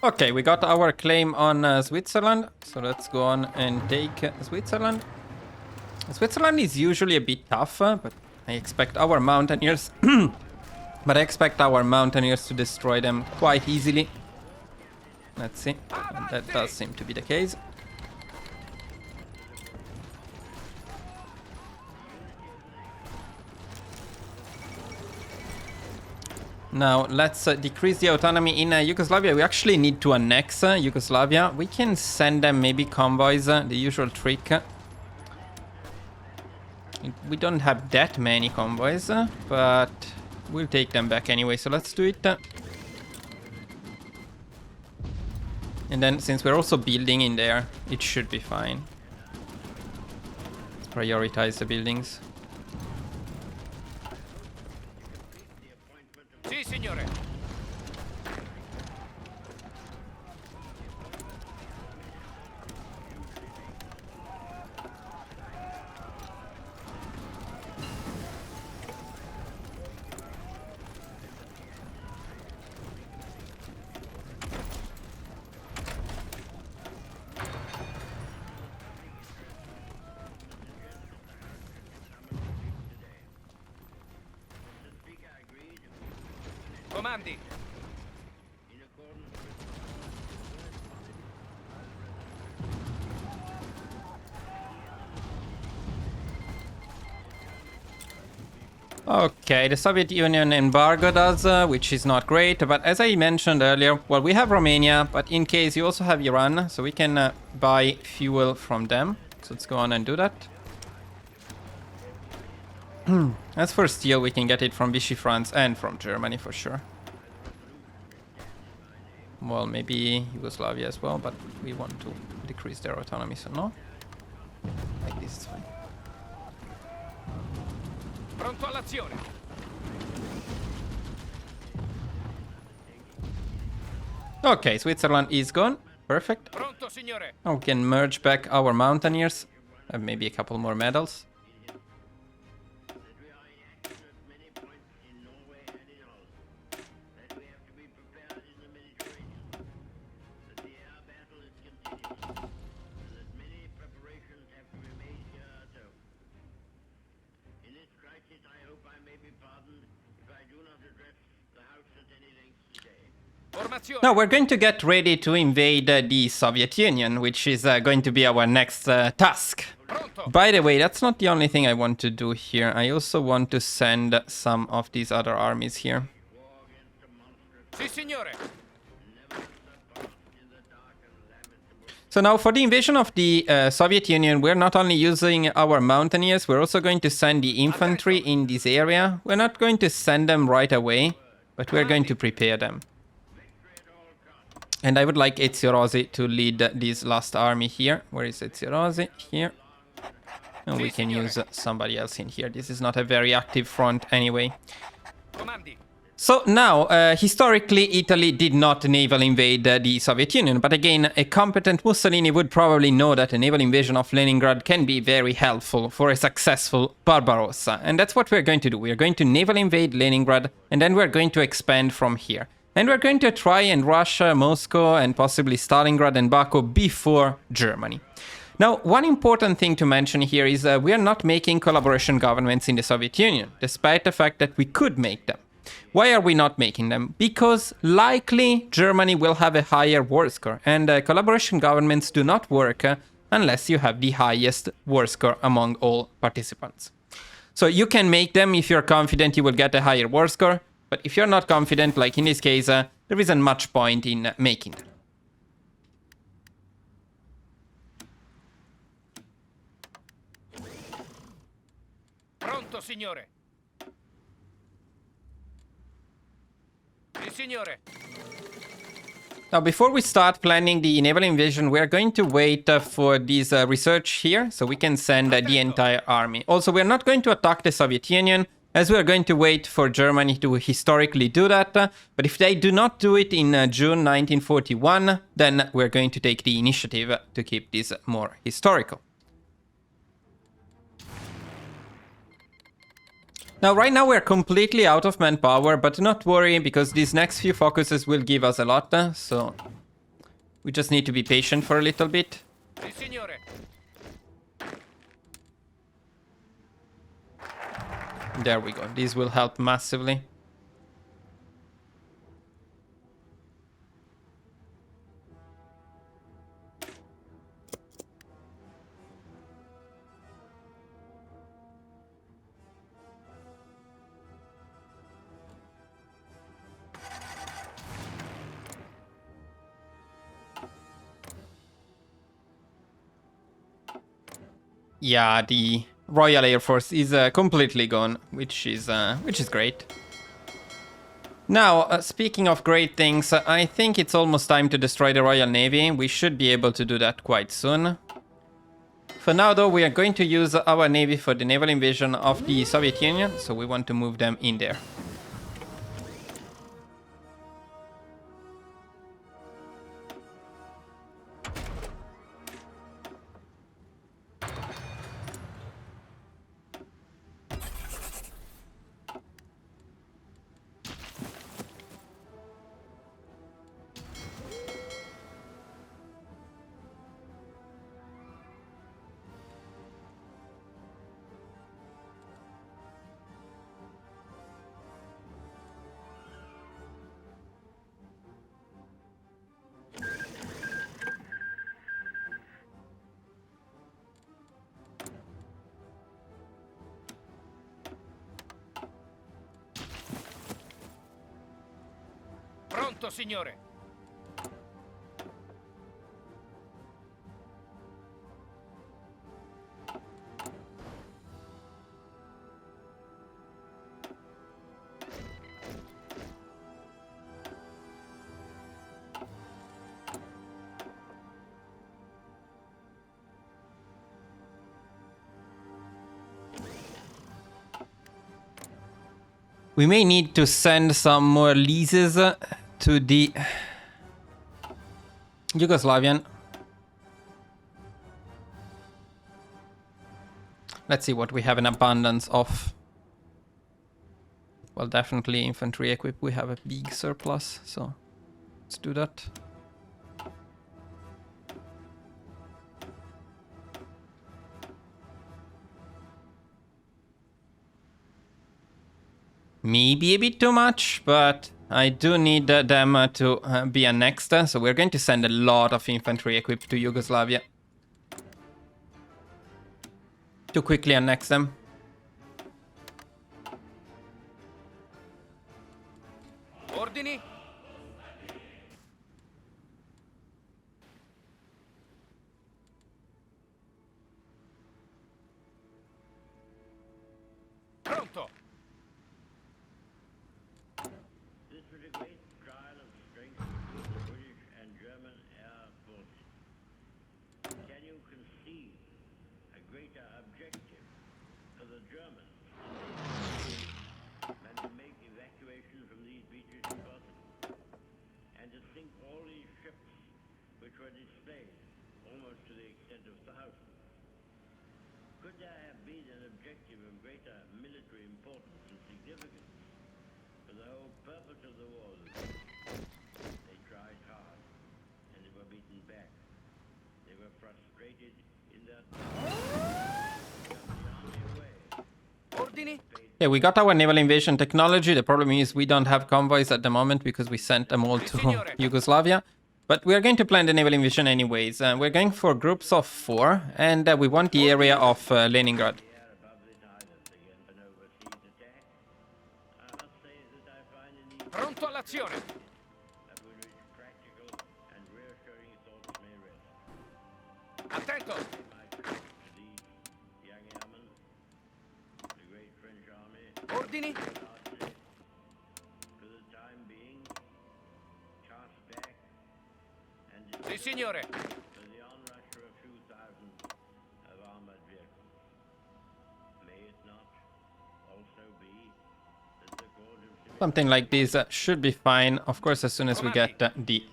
Okay, we got our claim on Switzerland, so let's go on and take Switzerland. Switzerland is usually a bit tough, but I expect our mountaineers to destroy them quite easily. Let's see. That does seem to be the case. Now, let's decrease the autonomy in Yugoslavia. We actually need to annex Yugoslavia. We can send them maybe convoys, the usual trick. We don't have that many convoys, but we'll take them back anyway, so let's do it. And then, since we're also building in there, it should be fine. Let's prioritize the buildings. Sì, signore. Comandi. in accordance with Okay, the Soviet Union embargoed us, which is not great. But as I mentioned earlier, well, we have Romania, but in case you also have Iran, so we can buy fuel from them. So let's go on and do that. As for steel, we can get it from Vichy France and from Germany for sure. Well, maybe Yugoslavia as well, but we want to decrease their autonomy, so no. Like this is fine. Pronto all'azione. Okay, Switzerland is gone. Perfect. Pronto, signore. Now we can merge back our mountaineers. Have maybe a couple more medals. that we are in action at many points in Norway and in Holland, that we have to be prepared in the Mediterranean, that the air battle is continuing, and that many preparations have to be made here at home. In this crisis, I hope I may be pardoned if I do not address the House at any length today. Formazione. Now we're going to get ready to invade the Soviet Union, which is going to be our next task. Pronto. By the way, that's not the only thing I want to do here. I also want to send some of these other armies here. Sì, signore. So now for the invasion of the Soviet Union, we're not only using our mountaineers, we're also going to send the infantry in this area. We're not going to send them right away, but we're going to prepare them. And I would like Ezio Rossi to lead this last army here. Where is Ezio Rossi? Here. And we can use somebody else in here. This is not a very active front anyway. Comandi. So now, historically, Italy did not naval invade the Soviet Union. But again, a competent Mussolini would probably know that a naval invasion of Leningrad can be very helpful for a successful Barbarossa. And that's what we're going to do. We're going to naval invade Leningrad, and then we're going to expand from here. And we're going to try and rush Moscow and possibly Stalingrad and Baku before Germany. Now, one important thing to mention here is we are not making collaboration governments in the Soviet Union, despite the fact that we could make them. Why are we not making them? Because likely Germany will have a higher war score, and collaboration governments do not work unless you have the highest war score among all participants. So you can make them if you're confident you will get a higher war score, but if you're not confident, like in this case, there isn't much point in making them. Pronto, signore. Sì, signore. Now, before we start planning the naval invasion, we're going to wait for this research here, so we can send the entire army. Also, we're not going to attack the Soviet Union, as we are going to wait for Germany to historically do that. But if they do not do it in June 1941, then we're going to take the initiative to keep this more historical. Now, right now we're completely out of manpower, but do not worry, because these next few focuses will give us a lot, so we just need to be patient for a little bit. Sì, signore. There we go. This will help massively. Yeah, the Royal Air Force is completely gone, which is great. Now, speaking of great things, I think it's almost time to destroy the Royal Navy. We should be able to do that quite soon. For now, though, we are going to use our navy for the naval invasion of the Soviet Union, so we want to move them in there. Pronto, signore. We may need to send some more leases to the Yugoslavian. Let's see what we have in abundance of. Well, definitely infantry equip. We have a big surplus, so let's do that. Maybe a bit too much, but I do need them to be annexed. So we're going to send a lot of infantry equipped to Yugoslavia to quickly annex them. Ordini? Pronto. This was a great trial of strength between the British and German air forces. Can you conceive a greater objective for the Germans than to make evacuation from these beaches impossible? And to sink all these ships which were displayed almost to the extent of thousands? Could there have been an objective of greater military importance and significance? For the whole purpose of the war, they tried hard, and they were beaten back. They were frustrated in their Ordini? Yeah, we got our naval invasion technology. The problem is we don't have convoys at the moment because we sent them all to Yugoslavia. But we are going to plan the naval invasion anyways. We're going for groups of 4, and we want the area of Leningrad. air above this island against an overseas attack. I must say that I find in these Pronto all'azione. that with which practical and reassuring thoughts may rest. Attento. My tribute to these young airmen, the great French army, Ordini? largely, for the time being, cast back and Sì, signore. for the onrush of a few thousand of armored vehicles. May it not also be that the cause of civil Something like this should be fine. Of course, as soon as we get the and devotion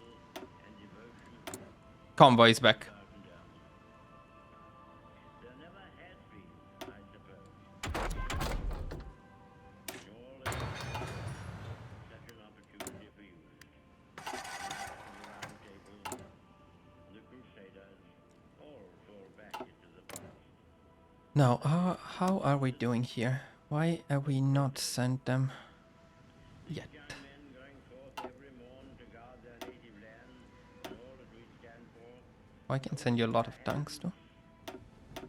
convoys back. there never has been, I suppose, in all its history, such an opportunity for you. The Round Table, the Crusaders, all fall back into the past. Now, how are we doing here? Why have we not sent them yet? Young men going forth every morn to guard their native land and all that we stand for. I can send you a lot of tanks too.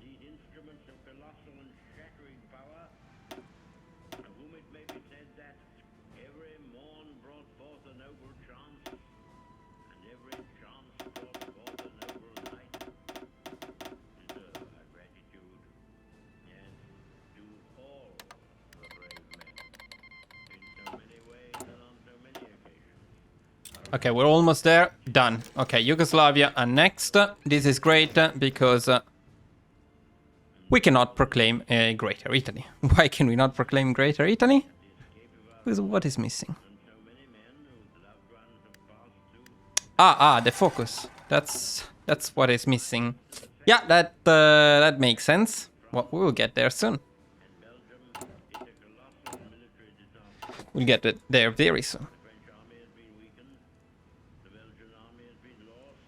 These instruments of colossal and shattering power, of whom it may be said that every morn brought forth a noble chance, and every chance brought forth a noble night, deserve our gratitude, and to all the brave men, in so many ways and on so many occasions. Okay, we're almost there. Done. Okay, Yugoslavia annexed. This is great because we cannot proclaim a Greater Italy. Why can we not proclaim Greater Italy? Because what is missing? So many men whose loved ones have passed through The focus. That's what is missing. Yeah, that makes sense. Well, we will get there soon. Belgium is a colossal military disaster. We'll get there very soon. The French army has been weakened. The Belgian army has been lost.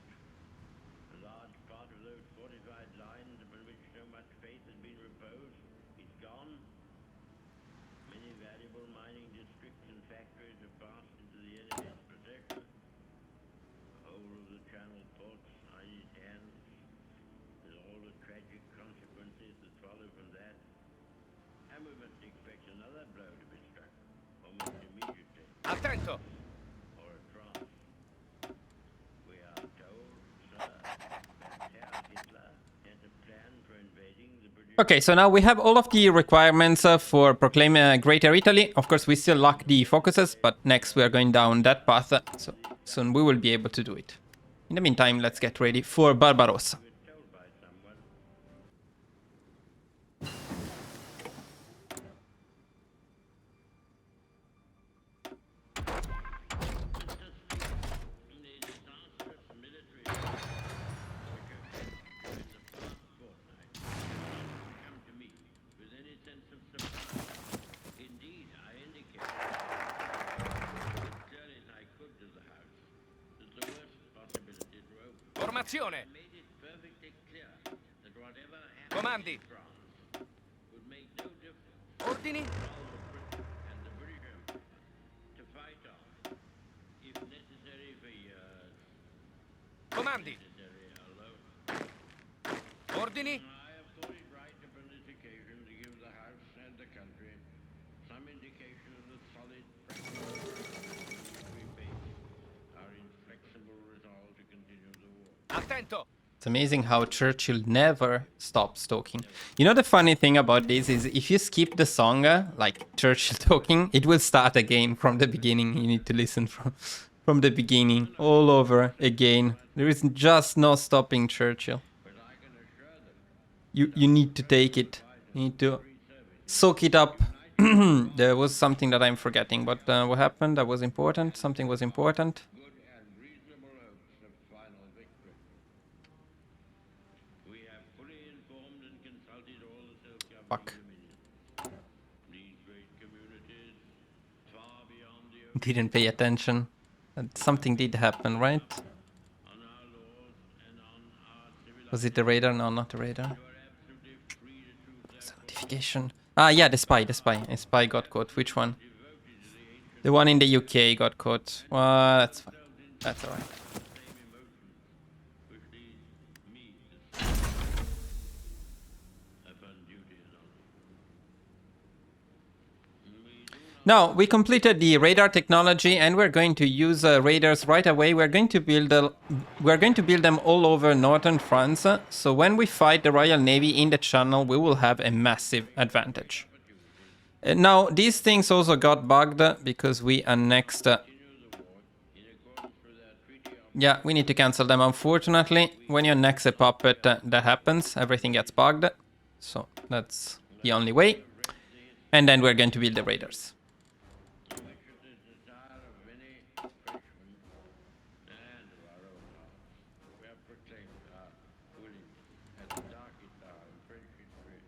A large part of those fortified lines upon which so much faith has been reposed is gone. Many valuable mining districts and factories have passed into the enemy's possession. The whole of the Channel ports are in his hands, with all the tragic consequences that follow from that. And we must expect another blow to be struck almost immediately. Attento. Or a France Okay, so now we have all of the requirements for Proclaim Greater Italy. Of course, we still lack the focuses, but next we are going down that path, so soon we will be able to do it. In the meantime, let's get ready for Barbarossa. Told by someone. The disastrous military which have in the past fortnight come to me with any sense of surprise. Indeed, I indicated as clearly as I could to the House that the worst possibilities were open. Formazione. I made it perfectly clear that whatever Comandi. happened in France would make no difference Ordini. to all of Britain and the British Empire to fight on, if necessary for years, Comandi. necessary alone. Ordini. I have thought it right upon this occasion to give the House and the country some indication of the solid practical we face, our inflexible resolve to continue the war. Attento. It's amazing how Churchill never stops talking. You know, the funny thing about this is if you skip the song, like Churchill talking, it will start again from the beginning. You need to listen from the beginning all over again. There is just no stopping Churchill. You need to take it. You need to soak it up. There was something that I'm forgetting, but what happened? That was important. Something was important. Good and reasonable hopes of final victory. We have fully informed and consulted all the self-governing Fuck. dominions. These great communities, far beyond the Didn't pay attention. Something did happen, right? on our laws and on our civil Was it the radar? No, not the radar. are absolutely free to choose their Notification. Ah, yeah, the spy. A spy got caught. Which one? The one in the UK got caught. Well, that's fine. That's alright. same emotions which lead me to say upon duty and honor. We do not Now, we completed the radar technology and we're going to use radars right away. We're going to build them all over northern France. So when we fight the Royal Navy in the Channel, we will have a massive advantage. Now, these things also got bugged because we annexed... yeah, we need to cancel them, unfortunately. When you annex a puppet, that happens. Everything gets bugged. So that's the only way. And then we're going to build the radars. which is the desire of many Frenchmen and of our own hearts. We have proclaimed our willingness at the darkest hour in French history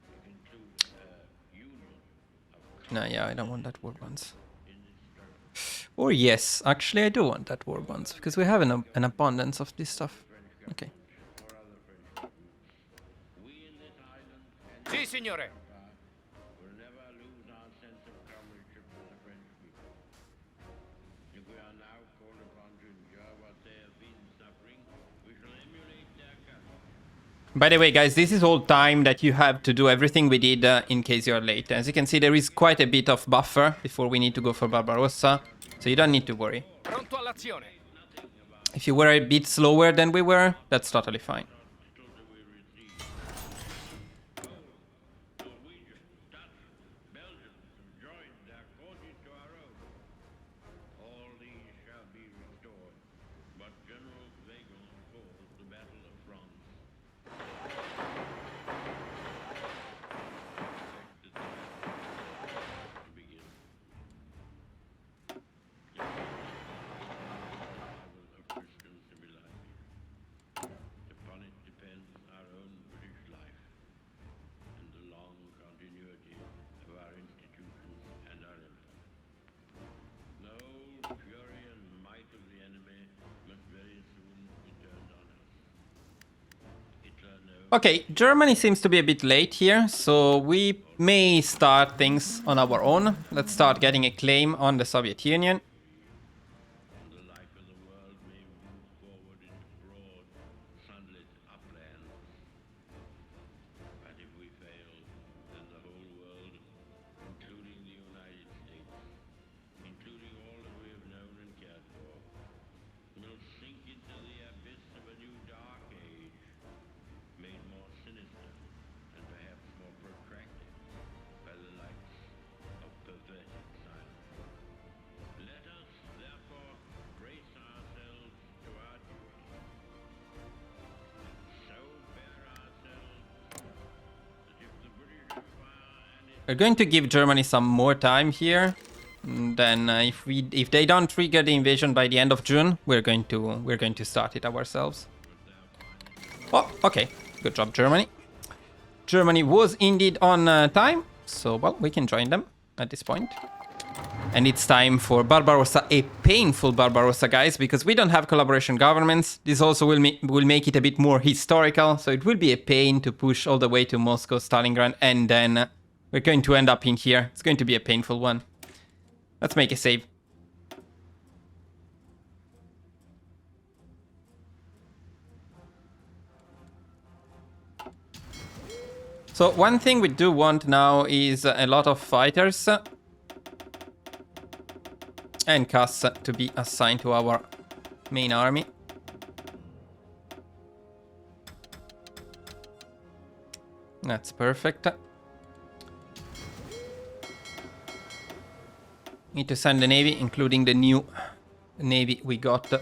to conclude a union of No, yeah, I don't want that war bonds. in this struggle. Or yes, actually I do want that war bonds because we have an abundance of this stuff. Okay. Or other French governments. We in this island and Sì, signore. empire will never lose our sense of comradeship with the French people. If we are now called upon to endure what they have been suffering, we shall emulate their courage. By the way, guys, this is all time that you have to do everything we did in case you're late. As you can see, there is quite a bit of buffer before we need to go for Barbarossa, so you don't need to worry. Pronto all'azione. If you were a bit slower than we were, that's totally fine. Norwegian, Dutch, Belgians have joined their forces to our own. All these shall be restored, but General Weygel calls the Battle of France. Expected the battle to begin. Survival of Christian civilization. Upon it depends our own British life and the long continuity of our institutions and our empire. The whole fury and might of the enemy must very soon be turned on us. Hitler knows Okay, Germany seems to be a bit late here, so we may start things on our own. Let's start getting a claim on the Soviet Union. the life of the world may move forward into broad, sunlit uplands. But if we fail, then the whole world, including the United States, including all that we have known and cared for, will sink into the abyss of a new dark age, made more sinister and perhaps We're going to give Germany some more time here. And then if they don't trigger the invasion by the end of June, we're going to start it ourselves. Oh, okay. Good job, Germany. Germany was indeed on time, so well, we can join them at this point. And it's time for Barbarossa, a painful Barbarossa, guys, because we don't have collaboration governments. This also will make it a bit more historical, so it will be a pain to push all the way to Moscow, Stalingrad, and then we're going to end up in here. It's going to be a painful one. Let's make a save. So one thing we do want now is a lot of fighters and CAS to be assigned to our main army. That's perfect. Need to send the navy, including the new navy we got.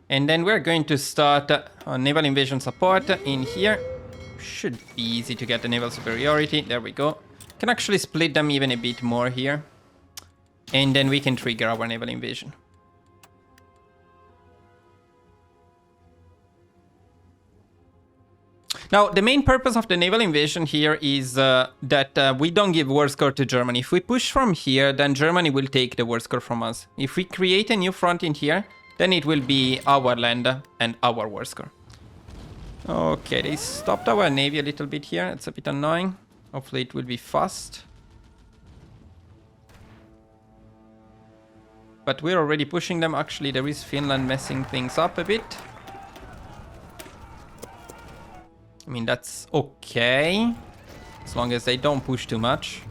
And then we're going to start on naval invasion support in here. Should be easy to get the naval superiority. There we go. Can actually split them even a bit more here. And then we can trigger our naval invasion. Now, the main purpose of the naval invasion here is that we don't give war score to Germany. If we push from here, then Germany will take the war score from us. If we create a new front in here, then it will be our land and our war score. Okay, they stopped our navy a little bit here. It's a bit annoying. Hopefully it will be fast. But we're already pushing them. Actually, there is Finland messing things up a bit. I mean, that's okay. As long as they don't push too much.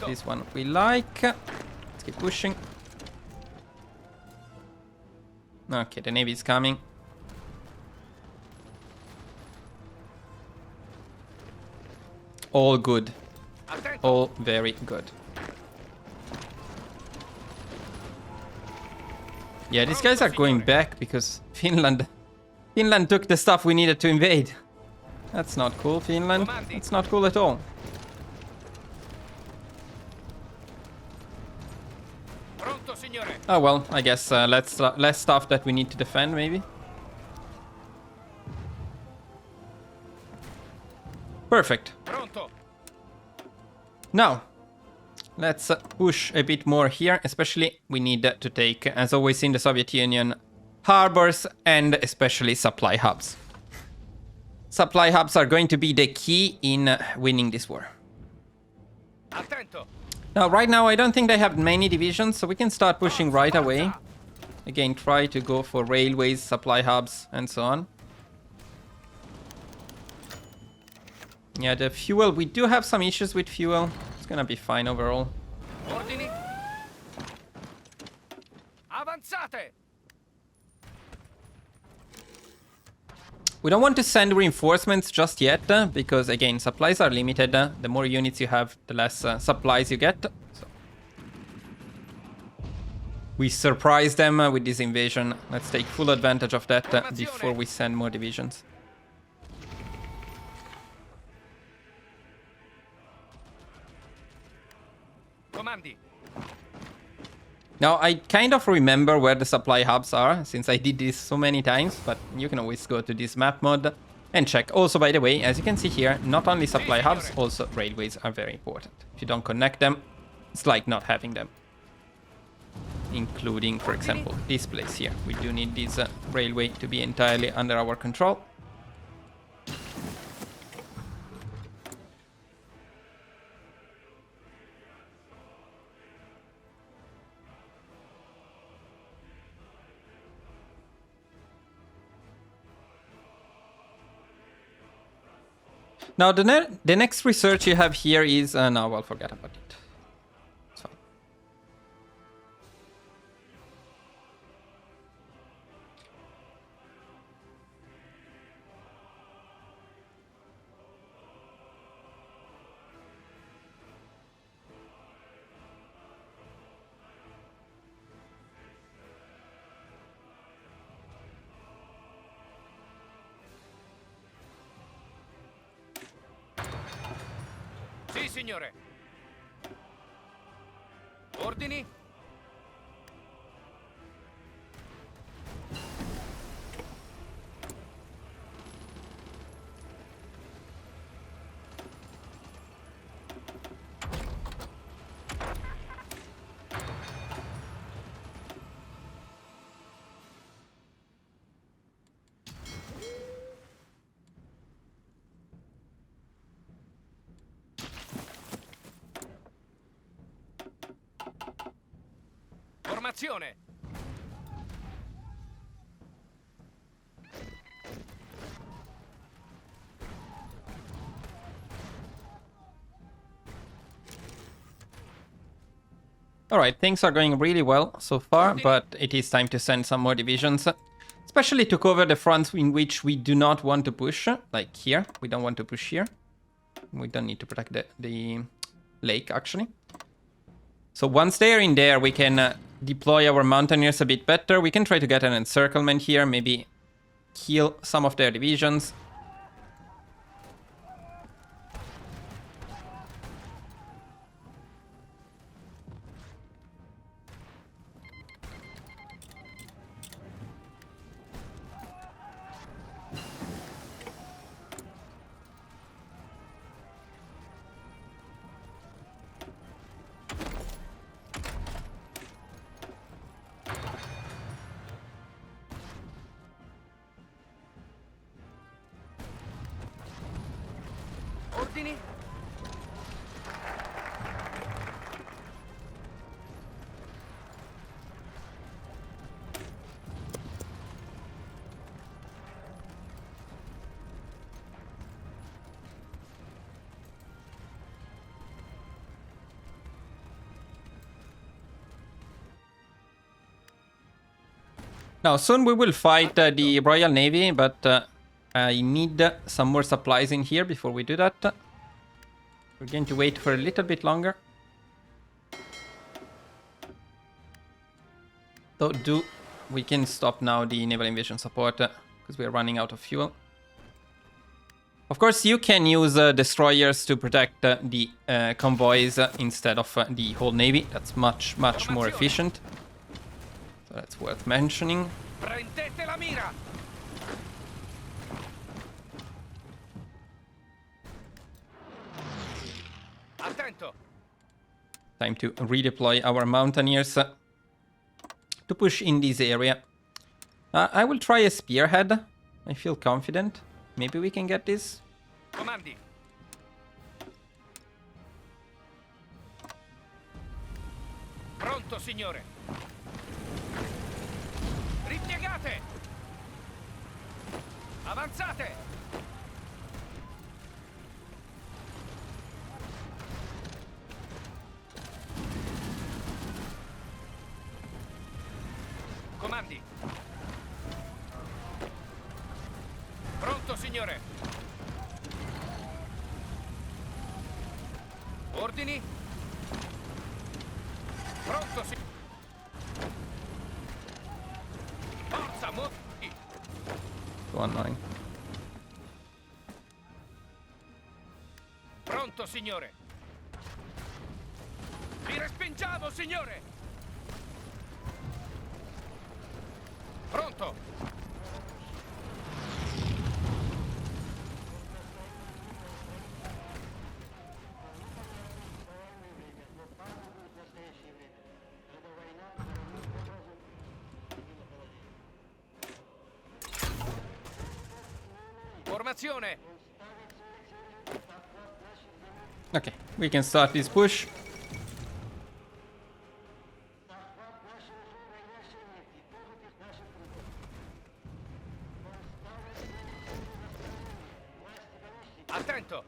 This one we like. Let's keep pushing. Okay, the navy is coming. All good. All very good. Yeah, these guys are going back because Finland took the stuff we needed to invade. That's not cool, Finland. It's not cool at all. Oh well, I guess less stuff that we need to defend, maybe. Perfect. Now, let's push a bit more here. Especially, we need to take, as always in the Soviet Union, harbors and especially supply hubs. Supply hubs are going to be the key in winning this war. Now, right now, I don't think they have many divisions, so we can start pushing right away. Again, try to go for railways, supply hubs, and so on. Yeah, the fuel, we do have some issues with fuel. It's gonna be fine overall. Ordini. Avanzate. We don't want to send reinforcements just yet, because again, supplies are limited. The more units you have, the less supplies you get. So we surprise them with this invasion. Let's take full advantage of that before we send more divisions. Comandi. Now, I kind of remember where the supply hubs are, since I did this so many times, but you can always go to this map mod and check. Also, by the way, as you can see here, not only supply hubs, also railways are very important. If you don't connect them, it's like not having them. Including, for example, this place here. We do need this railway to be entirely under our control. Now, the next research you have here is... no, I'll forget about it. It's fine. signore. Ordini? Formazione! Alright, things are going really well so far, but it is time to send some more divisions. Especially to cover the fronts in which we do not want to push, like here. We don't want to push here. We don't need to protect the lake, actually. So once they are in there, we can deploy our mountaineers a bit better. We can try to get an encirclement here, maybe kill some of their divisions. Ordini? Now, soon we will fight the Royal Navy, but I need some more supplies in here before we do that. We're going to wait for a little bit longer. So we can stop now the naval invasion support because we are running out of fuel. Of course, you can use destroyers to protect the convoys instead of the whole navy. That's much more efficient. So that's worth mentioning. Prendete la mira! Attento! Time to redeploy our mountaineers to push in this area. I will try a spearhead. I feel confident. Maybe we can get this. Comandi! Pronto, signore! Ripiegate! Avanzate! Comandi! Pronto, signore! Ordini? Pronto, signore! Forza, muovi! Go on, 9. Pronto, signore! Vi respingiamo, signore! Pronto! Formazione! Okay, we can start this push. Attento!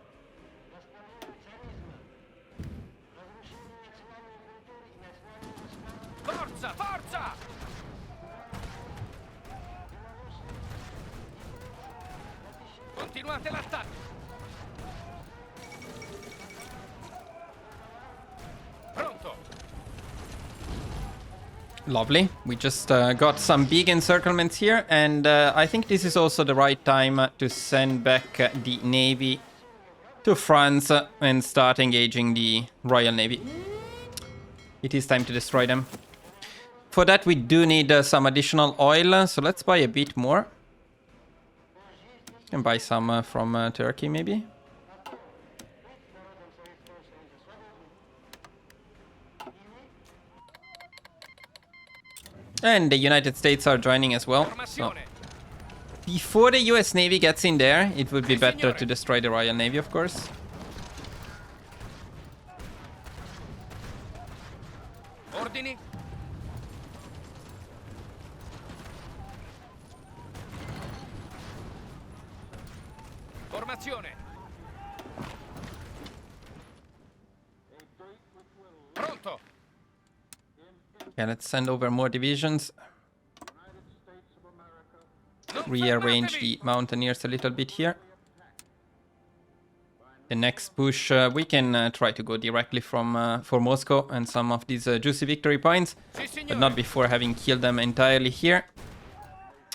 Forza, forza! Continuate l'attacco! Pronto! Lovely. We just got some big encirclements here, and I think this is also the right time to send back the navy to France and start engaging the Royal Navy. It is time to destroy them. For that, we do need some additional oil, so let's buy a bit more. And buy some from Turkey, maybe. And the United States are joining as well. So before the US Navy gets in there, it would be better to destroy the Royal Navy, of course. Ordini. Formazione. Pronto. Yeah, let's send over more divisions. Non Rearrange fermatevi. the mountaineers a little bit here. The next push, we can try to go directly from for Moscow and some of these juicy victory points, Sì, signore. but not before having killed them entirely here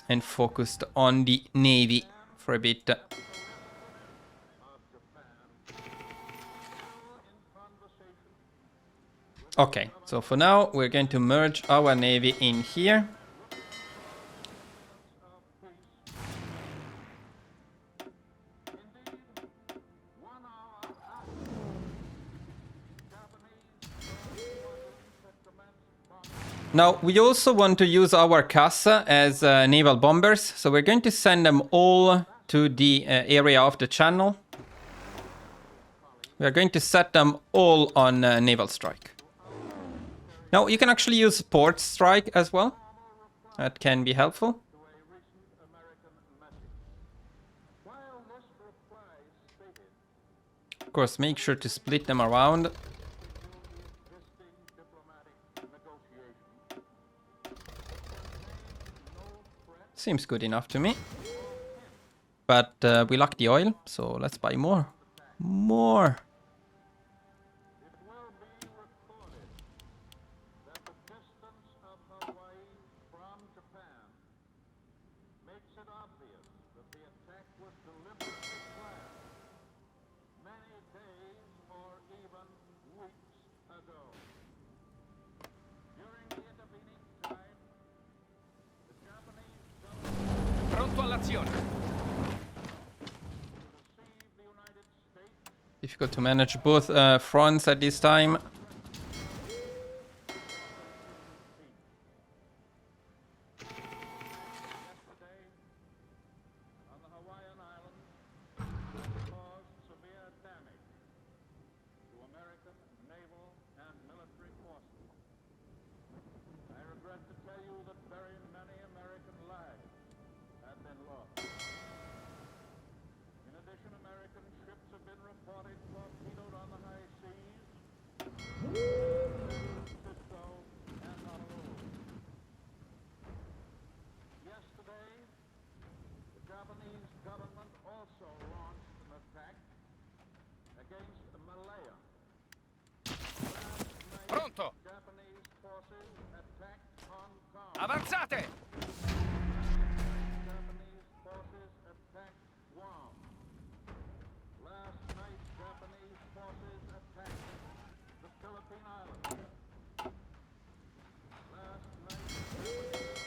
and focused on the navy for a bit. Okay, so for now we're going to merge our navy in here. Now, we also want to use our Casa as naval bombers, so we're going to send them all to the area of the channel. We are going to set them all on naval strike. Now, you can actually use port strike as well. That can be helpful. Of course, make sure to split them around. Seems good enough to me. But we lack the oil, so let's buy more. More! Pronto all'azione. Difficult to manage both fronts at this time. On the Hawaiian Islands, caused severe damage to American naval and military forces. I regret to tell you that very many American lives have been lost. In addition, American ships have been reported torpedoed on the high seas, Cisco and Honolulu. Yesterday, the Japanese government also launched an attack against Malaya. Last night, Pronto. Japanese forces attacked Hong Kong. Avanzate. Japanese forces attacked Guam. Last night, Japanese forces attacked the Philippine Islands. Last night, Japanese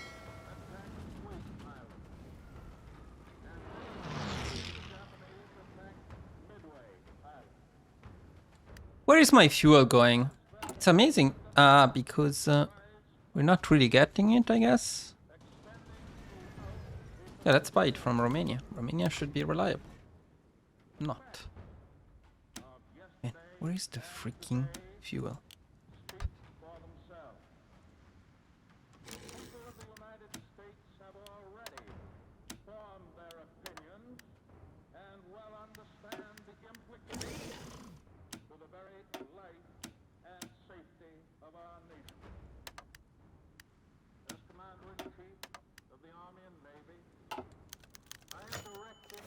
attacked Wake Island. And the Japanese attacked Midway Island. Where is my fuel going? It's amazing. Because we're not really getting it, I guess. Yeah, let's buy it from Romania. Romania should be reliable. Not. Man, where is the freaking fuel? For themselves. People of the United States have already formed their opinions and well understand the implications to the very life and safety of our nation. As Commander-in-Chief of the Army and Navy, I am directing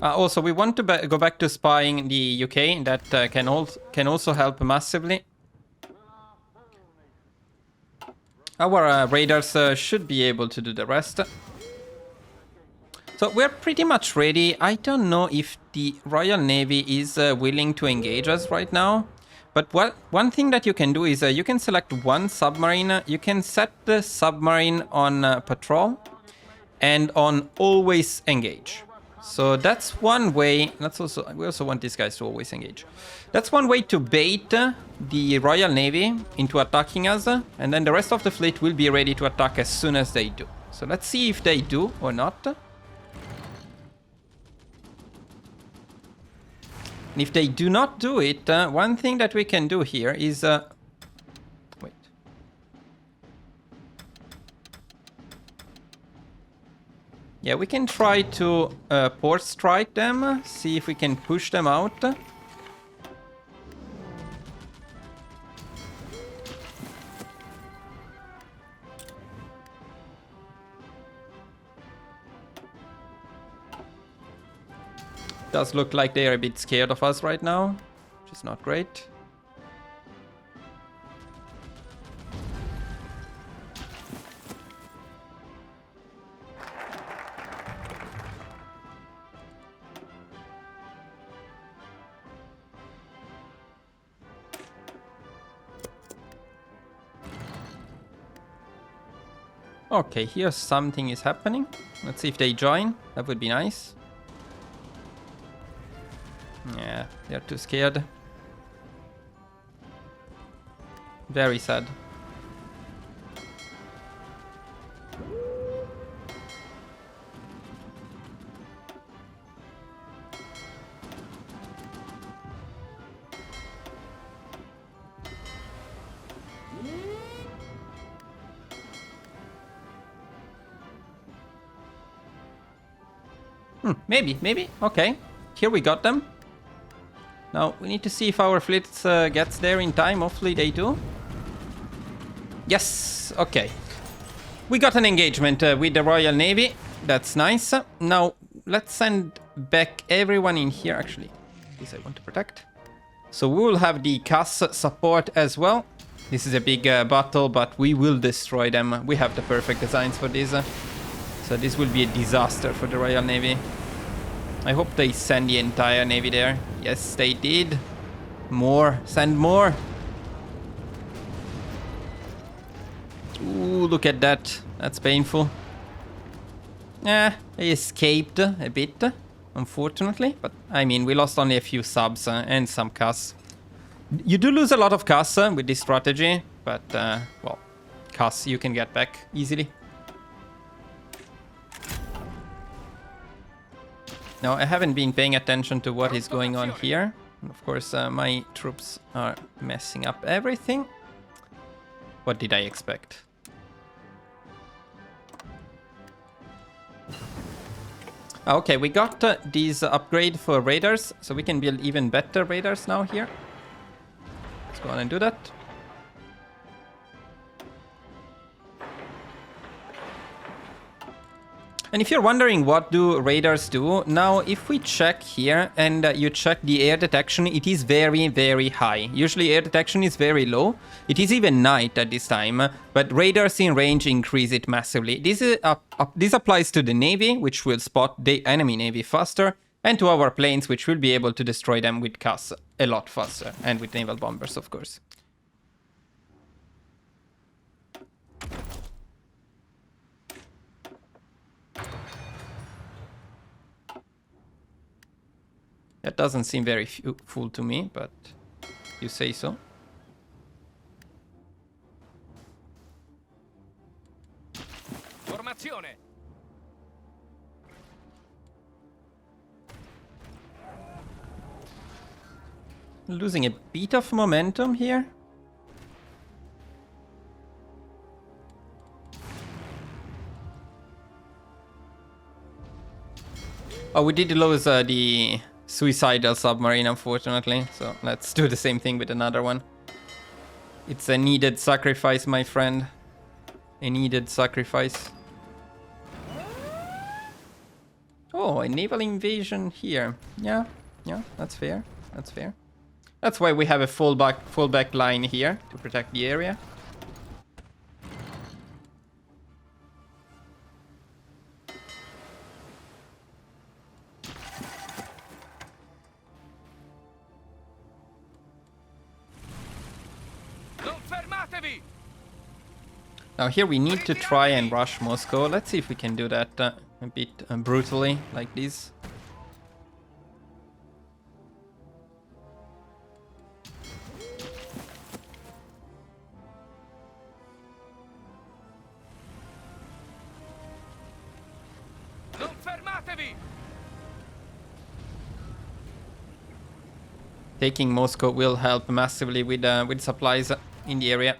all Also, we want to go back to spying the UK. That can also help massively. Our radars should be able to do the rest. So we're pretty much ready. I don't know if the Royal Navy is willing to engage us right now. But one thing that you can do is you can select one submarine. You can set the submarine on patrol and on always engage. So that's one way. We also want these guys to always engage. That's one way to bait the Royal Navy into attacking us. And then the rest of the fleet will be ready to attack as soon as they do. So let's see if they do or not. And if they do not do it, one thing that we can do here is... wait. Yeah, we can try to port strike them, see if we can push them out. Does look like they are a bit scared of us right now, which is not great. Okay, here something is happening. Let's see if they join. That would be nice. Yeah, they're too scared. Very sad. Maybe. Okay. Here we got them. Now, we need to see if our fleet gets there in time. Hopefully they do. Yes, okay. We got an engagement with the Royal Navy. That's nice. Now, let's send back everyone in here. Actually, this I want to protect. So we will have the CAS support as well. This is a big battle, but we will destroy them. We have the perfect designs for this. So this will be a disaster for the Royal Navy. I hope they send the entire Navy there. Yes, they did. More. Send more. Ooh, look at that. That's painful. They escaped a bit, unfortunately. But, I mean, we lost only a few subs and some CAS. You do lose a lot of CAS with this strategy. But, well, CAS you can get back easily. Now, I haven't been paying attention to what is going on here. Of course, my troops are messing up everything. What did I expect? Okay, we got these upgrade for raiders, so we can build even better raiders now here. Let's go on and do that. And if you're wondering what do raiders do, now if we check here and you check the air detection, it is very, very high. Usually air detection is very low. It is even night at this time, but raiders in range increase it massively. This applies to the Navy, which will spot the enemy Navy faster, and to our planes, which will be able to destroy them with CAS a lot faster, and with naval bombers, of course. That doesn't seem very full to me, but you say so. Formazione. Losing a bit of momentum here. Oh, we did lose the suicidal submarine, unfortunately. So let's do the same thing with another one. It's a needed sacrifice, my friend. A needed sacrifice. Oh, a naval invasion here. Yeah, that's fair. That's fair. That's why we have a full back line here to protect the area. fermatevi! Now here we need to try and rush Moscow. Let's see if we can do that a bit brutally, like this. Non fermatevi! Taking Moscow will help massively with supplies in the area.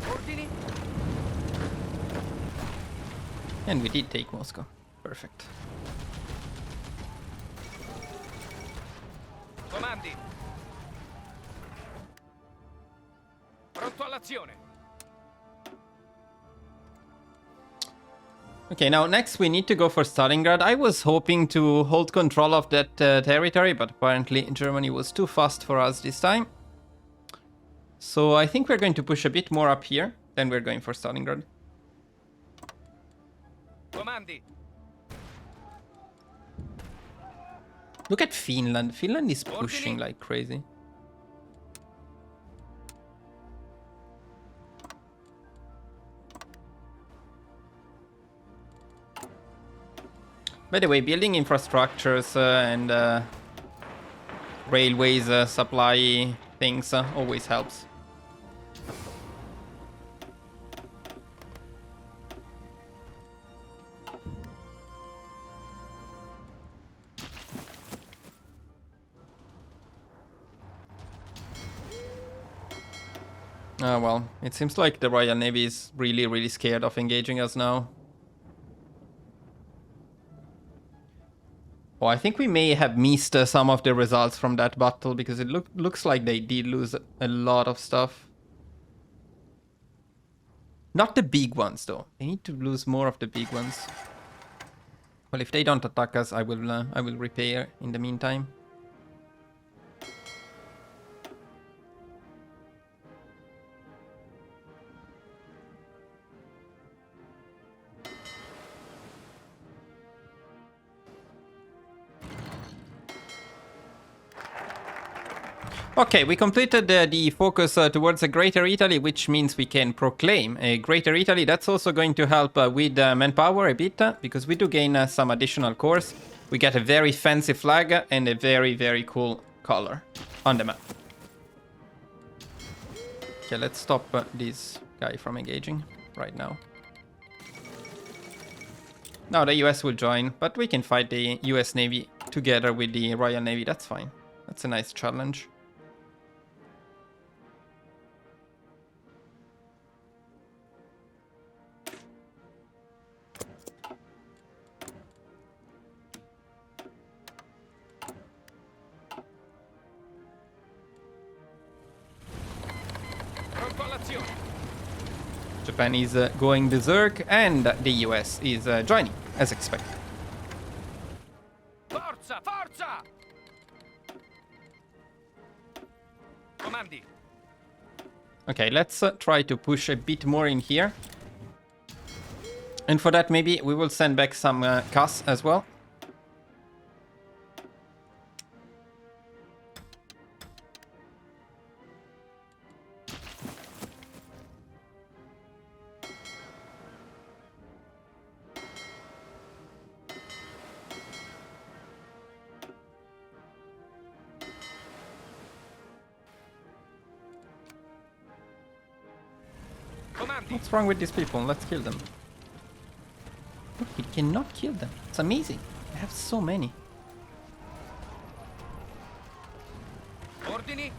Ordini? And we did take Moscow. Perfect. Comandi! Pronto all'azione! Okay, now next we need to go for Stalingrad. I was hoping to hold control of that territory, but apparently Germany was too fast for us this time. So I think we're going to push a bit more up here, then we're going for Stalingrad. Comandi! Look at Finland. Finland is pushing like crazy. By the way, building infrastructures and railways, supply things always helps. Well, it seems like the Royal Navy is really scared of engaging us now. Oh, I think we may have missed some of the results from that battle, because it looks like they did lose a lot of stuff. Not the big ones, though. They need to lose more of the big ones. Well, if they don't attack us, I will repair in the meantime. Okay, we completed the focus towards a Greater Italy, which means we can proclaim a Greater Italy. That's also going to help with manpower a bit, because we do gain some additional cores. We get a very fancy flag and a very cool color on the map. Okay, let's stop this guy from engaging right now. Now the US will join, but we can fight the US Navy together with the Royal Navy. That's fine. That's a nice challenge. Pronto all'azione! Japan is going berserk, and the US is joining, as expected. Forza! Forza! Comandi! Okay, let's try to push a bit more in here. And for that, maybe we will send back some CAS as well. Comandi! What's wrong with these people? Let's kill them. Look, we cannot kill them. It's amazing. I have so many. Ordini?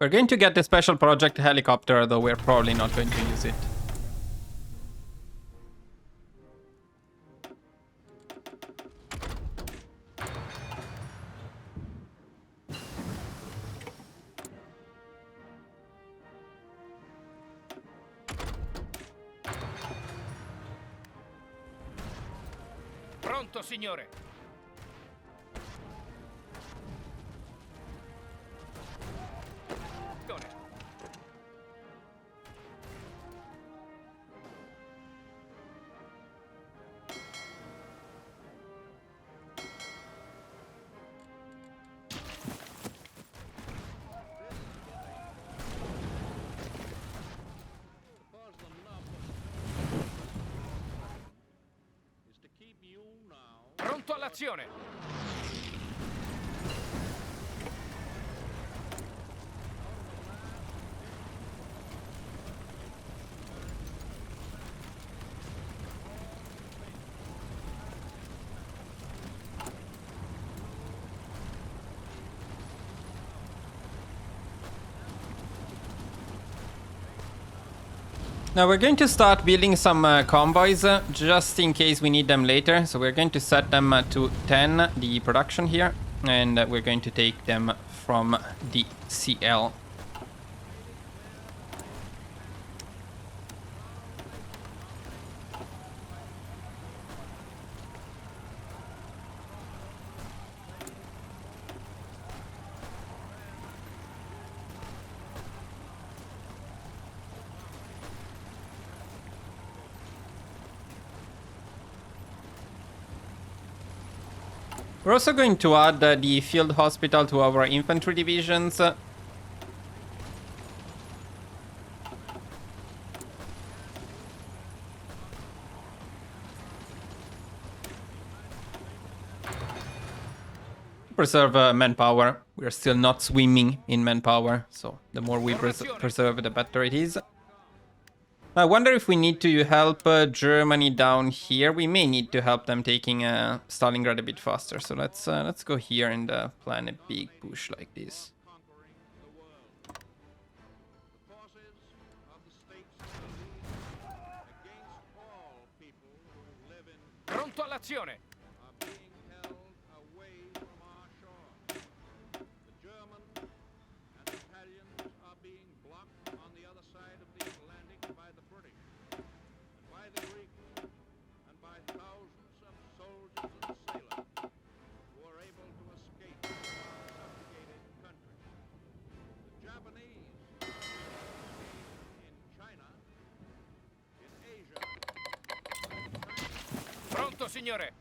We're going to get the special project helicopter, though we're probably not going to use it. Pronto, signore. Pronto all'azione. Now we're going to start building some convoys just in case we need them later. So we're going to set them to 10, the production here, and we're going to take them from the CL. We're also going to add the field hospital to our infantry divisions. Preserve manpower. We're still not swimming in manpower, so the more we preserve, the better it is. I wonder if we need to help Germany down here. We may need to help them taking Stalingrad a bit faster. So let's go here and plan a big push like this. Pronto all'azione. Pronto, signore.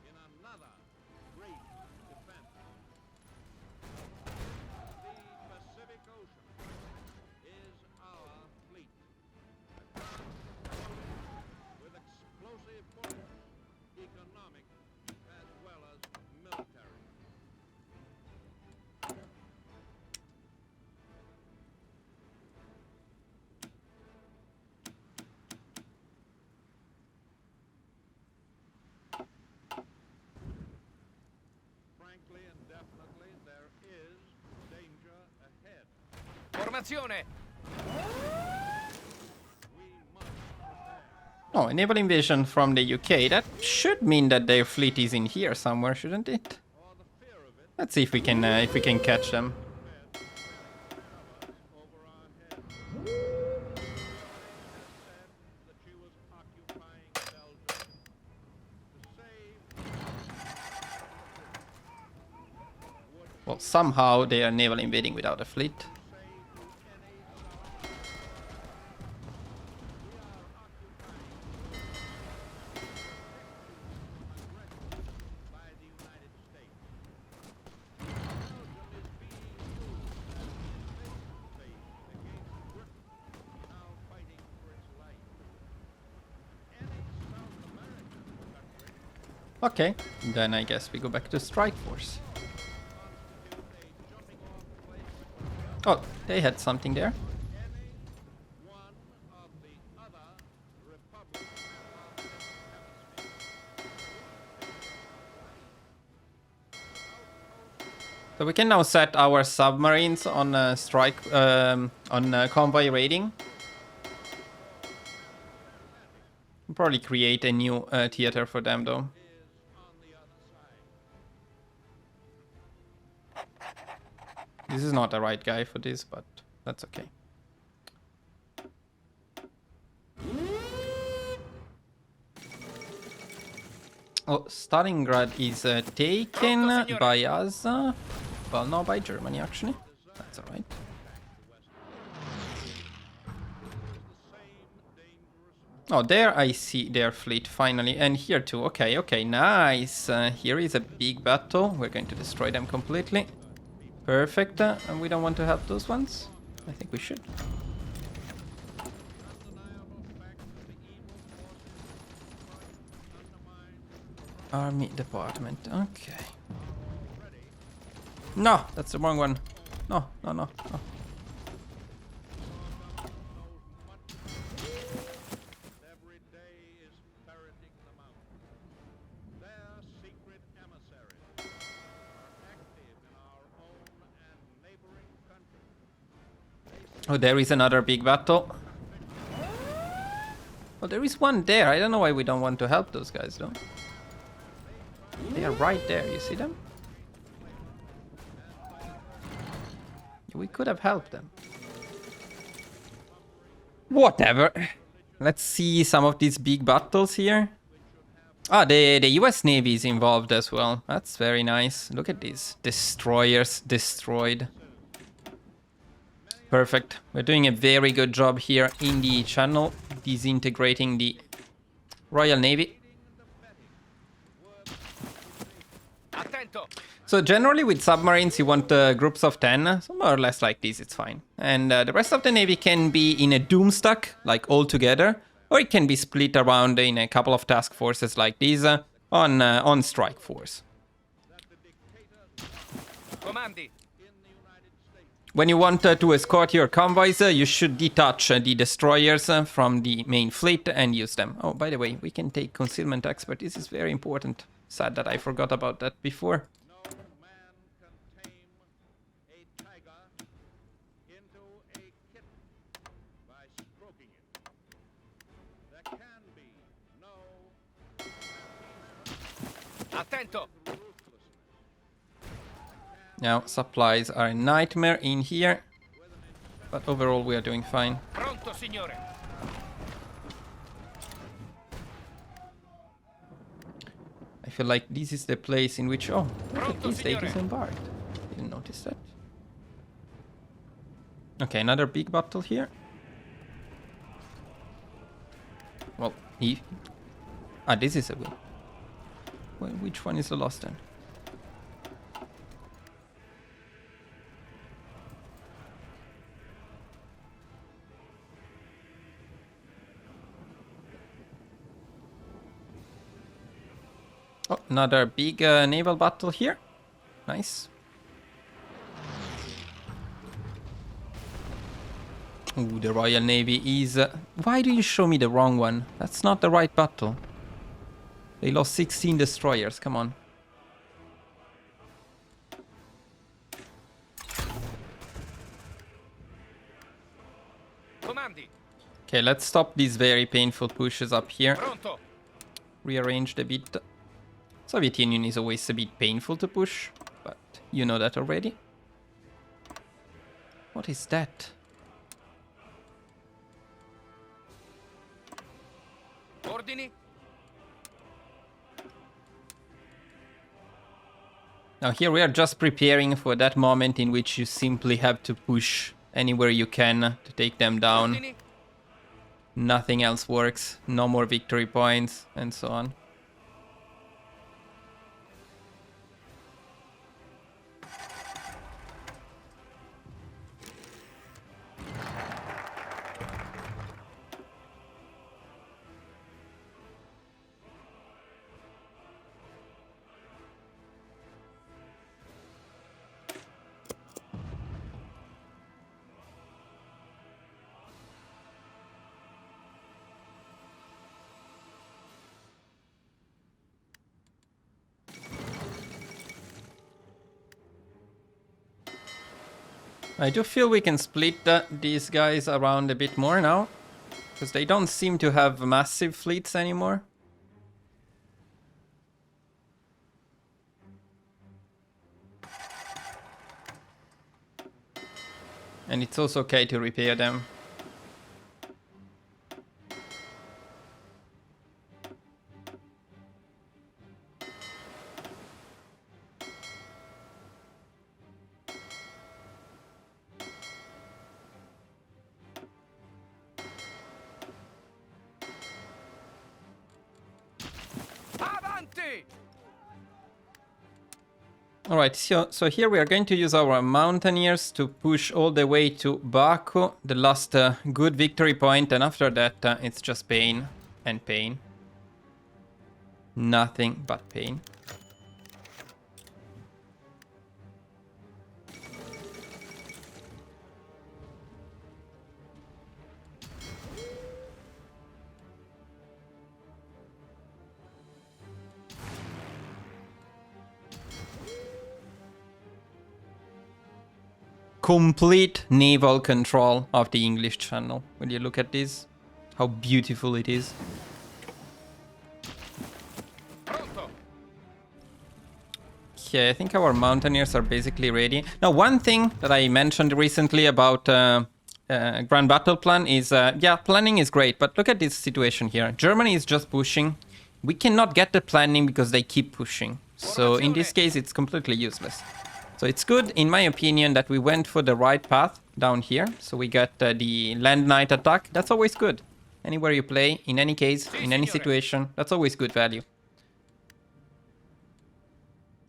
Formazione. Oh, a naval invasion from the UK. That should mean that their fleet is in here somewhere, shouldn't it? Let's see if we can catch them. Well, somehow they are naval invading without a fleet. Okay, then I guess we go back to Strike Force. Oh, they had something there. So we can now set our submarines on convoy raiding. We'll probably create a new theater for them though. This is not the right guy for this, but that's okay. Oh, Stalingrad is taken by us. Well, no, by Germany, actually. That's alright. Oh, there I see their fleet, finally. And here too. Okay, okay, nice. Here is a big battle. We're going to destroy them completely. Perfect. And we don't want to help those ones? I think we should. Army department. Okay. No, that's the wrong one. No, no, no, no. Every day is ferreting them out. Their secret emissaries are active in our own and neighboring countries. Oh, there is another big battle. Oh, there is one there. I don't know why we don't want to help those guys, though. They are right there. You see them? We could have helped them. Whatever. Let's see some of these big battles here. Ah, the US Navy is involved as well. That's very nice. Look at these. Destroyers destroyed. Perfect. We're doing a very good job here in the channel, disintegrating the Royal Navy. Attento. So generally with submarines you want groups of 10, so more or less like this, it's fine. And the rest of the navy can be in a doom stack, like all together, or it can be split around in a couple of task forces like these on strike force. Comandi. When you want to escort your convoys, you should detach the destroyers from the main fleet and use them. Oh, by the way, we can take concealment expert. This is very important. Sad that I forgot about that before. Attento. Now, supplies are a nightmare in here, but overall we are doing fine. Pronto, signore. I feel like this is the place in which... Oh, look at Pronto, this, they signore. disembarked. Didn't notice that. Okay, another big battle here. Well, he... Ah, this is a win. Well, which one is the loss then? Oh, another big naval battle here. Nice. Ooh, the Royal Navy is... Why do you show me the wrong one? That's not the right battle. They lost 16 destroyers, come on. Comandi. Okay, let's stop these very painful pushes up here. Pronto. Rearrange a bit. Soviet Union is always a bit painful to push, but you know that already. What is that? Ordini. Now here we are just preparing for that moment in which you simply have to push anywhere you can to take them down. Ordini. Nothing else works, no more victory points, and so on. I do feel we can split these guys around a bit more now, because they don't seem to have massive fleets anymore. And it's also okay to repair them. Alright, so here we are going to use our mountaineers to push all the way to Baku, the last good victory point, and after that it's just pain and pain. Nothing but pain. Complete naval control of the English Channel. Will you look at this? How beautiful it is. Pronto. Okay, I think our mountaineers are basically ready. Now, one thing that I mentioned recently about Grand Battle Plan is, yeah, planning is great, but look at this situation here. Germany is just pushing. We cannot get the planning because they keep pushing. So in this case, it's completely useless. So it's good, in my opinion, that we went for the right path down here. So we got the Land Knight attack. That's always good. Anywhere you play, in any case, in any situation, that's always good value.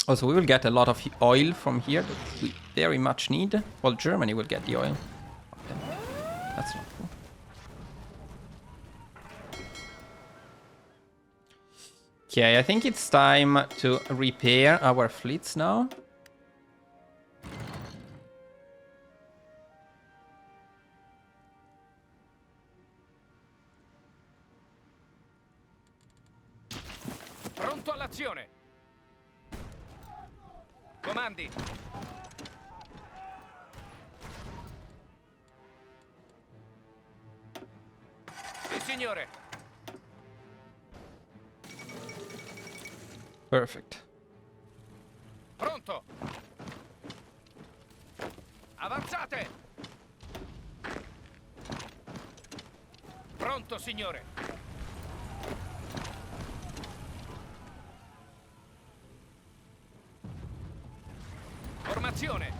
Also, we will get a lot of oil from here that we very much need. Well, Germany will get the oil. That's not cool. Okay, I think it's time to repair our fleets now. Pronto all'azione. Comandi. Sì, signore. Perfect. Pronto. Avanzate. Pronto, signore. Formazione.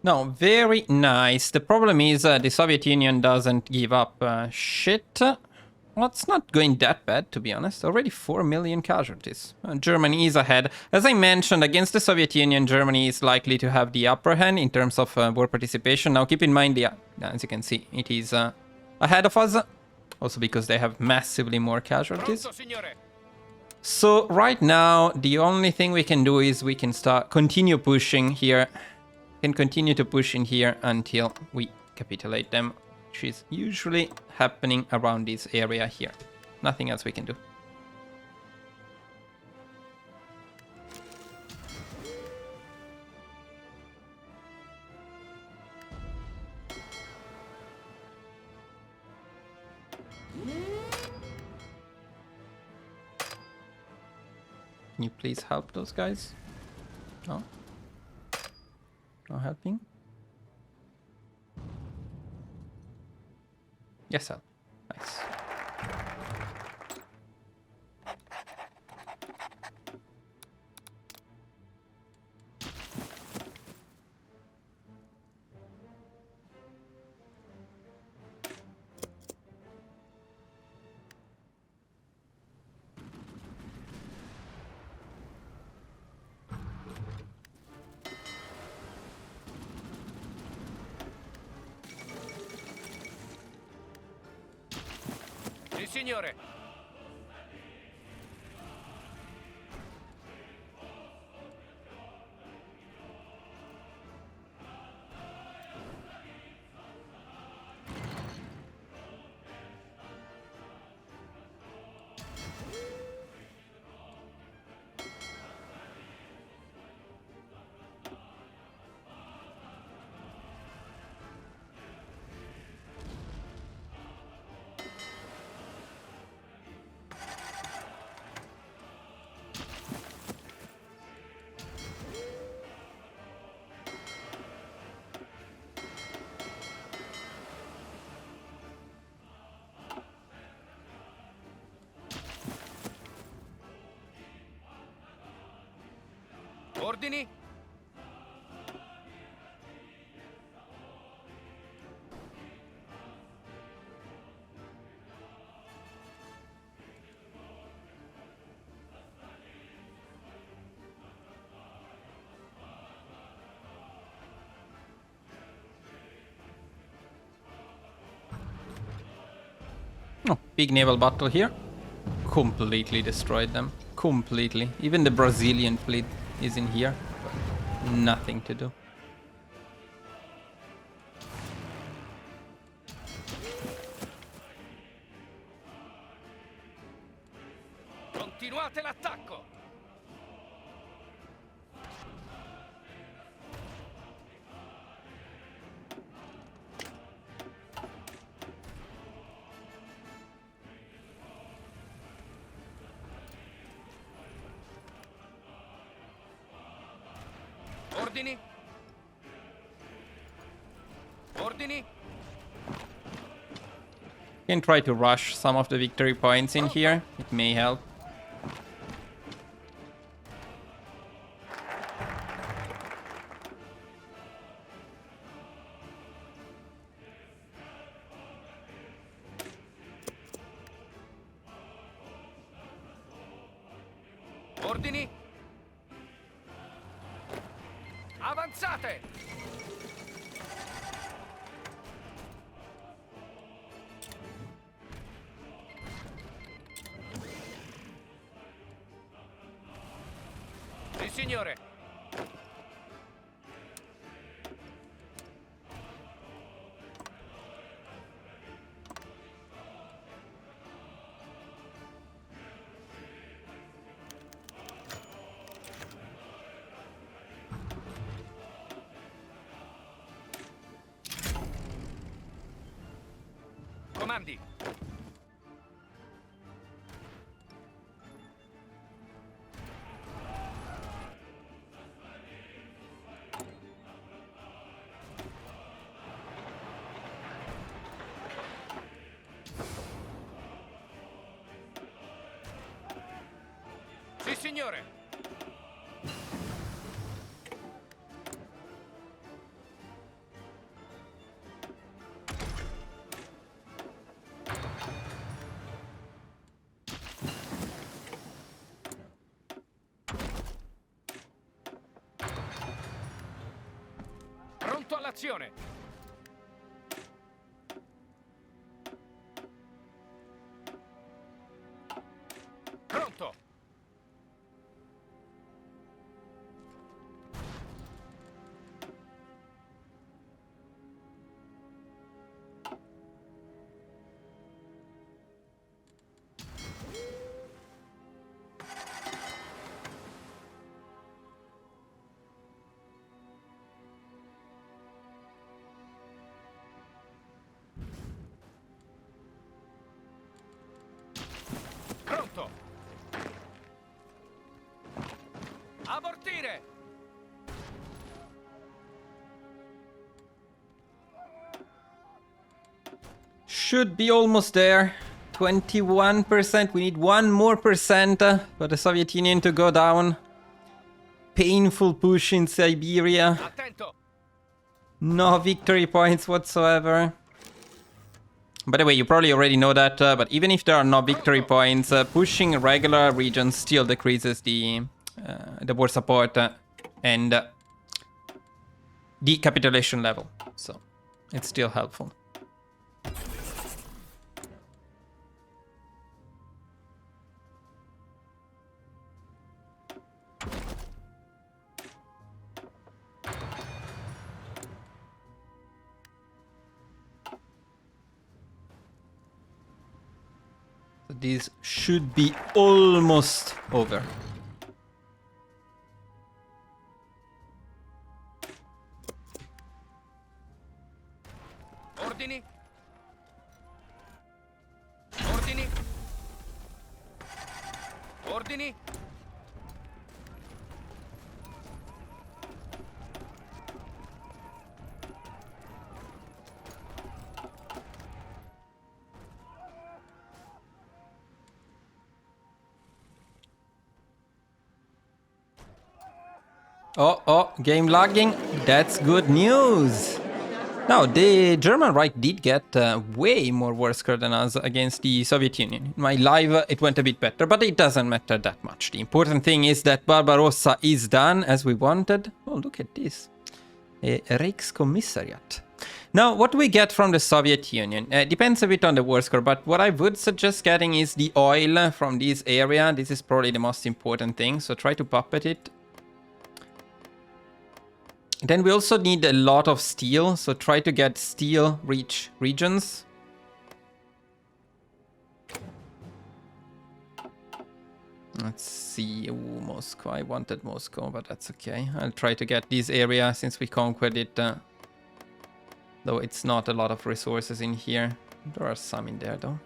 No, very nice. The problem is the Soviet Union doesn't give up shit. Well, it's not going that bad, to be honest. Already 4 million casualties. Germany is ahead. As I mentioned, against the Soviet Union, Germany is likely to have the upper hand in terms of war participation. Now, keep in mind, as you can see, it is ahead of us. Also because they have massively more casualties. Pronto, signore. So right now, the only thing we can do is we can continue pushing here. Can continue to push in here until we capitulate them, which is usually happening around this area here. Nothing else we can do. Can you please help those guys? No? No helping? Yes, help. Nice. Sì, signore. Ordini? Oh, big naval battle here. Completely destroyed them. Completely. Even the Brazilian fleet is in here. Nothing to do. Continuate l'attacco! Ordini? Ordini? You can try to rush some of the victory points in here. It may help. Ordini? Avanzate! Sì, signore. Comandi. Sì, signore. Pronto all'azione. Pronto. Pronto. Abortire. Should be almost there. 21%. We need 1 more percent for the Soviet Union to go down. Painful push in Siberia. Attento. No victory points whatsoever. By the way, you probably already know that, but even if there are no victory points, pushing regular regions still decreases the war support and the capitulation level. So it's still helpful. This should be almost over. Ordini. Ordini. Ordini. Oh, game lagging. That's good news. Now, the German Reich did get way more war score than us against the Soviet Union. In my live, it went a bit better, but it doesn't matter that much. The important thing is that Barbarossa is done as we wanted. Oh, look at this. A Reichskommissariat. Now, what do we get from the Soviet Union? Depends a bit on the war score, but what I would suggest getting is the oil from this area. This is probably the most important thing, so try to puppet it. Then we also need a lot of steel, so try to get steel-rich regions. Let's see. Ooh, Moscow. I wanted Moscow, but that's okay. I'll try to get this area since we conquered it. Though it's not a lot of resources in here. There are some in there, though.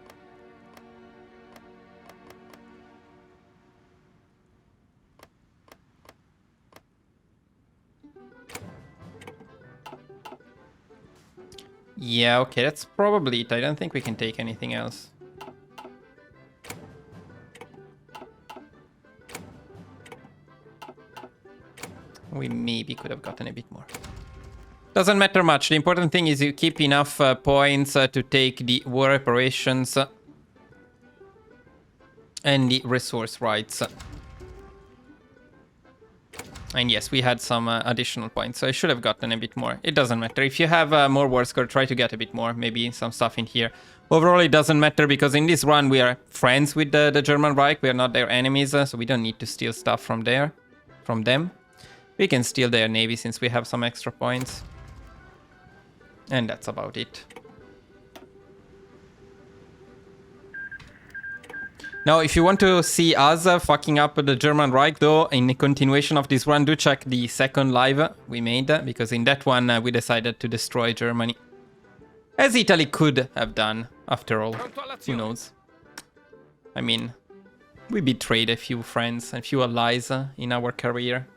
Yeah, okay, that's probably it. I don't think we can take anything else. We maybe could have gotten a bit more. Doesn't matter much. The important thing is you keep enough points to take the war reparations and the resource rights. And yes, we had some additional points, so I should have gotten a bit more. It doesn't matter. If you have more war score, try to get a bit more. Maybe some stuff in here. Overall, it doesn't matter because in this run, we are friends with the German Reich. We are not their enemies, so we don't need to steal stuff from them. We can steal their navy since we have some extra points. And that's about it. Now, if you want to see us fucking up the German Reich, though, in the continuation of this run, do check the second live we made, because in that one we decided to destroy Germany. As Italy could have done, after all. Who knows? I mean, we betrayed a few friends and few allies in our career.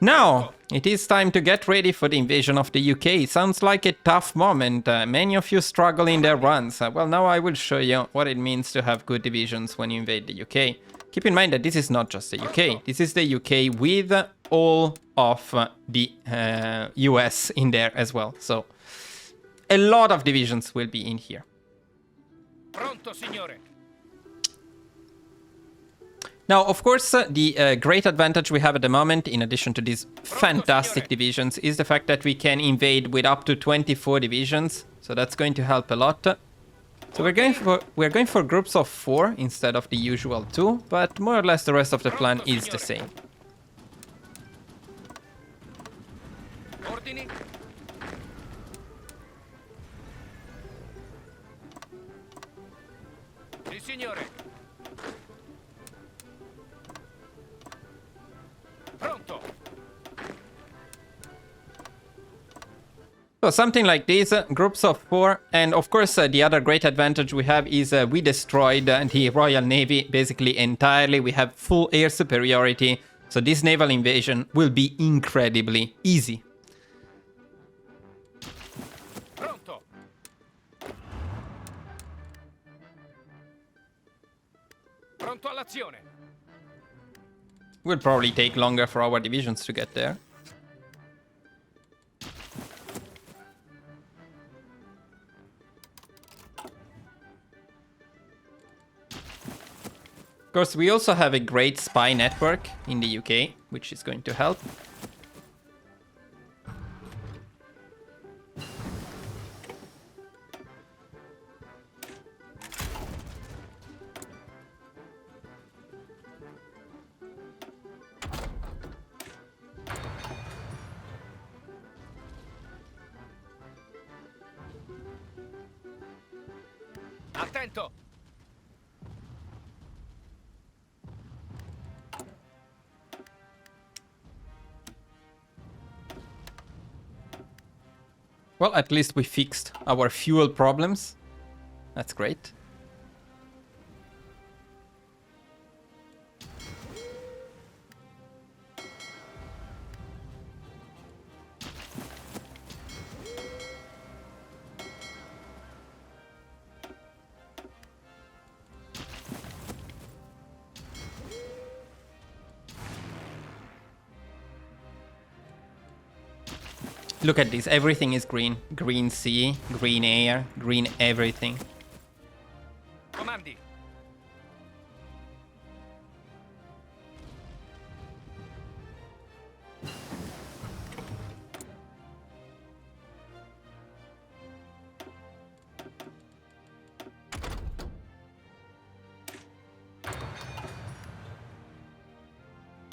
Now, it is time to get ready for the invasion of the UK. Sounds like a tough moment. Many of you struggle in their runs. Well, now I will show you what it means to have good divisions when you invade the UK. Keep in mind that this is not just the UK. This is the UK with all of the US in there as well. So, a lot of divisions will be in here. Pronto, signore. Now, of course, the great advantage we have at the moment, in addition to these fantastic divisions, is the fact that we can invade with up to 24 divisions. So that's going to help a lot. So we're going for groups of 4 instead of the usual 2, but more or less the rest of the plan is the same. Ordini. Sì, signore. Pronto. So something like this, groups of 4, and of course the other great advantage we have is we destroyed the Royal Navy basically entirely. We have full air superiority, so this naval invasion will be incredibly easy. Pronto. Pronto all'azione. Will probably take longer for our divisions to get there. Of course, we also have a great spy network in the UK, which is going to help. Attento. Well, at least we fixed our fuel problems. That's great. Look at this, everything is green. Green sea, green air, green everything. Comandi.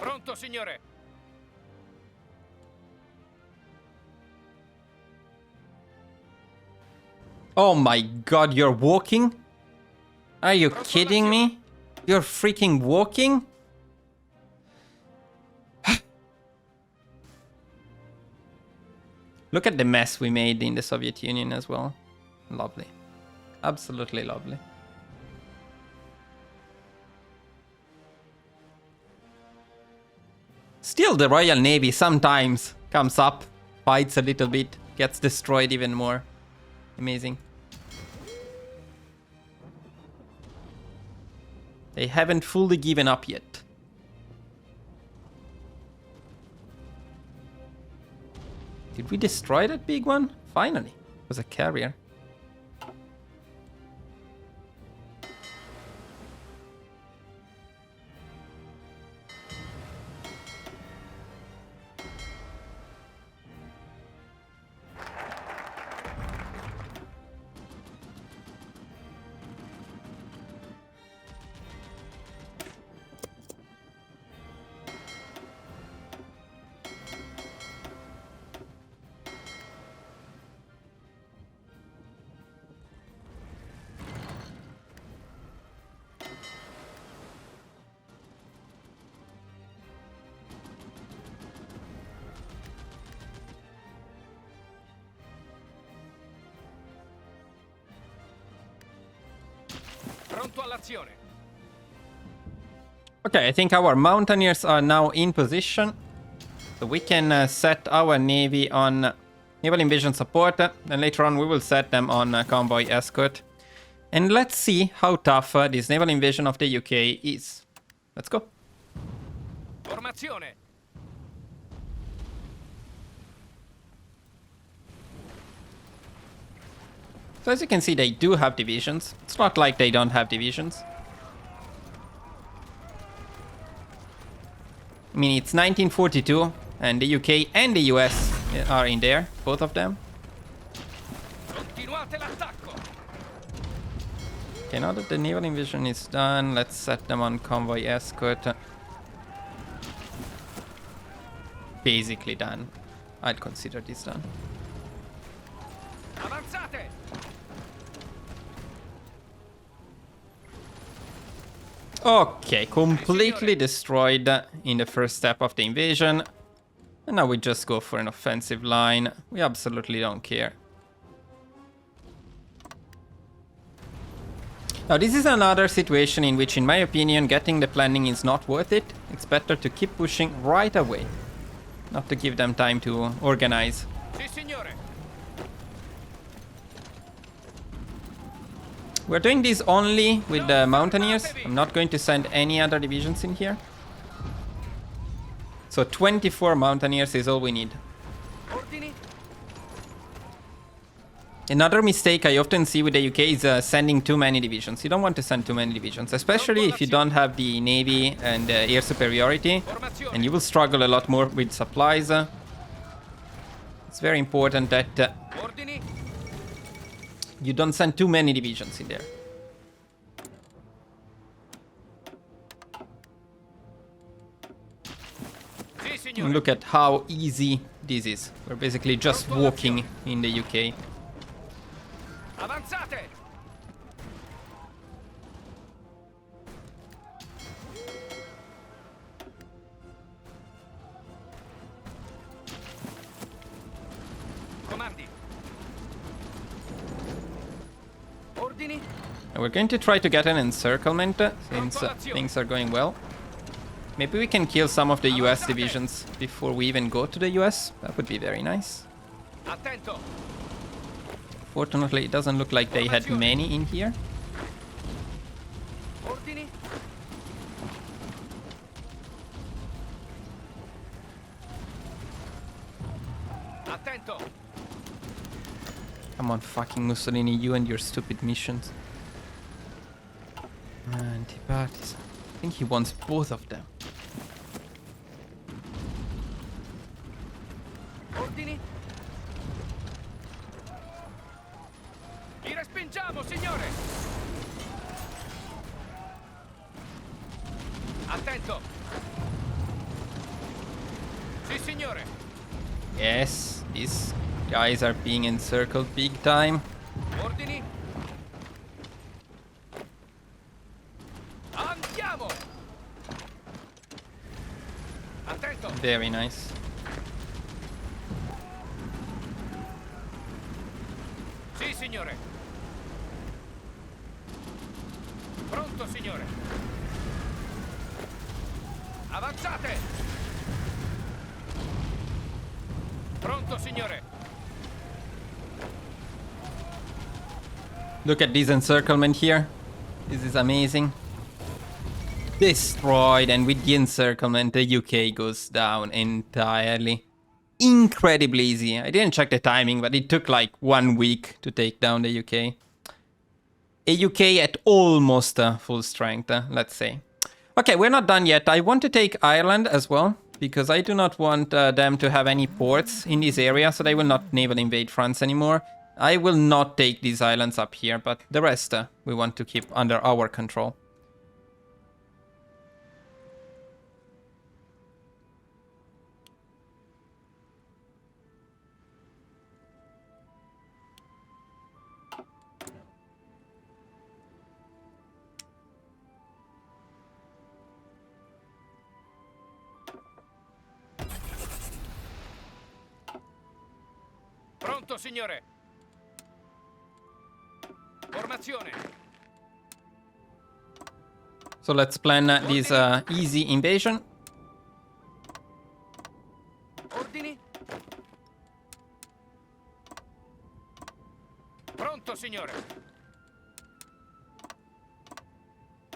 Pronto, signore. Oh my god, you're walking? Are you Pronto kidding me? You're freaking walking? Look at the mess we made in the Soviet Union as well. Lovely. Absolutely lovely. Still, the Royal Navy sometimes comes up, fights a little bit, gets destroyed even more. Amazing. They haven't fully given up yet. Did we destroy that big one? Finally. It was a carrier. Pronto all'azione. Okay, I think our mountaineers are now in position. So we can set our navy on naval invasion support. Then later on we will set them on convoy escort. And let's see how tough this naval invasion of the UK is. Let's go. Formazione. So as you can see, they do have divisions. It's not like they don't have divisions. I mean, it's 1942, and the UK and the US are in there, both of them. Continuate l'attacco. Okay, now that the naval invasion is done, let's set them on convoy escort. Basically done. I'd consider this done. Avanzate. Okay, completely destroyed in the first step of the invasion. And now we just go for an offensive line. We absolutely don't care. Now this is another situation in which, in my opinion, getting the planning is not worth it. It's better to keep pushing right away. Not to give them time to organize. Sì, signore. We're doing this only with the mountaineers. I'm not going to send any other divisions in here. So 24 mountaineers is all we need. Ordini. Another mistake I often see with the UK is sending too many divisions. You don't want to send too many divisions, especially if you don't have the navy and air superiority, and you will struggle a lot more with supplies. It's very important that Ordini. you don't send too many divisions in there. Sì, And signore. look at how easy this is. We're basically just walking in the UK. Avanzate. Comandi. Ordini. And we're going to try to get an encirclement since things are going well. Maybe we can kill some of the US divisions before we even go to the US. That would be very nice. Attento. Fortunately, it doesn't look like they had many in here. Ordini. Attento. Come on, fucking Mussolini, you and your stupid missions. Anti-partisan. I think he wants both of them. Ordini. Li respingiamo, signore. Attento. Sì, signore. Yes, these guys are being encircled big time. Ordini. Andiamo. Attento. Very nice. Sì, signore. Pronto, signore. Avanzate. Pronto, signore. Look at this encirclement here. This is amazing. Destroyed, and with the encirclement, the UK goes down entirely. Incredibly easy. I didn't check the timing, but it took like 1 week to take down the UK. A UK at almost full strength, let's say. Okay, we're not done yet. I want to take Ireland as well, because I do not want them to have any ports in this area, so they will not naval invade France anymore. I will not take these islands up here, but the rest we want to keep under our control. Pronto, signore. Formazione. So let's plan this easy invasion. Ordini. Pronto, signore.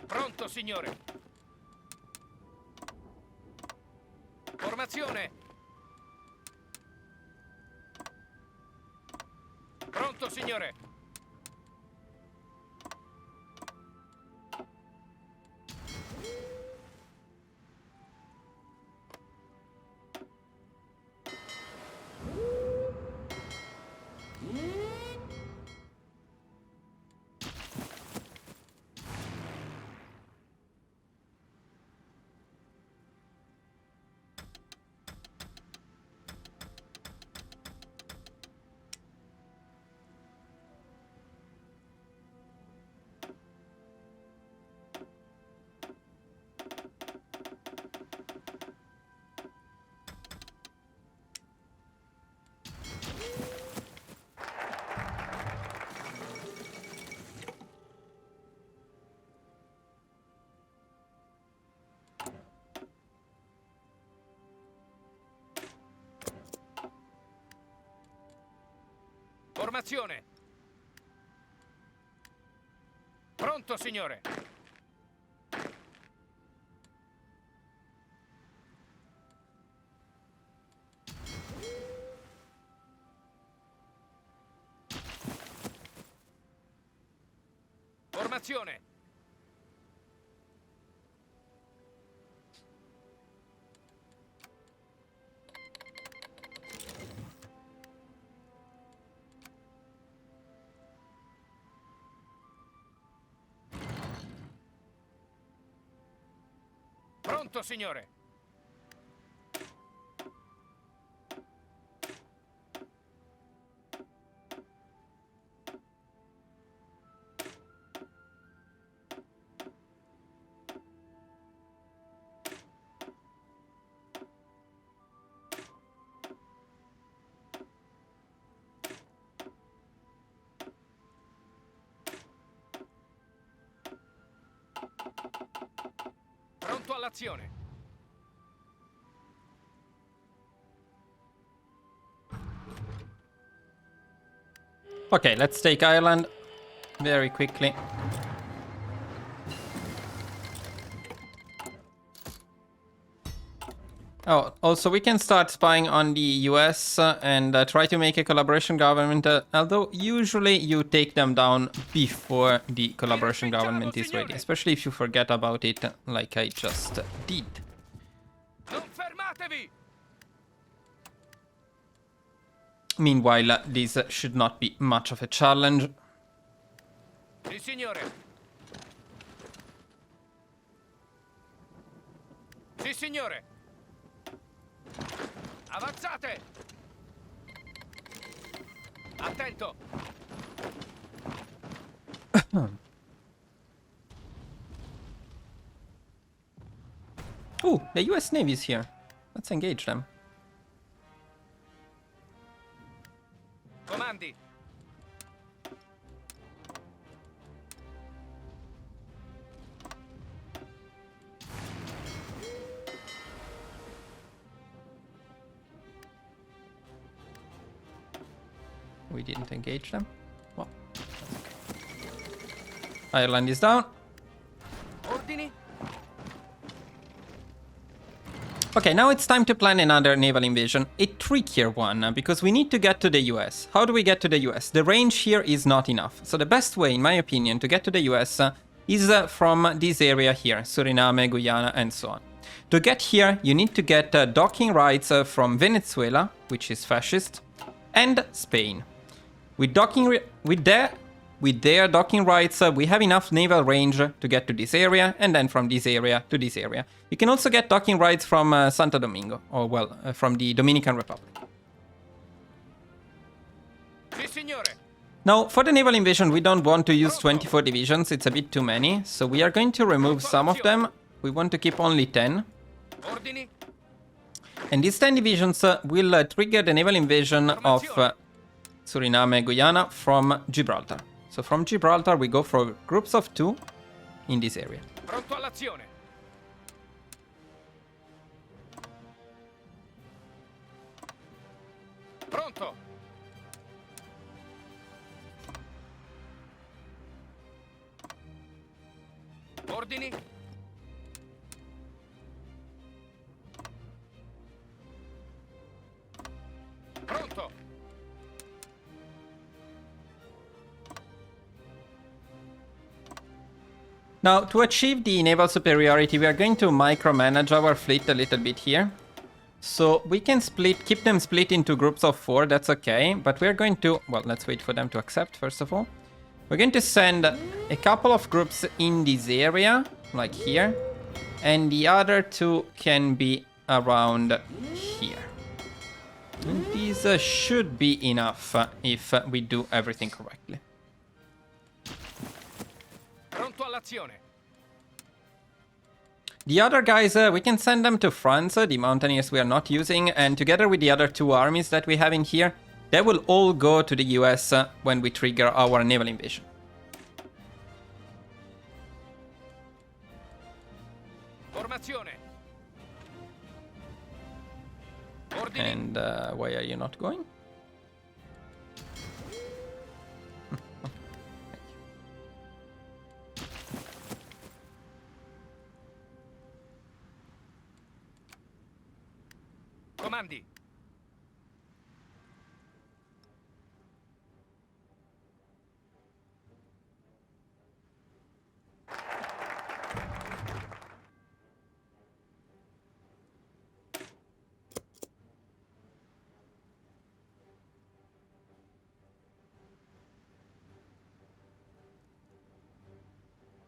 Pronto, signore. Formazione. Pronto, signore. Formazione. Pronto, signore. Formazione. Pronto, signore. Pronto all'azione. Okay, let's take Ireland very quickly. Oh, also we can start spying on the US and try to make a collaboration government, although usually you take them down before the collaboration government is ready, especially if you forget about it like I just did. Non fermatevi! Meanwhile, this should not be much of a challenge. Sì, signore. Sì, signore. Avanzate! Attento! Oh, the US Navy is here. Let's engage them. Comandi! We didn't engage them. Well, Ireland is down. Ordini? Okay, now it's time to plan another naval invasion. A trickier one, because we need to get to the US. How do we get to the US? The range here is not enough. So the best way, in my opinion, to get to the US is from this area here. Suriname, Guyana, and so on. To get here, you need to get docking rights from Venezuela, which is fascist, and Spain. With their docking rights, we have enough naval range to get to this area, and then from this area to this area. You can also get docking rights from Santo Domingo, or well, from the Dominican Republic. Sì, signore! Now, for the naval invasion, we don't want to use 24 divisions, it's a bit too many, so we are going to remove some of them. We want to keep only 10. Ordini? And these 10 divisions will trigger the naval invasion of Suriname, Guyana from Gibraltar. So from Gibraltar, we go for groups of 2 in this area. Pronto all'azione! Pronto! Ordini? Pronto! Now, to achieve the naval superiority, we are going to micromanage our fleet a little bit here. So we can keep them split into groups of 4, that's okay. But we're going to, well, let's wait for them to accept, first of all. We're going to send a couple of groups in this area, like here. And the other 2 can be around here. And these should be enough if we do everything correctly. Pronto all'azione! The other guys, we can send them to France, the mountaineers we are not using, and together with the other 2 armies that we have in here, they will all go to the US when we trigger our naval invasion. Formazione! Ordini? And why are you not going? Comandi!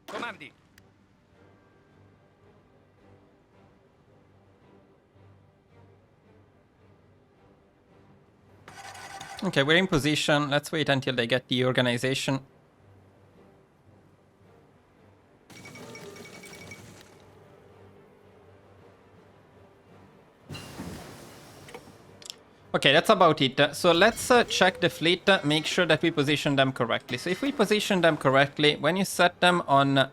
Comandi! Okay, we're in position. Let's wait until they get the organization. Okay, that's about it. So let's check the fleet, make sure that we position them correctly. So if we position them correctly, when you set them on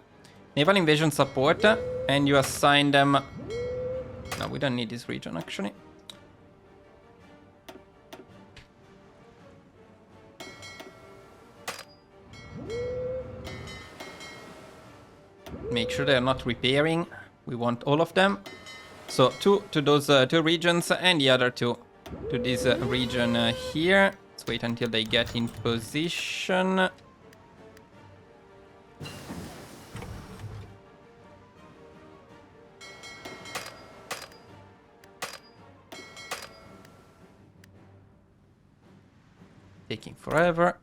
naval invasion support and you assign them... No, we don't need this region actually. Make sure they're not repairing. We want all of them. So 2 to those 2 regions and the other 2 to this region here. Let's wait until they get in position. Taking forever.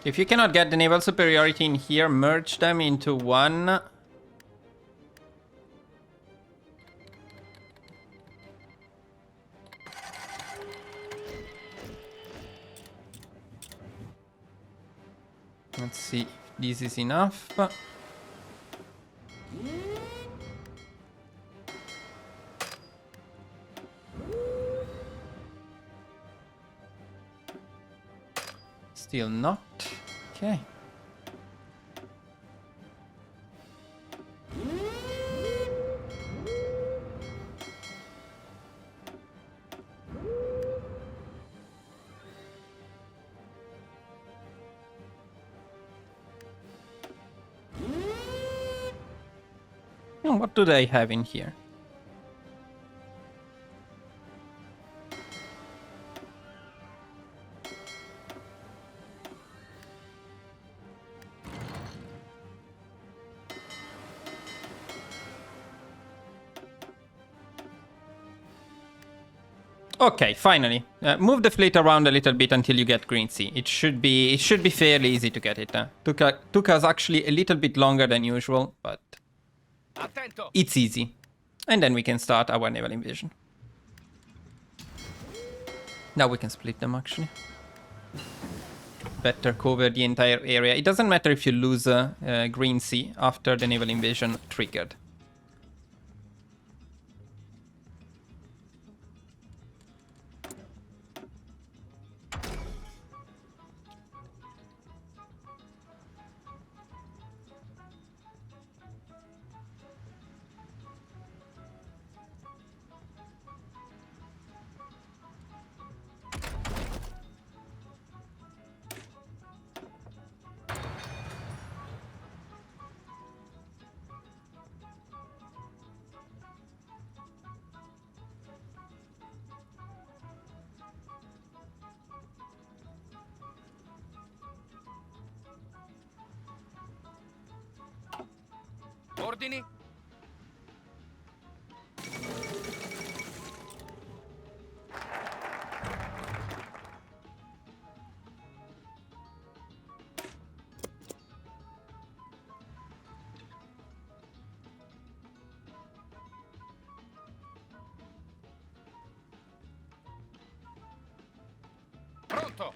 If you cannot get the naval superiority in here, merge them into one. Let's see if this is enough. Still not. Okay. And what do they have in here? Okay, finally. Move the fleet around a little bit until you get Green Sea. It should be fairly easy to get it. Took us actually a little bit longer than usual, but Attento. it's easy. And then we can start our naval invasion. Now we can split them actually. Better cover the entire area. It doesn't matter if you lose Green Sea after the naval invasion triggered. Ordini. Pronto.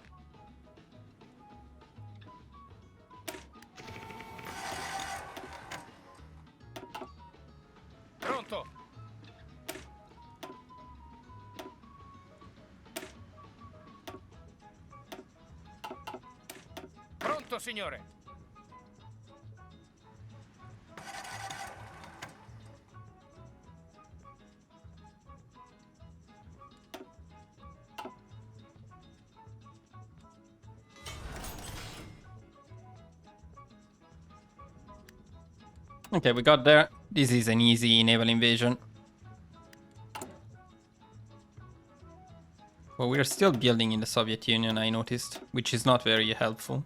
Pronto. Pronto, signore. Okay, we got there. This is an easy naval invasion. Well, we're still building in the Soviet Union, I noticed, which is not very helpful.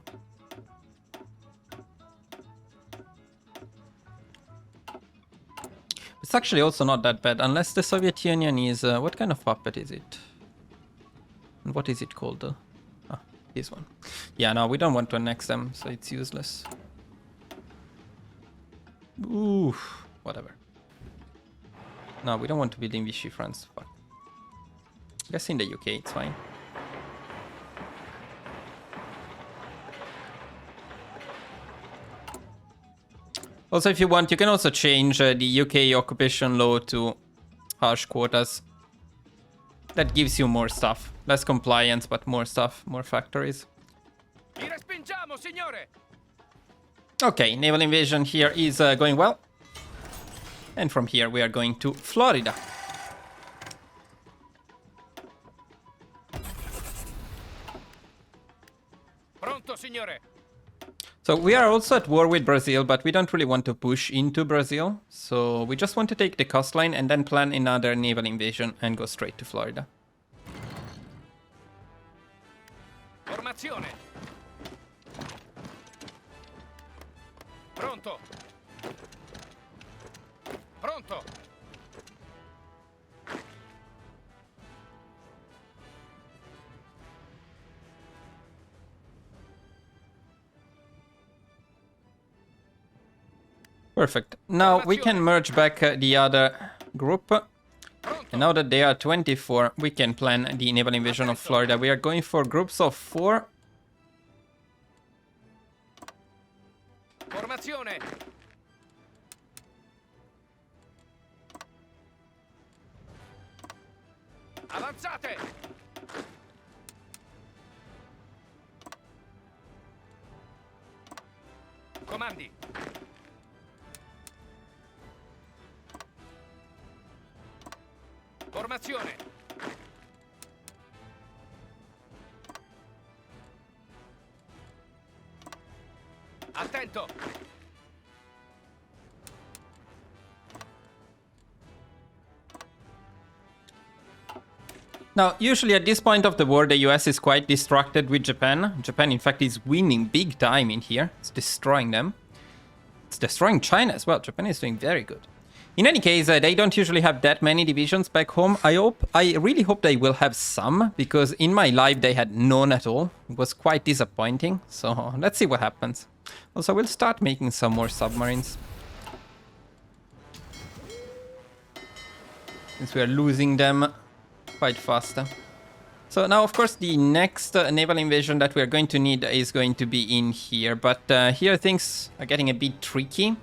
It's actually also not that bad, unless the Soviet Union is... what kind of puppet is it? And what is it called? Ah, this one. Yeah, no, we don't want to annex them, so it's useless. Oof, whatever. No, we don't want to build in Vichy France. Fuck. I guess in the UK it's fine. Also, if you want, you can also change the UK occupation law to harsh quotas. That gives you more stuff. Less compliance, but more stuff, more factories. Vi respingiamo, signore. Okay, naval invasion here is going well. And from here we are going to Florida. Pronto, signore. So we are also at war with Brazil, but we don't really want to push into Brazil. So we just want to take the coastline and then plan another naval invasion and go straight to Florida. Formazione. Pronto. Pronto. Perfect. Now we can merge back the other group. And now that they are 24, we can plan the naval invasion of Florida. We are going for groups of 4. Formazione. Avanzate. Comandi. Formazione. Attento. Now, usually at this point of the war, the US is quite distracted with Japan. Japan, in fact, is winning big time in here. It's destroying them. It's destroying China as well. Japan is doing very good. In any case, they don't usually have that many divisions back home. I really hope they will have some, because in my life they had none at all. It was quite disappointing. So let's see what happens. Also, we'll start making some more submarines, since we are losing them quite fast. So now, of course, the next naval invasion that we are going to need is going to be in here. But here things are getting a bit tricky.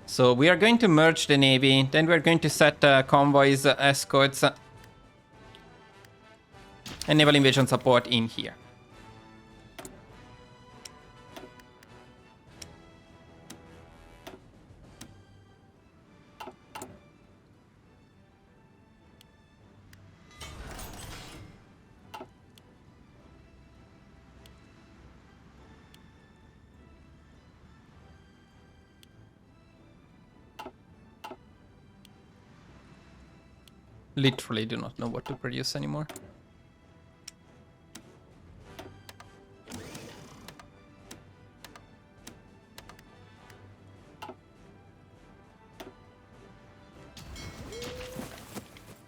So we are going to merge the navy. Then we're going to set convoys, escorts, and naval invasion support in here. Literally do not know what to produce anymore.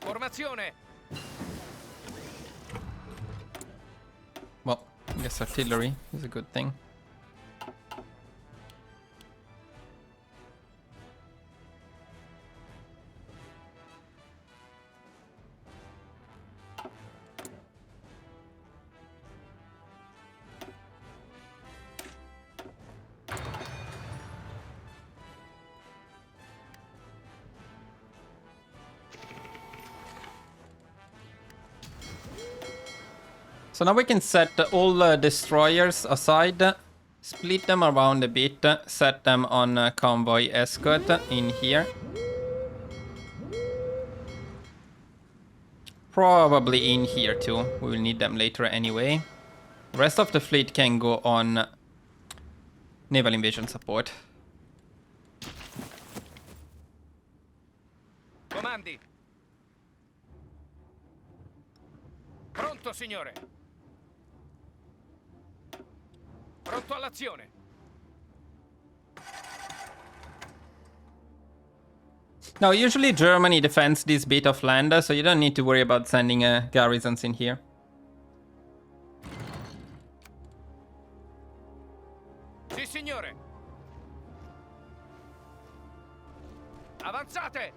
Formazione. Well, I guess artillery is a good thing. So now we can set all destroyers aside, split them around a bit, set them on convoy escort in here. Probably in here too, we will need them later anyway. The rest of the fleet can go on naval invasion support. Comandi. Pronto, signore. Pronto all'azione. Now, usually Germany defends this bit of land, so you don't need to worry about sending garrisons in here. Sì, signore. Avanzate.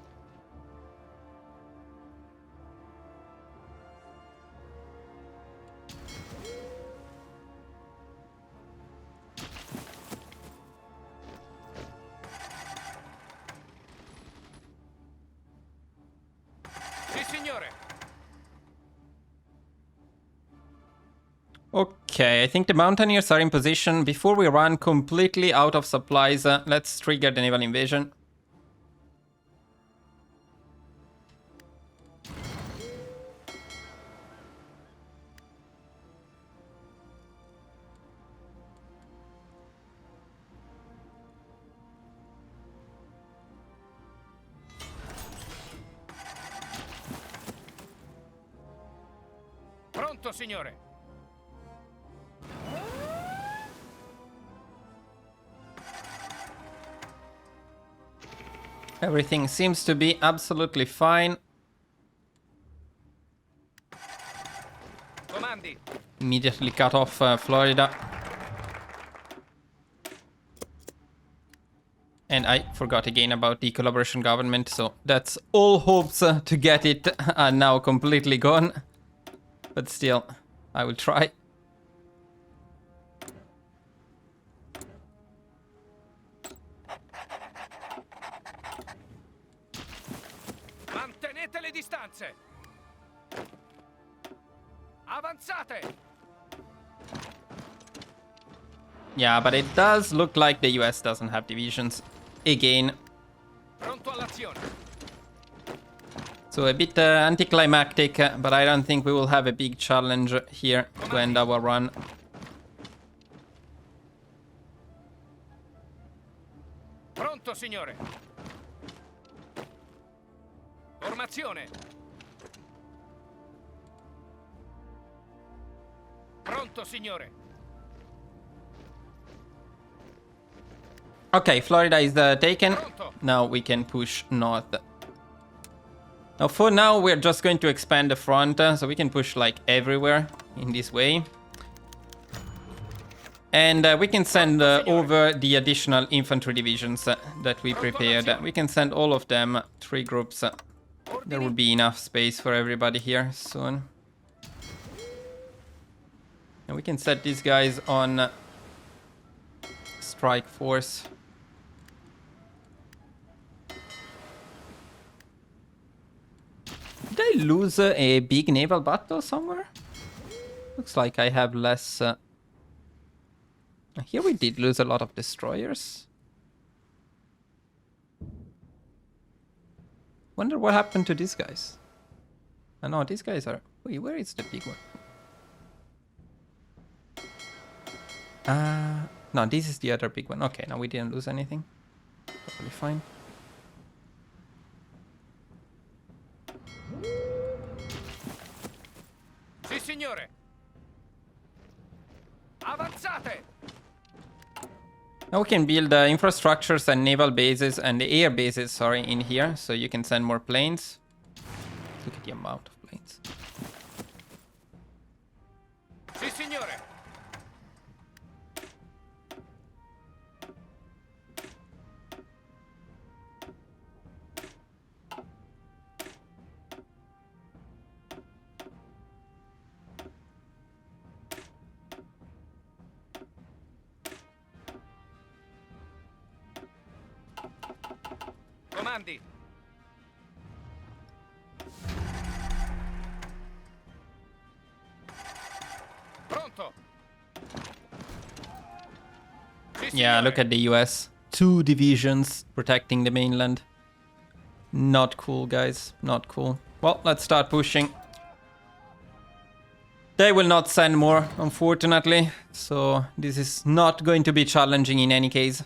Okay, I think the mountaineers are in position. Before we run completely out of supplies, let's trigger the naval invasion. Pronto, signore. Everything seems to be absolutely fine. Comandi. Immediately cut off Florida. And I forgot again about the collaboration government, so that's all hopes to get it are now completely gone. But still, I will try. Mantenete le distanze. Avanzate. Yeah, but it does look like the US doesn't have divisions again. Pronto all'azione. So a bit anticlimactic, but I don't think we will have a big challenge here to end our run. Pronto, signore. Formazione. Pronto, signore. Okay, Florida is taken. Now we can push north. Now for now we're just going to expand the front, so we can push like everywhere in this way. And we can send over the additional infantry divisions that we prepared. We can send all of them, 3 groups. There will be enough space for everybody here soon. And we can set these guys on strike force. Did I lose a big naval battle somewhere? Looks like I have less... Here we did lose a lot of destroyers. Wonder what happened to these guys. Oh no, these guys are... Wait, where is the big one? No, this is the other big one. Okay, now we didn't lose anything. Totally fine. Sì, signore. Avanzate. Now we can build infrastructures and naval bases and air bases, sorry, in here. So you can send more planes. Look at the amount of planes. Sì, signore. Comandi. Pronto. Sì, Yeah, signore. look at the US. 2 divisions protecting the mainland. Not cool, guys. Not cool. Well, let's start pushing. They will not send more, unfortunately. So this is not going to be challenging in any case.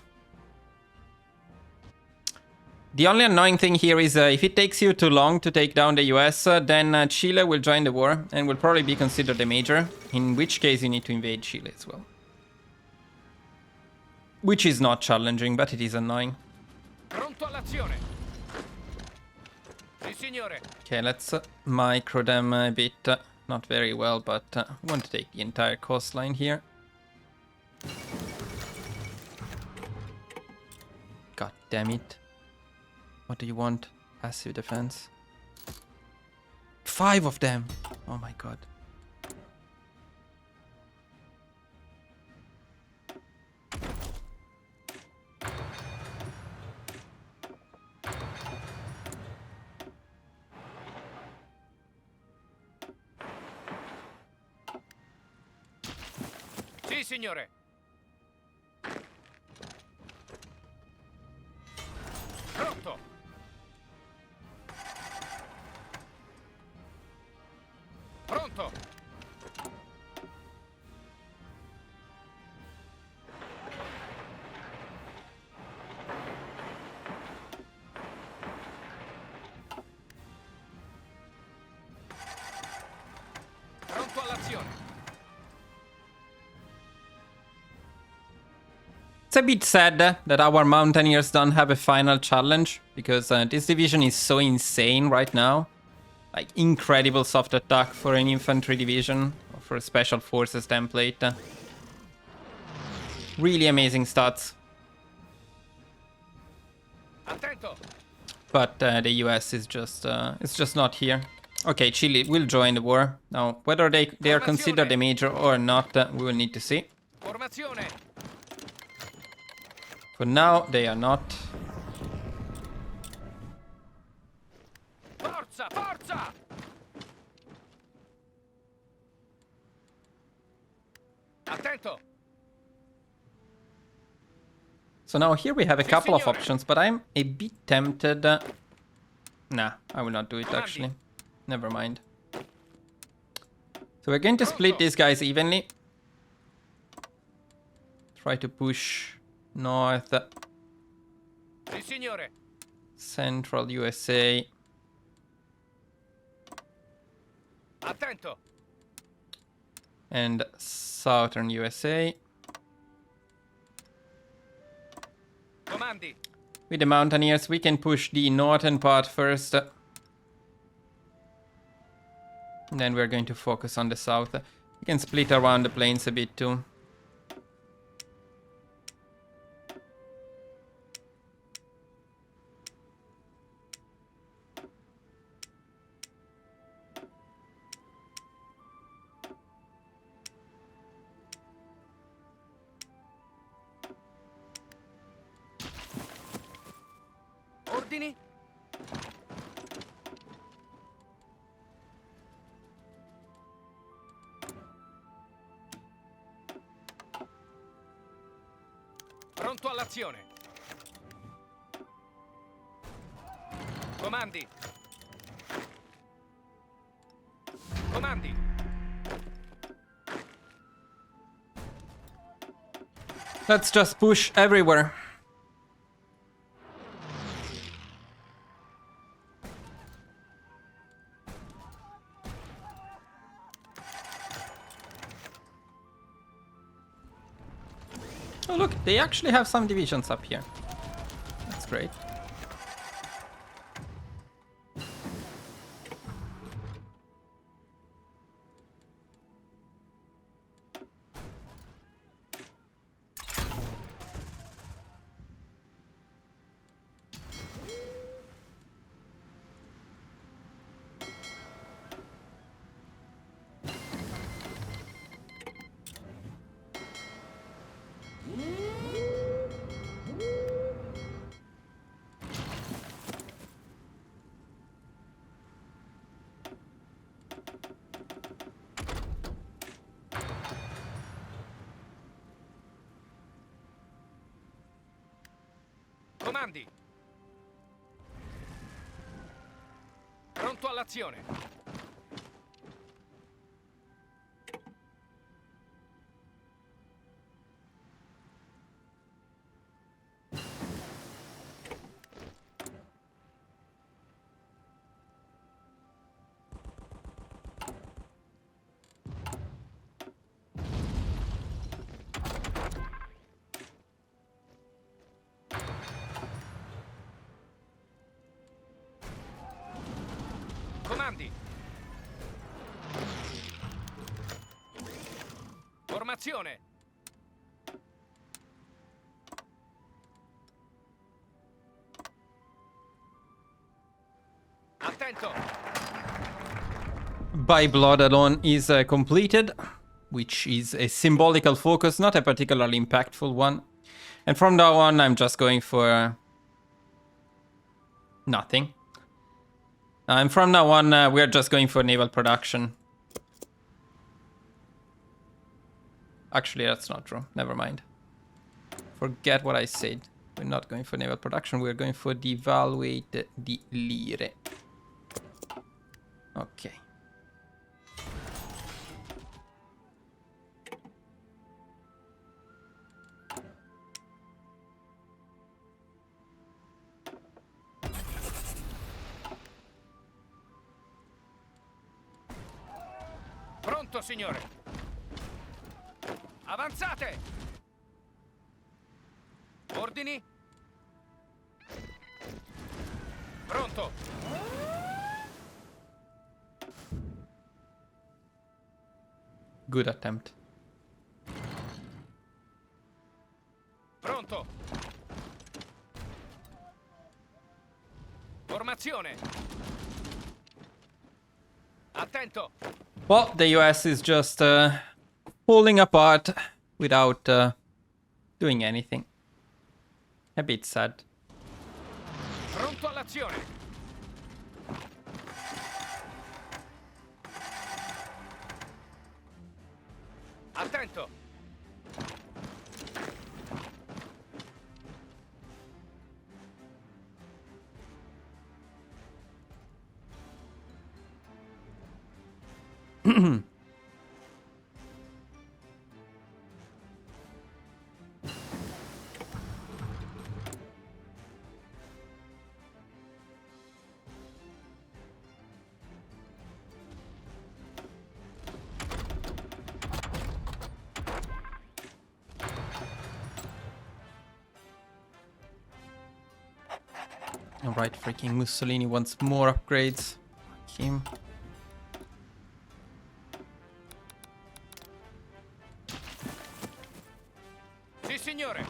The only annoying thing here is if it takes you too long to take down the US, then Chile will join the war and will probably be considered a major, in which case you need to invade Chile as well. Which is not challenging, but it is annoying. Pronto all'azione. Sì, signore. Okay, let's micro them a bit. Not very well, but we want to take the entire coastline here. God damn it. What do you want? Passive defense. 5 of them! Oh my god. Sì, signore. Pronto. Pronto. Pronto all'azione. It's a bit sad that our mountaineers don't have a final challenge, because this division is so insane right now. Like, incredible soft attack for an infantry division, or for a special forces template. Really amazing stats. Attento. But the US is just it's just not here. Okay, Chile will join the war. Now, whether they are considered a major or not, we will need to see. Formazione. For now, they are not. Forza, forza. Attento. So now here we have a couple of signore. options, but I'm a bit tempted. Nah, I will not do it actually. Never mind. So we're going to split these guys evenly. Try to push north, Sì, signore. central USA, Attento. and southern USA. Comandi. With the mountaineers, we can push the northern part first. And then we're going to focus on the south. We can split around the plains a bit too. Ordini. Pronto all'azione. Comandi. Comandi. Let's just push everywhere. Oh look, they actually have some divisions up here. That's great. Comandi. Pronto all'azione. Comandi. Formazione. Attento. By blood alone is completed, which is a symbolical focus, not a particularly impactful one. And from now on, I'm just going for nothing. And from now on, we're just going for naval production. Actually, that's not true. Never mind. Forget what I said. We're not going for naval production. We're going for devaluate the lire. Okay. Pronto, signore. Avanzate. Ordini. Pronto. Good attempt. Pronto. l'azione. Attento. Well, the US is just falling apart without doing anything. A bit sad. Pronto all'azione. Attento. Alright, freaking Mussolini wants more upgrades. Fuck him. Sì, signore.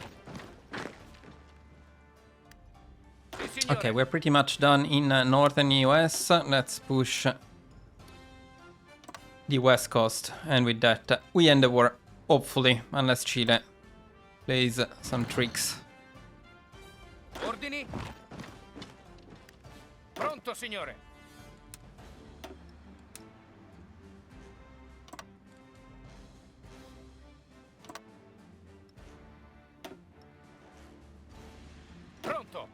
Sì, signore. Okay, we're pretty much done in northern US. Let's push the west coast. And with that, we end the war. Hopefully, unless Chile plays some tricks. Ordini. Pronto, signore. Pronto.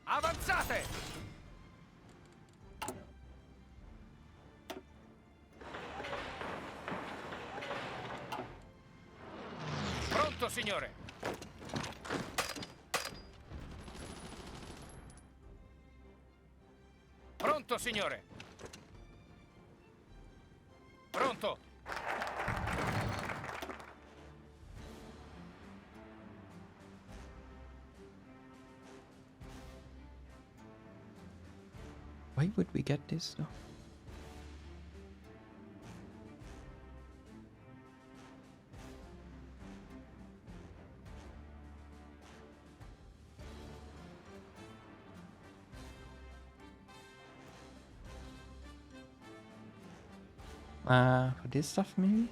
Avanzate! Pronto, signore. Pronto, signore. Pronto. Why would we get this though? For this stuff maybe?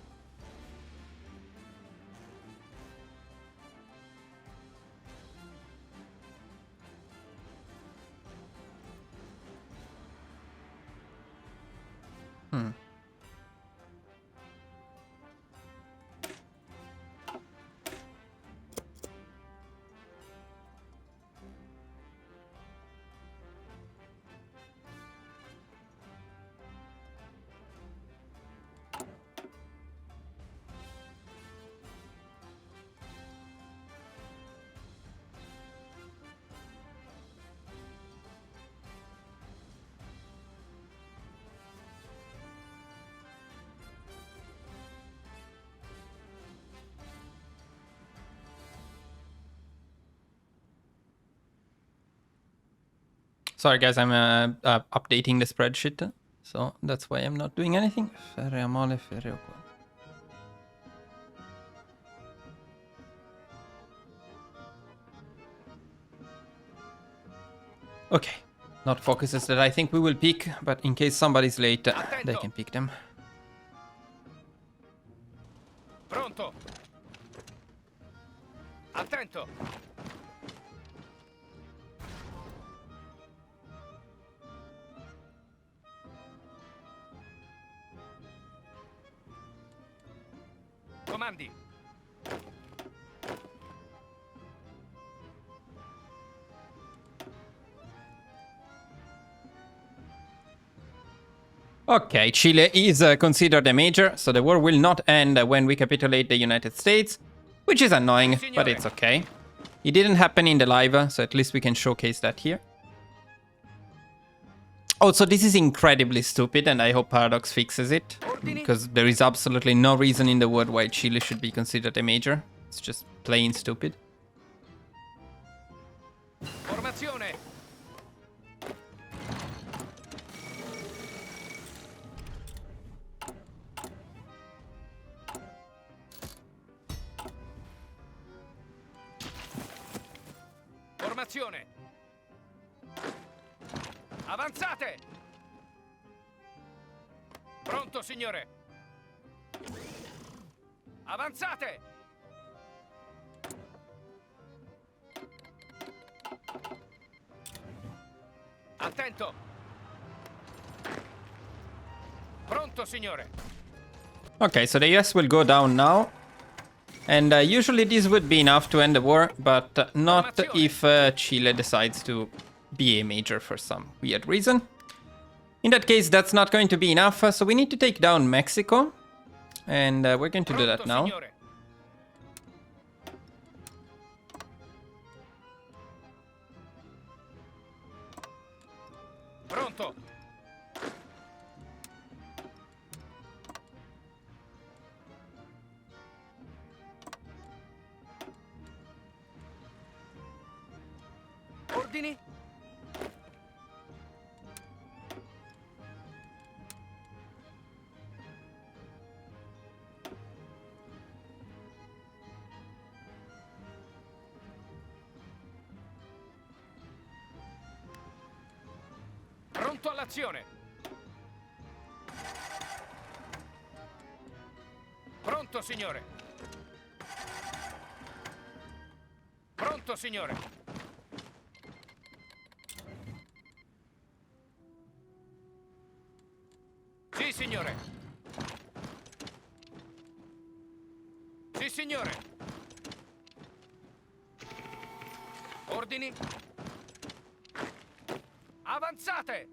Sorry guys, I'm updating the spreadsheet, so that's why I'm not doing anything. Ferrea male, ferreo qua. Okay, not focuses that I think we will pick, but in case somebody's late, they can pick them. Pronto. Attento. Comandi. Okay, Chile is considered a major, so the war will not end when we capitulate the United States, which is annoying, but it's okay. It didn't happen in the live, so at least we can showcase that here. Also, this is incredibly stupid, and I hope Paradox fixes it, because there is absolutely no reason in the world why Chile should be considered a major. It's just plain stupid. Formazione. Avanzate. Pronto, signore. Avanzate. Attento. Pronto, signore. Okay, so the US will go down now. And usually this would be enough to end the war, but not if Chile decides to be a major for some weird reason. In that case, that's not going to be enough, so we need to take down Mexico. And we're going to do that now. Signore. Pronto. Ordini? Pronto all'azione. Pronto, signore. Pronto, signore. Sì, signore. Sì, signore. Ordini? Avanzate!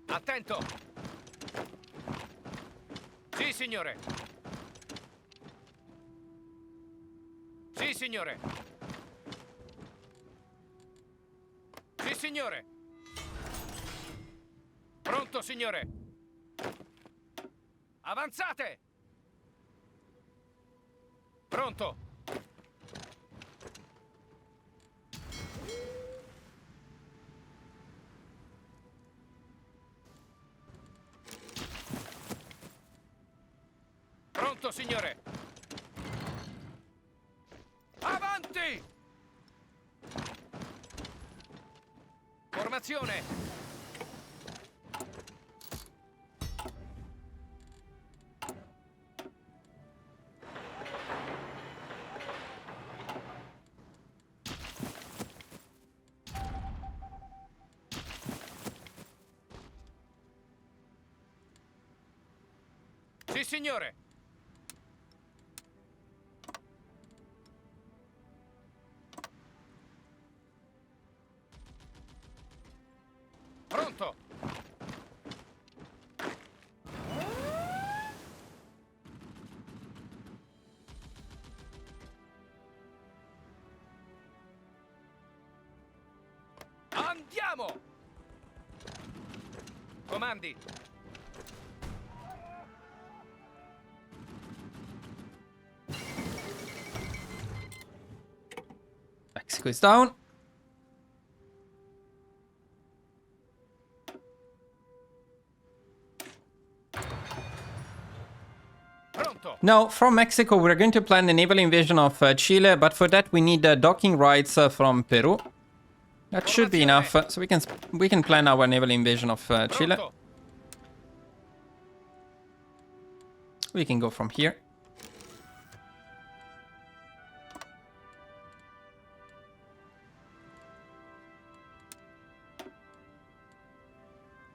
Attento! Sì, signore. Sì, signore. Sì, signore. Pronto, signore. Avanzate! Pronto! Pronto, signore! Avanti! Formazione! Sì, signore! Pronto! Andiamo! Comandi! Mexico is down. Pronto! Now, from Mexico, we're going to plan the naval invasion of Chile, but for that we need docking rights from Peru. That should be enough, so we can plan our naval invasion of Chile. Pronto! We can go from here.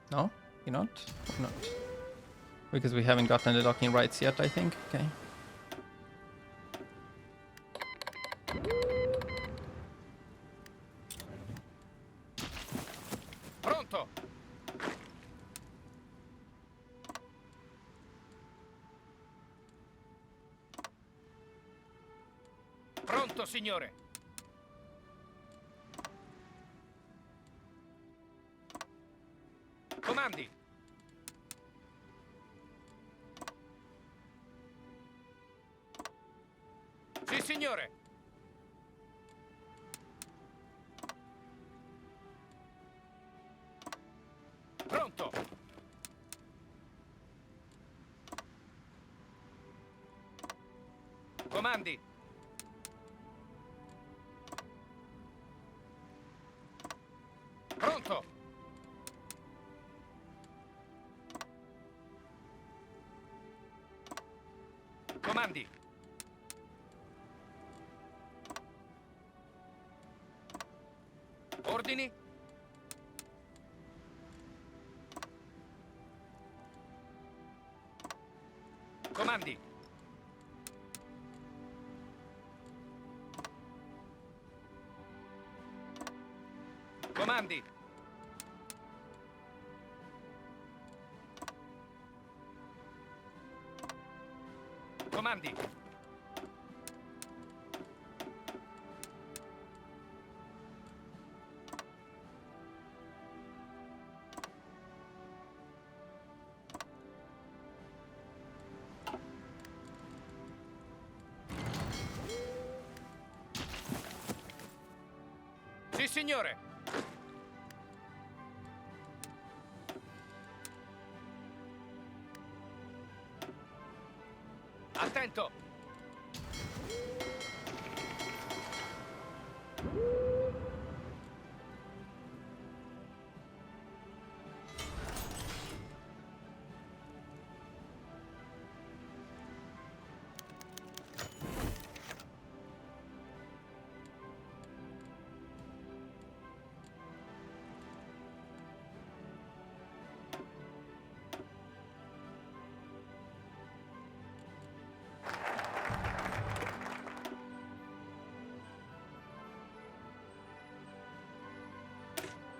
No, you're not? Or not? Because we haven't gotten the docking rights yet, I think. Okay. Pronto! Pronto, signore! Comandi! Sì, signore! Pronto! Comandi! Comandi. Ordini. Comandi. Comandi. Comandi. Sì, signore. Attento.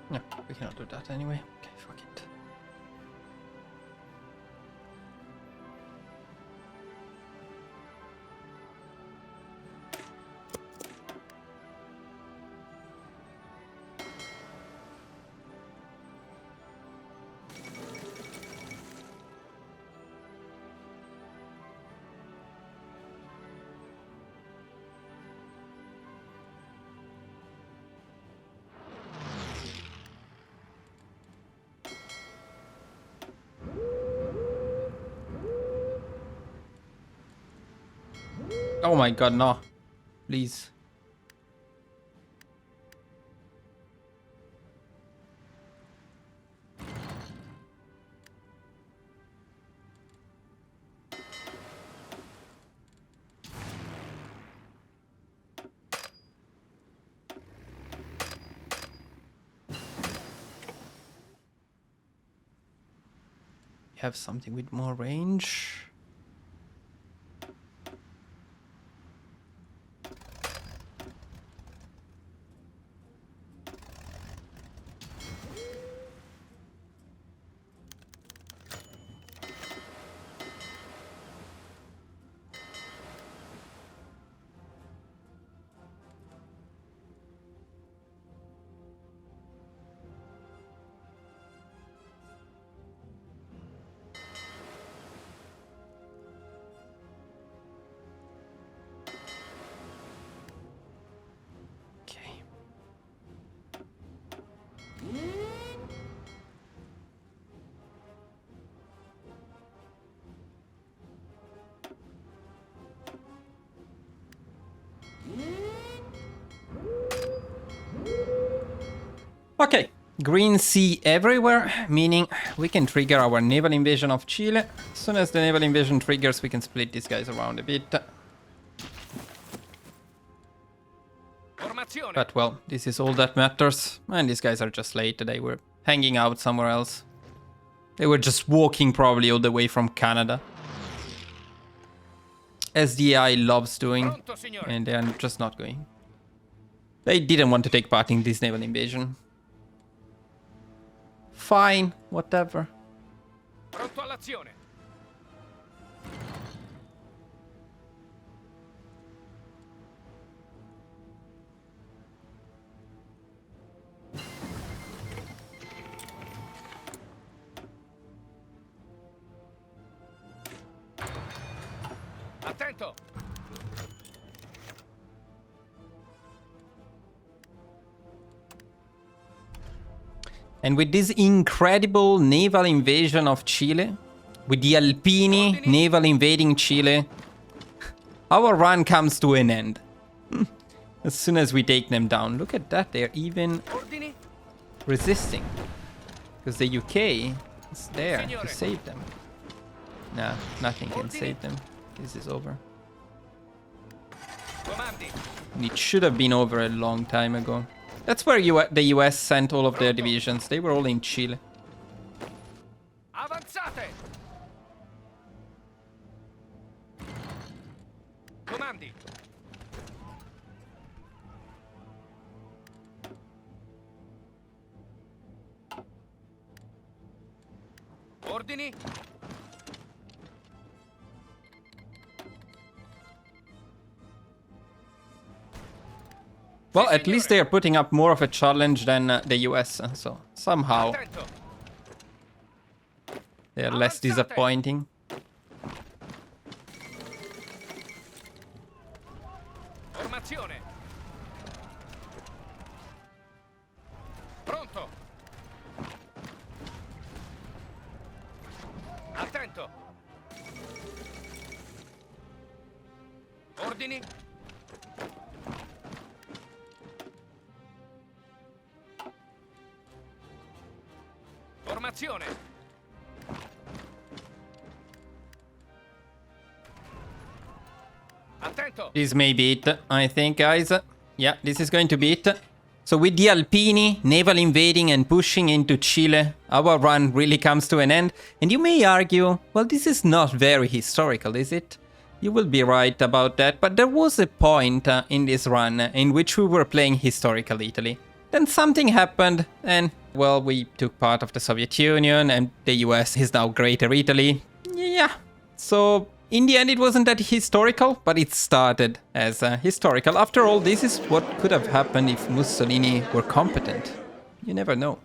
No, we cannot do that anyway. Okay, fuck it. Oh my god, no. Please. We have something with more range. Okay. Okay, green sea everywhere, meaning we can trigger our naval invasion of Chile. As soon as the naval invasion triggers, we can split these guys around a bit. Formazione. But well, this is all that matters. And these guys are just late. They were hanging out somewhere else. They were just walking probably all the way from Canada. SDI loves doing, Pronto, signore. and they are just not going. They didn't want to take part in this naval invasion. Fine, whatever. Pronto all'azione. Attento. And with this incredible naval invasion of Chile, with the Alpini naval invading Chile, our run comes to an end. As soon as we take them down. Look at that, they're even Ordini. resisting. Because the UK is there to Signore. save them. Nah, nothing can save them. This is over. Comandi. It should have been over a long time ago. That's where the US sent all of their divisions. They were all in Chile. Avanzate. Comandi. Ordini. Well, at least they are putting up more of a challenge than the US, so somehow Attento. they are less disappointing. Formazione. Pronto. Attento. Ordini. Formazione. Attento. This may be it, I think, guys. Yeah, this is going to be it. So with the Alpini, naval invading and pushing into Chile, our run really comes to an end. And you may argue, well, this is not very historical, is it? You will be right about that, but there was a point in this run in which we were playing historical Italy. Then something happened and, well, we took part of the Soviet Union and the US is now Greater Italy. Yeah, so in the end it wasn't that historical, but it started as historical. After all, this is what could have happened if Mussolini were competent. You never know.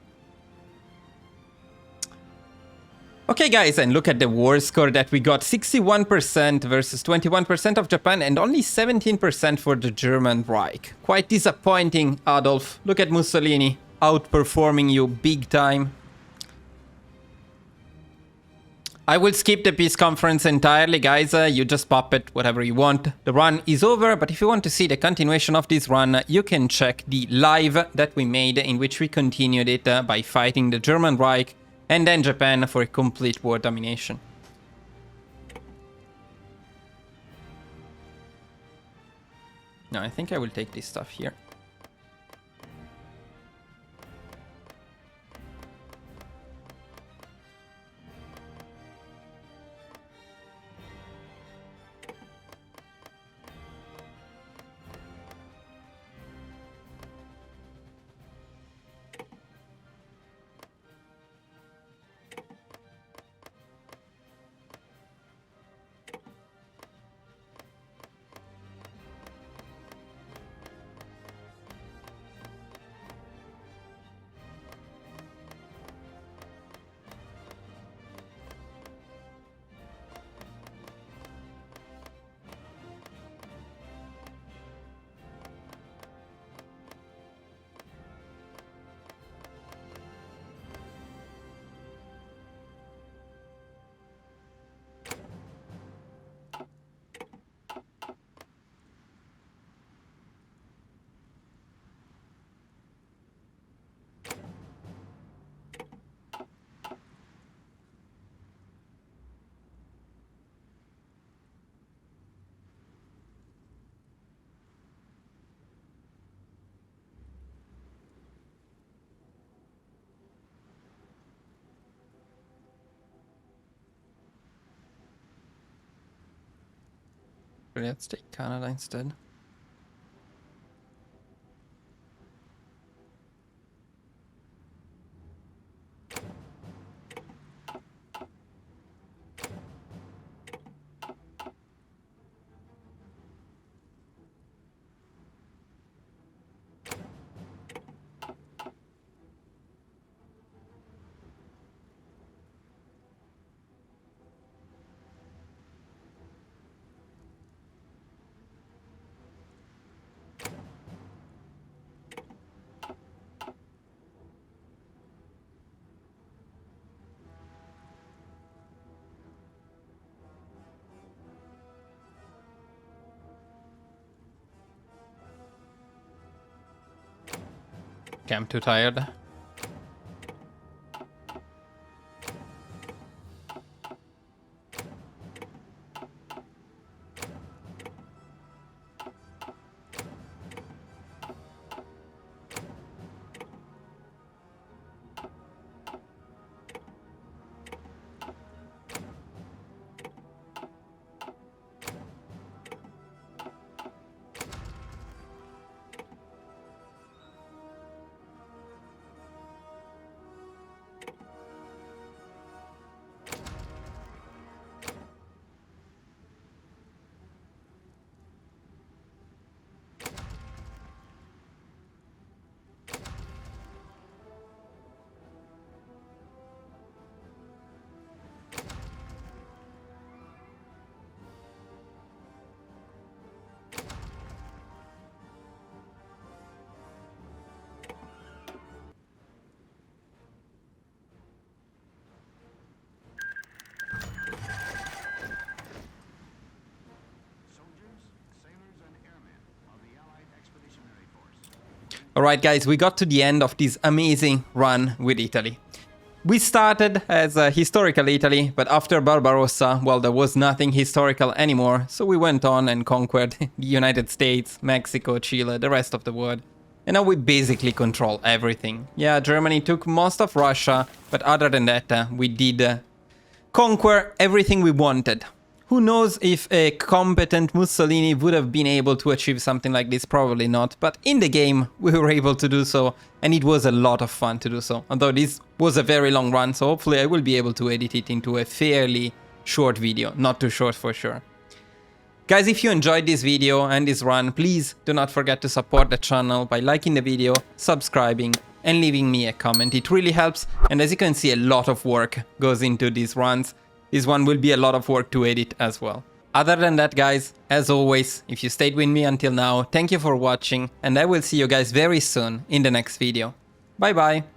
Okay guys, and look at the war score that we got. 61% versus 21% of Japan and only 17% for the German Reich. Quite disappointing, Adolf. Look at Mussolini, outperforming you big time. I will skip the peace conference entirely, guys. You just pop it, whatever you want. The run is over, but if you want to see the continuation of this run, you can check the live that we made in which we continued it by fighting the German Reich and then Japan for a complete war domination. No, I think I will take this stuff here. Let's take Canada instead. Okay, I'm too tired. Alright guys, we got to the end of this amazing run with Italy. We started as historical Italy, but after Barbarossa, well, there was nothing historical anymore, so we went on and conquered the United States, Mexico, Chile, the rest of the world. And now we basically control everything. Yeah, Germany took most of Russia, but other than that, we did conquer everything we wanted. Who knows if a competent Mussolini would have been able to achieve something like this? Probably not, but in the game we were able to do so, and it was a lot of fun to do so. Although this was a very long run, so hopefully I will be able to edit it into a fairly short video, not too short for sure. Guys, if you enjoyed this video and this run, please do not forget to support the channel by liking the video, subscribing, and leaving me a comment. It really helps, and as you can see, a lot of work goes into these runs. This one will be a lot of work to edit as well. Other than that, guys, as always, if you stayed with me until now, thank you for watching, and I will see you guys very soon in the next video. Bye bye!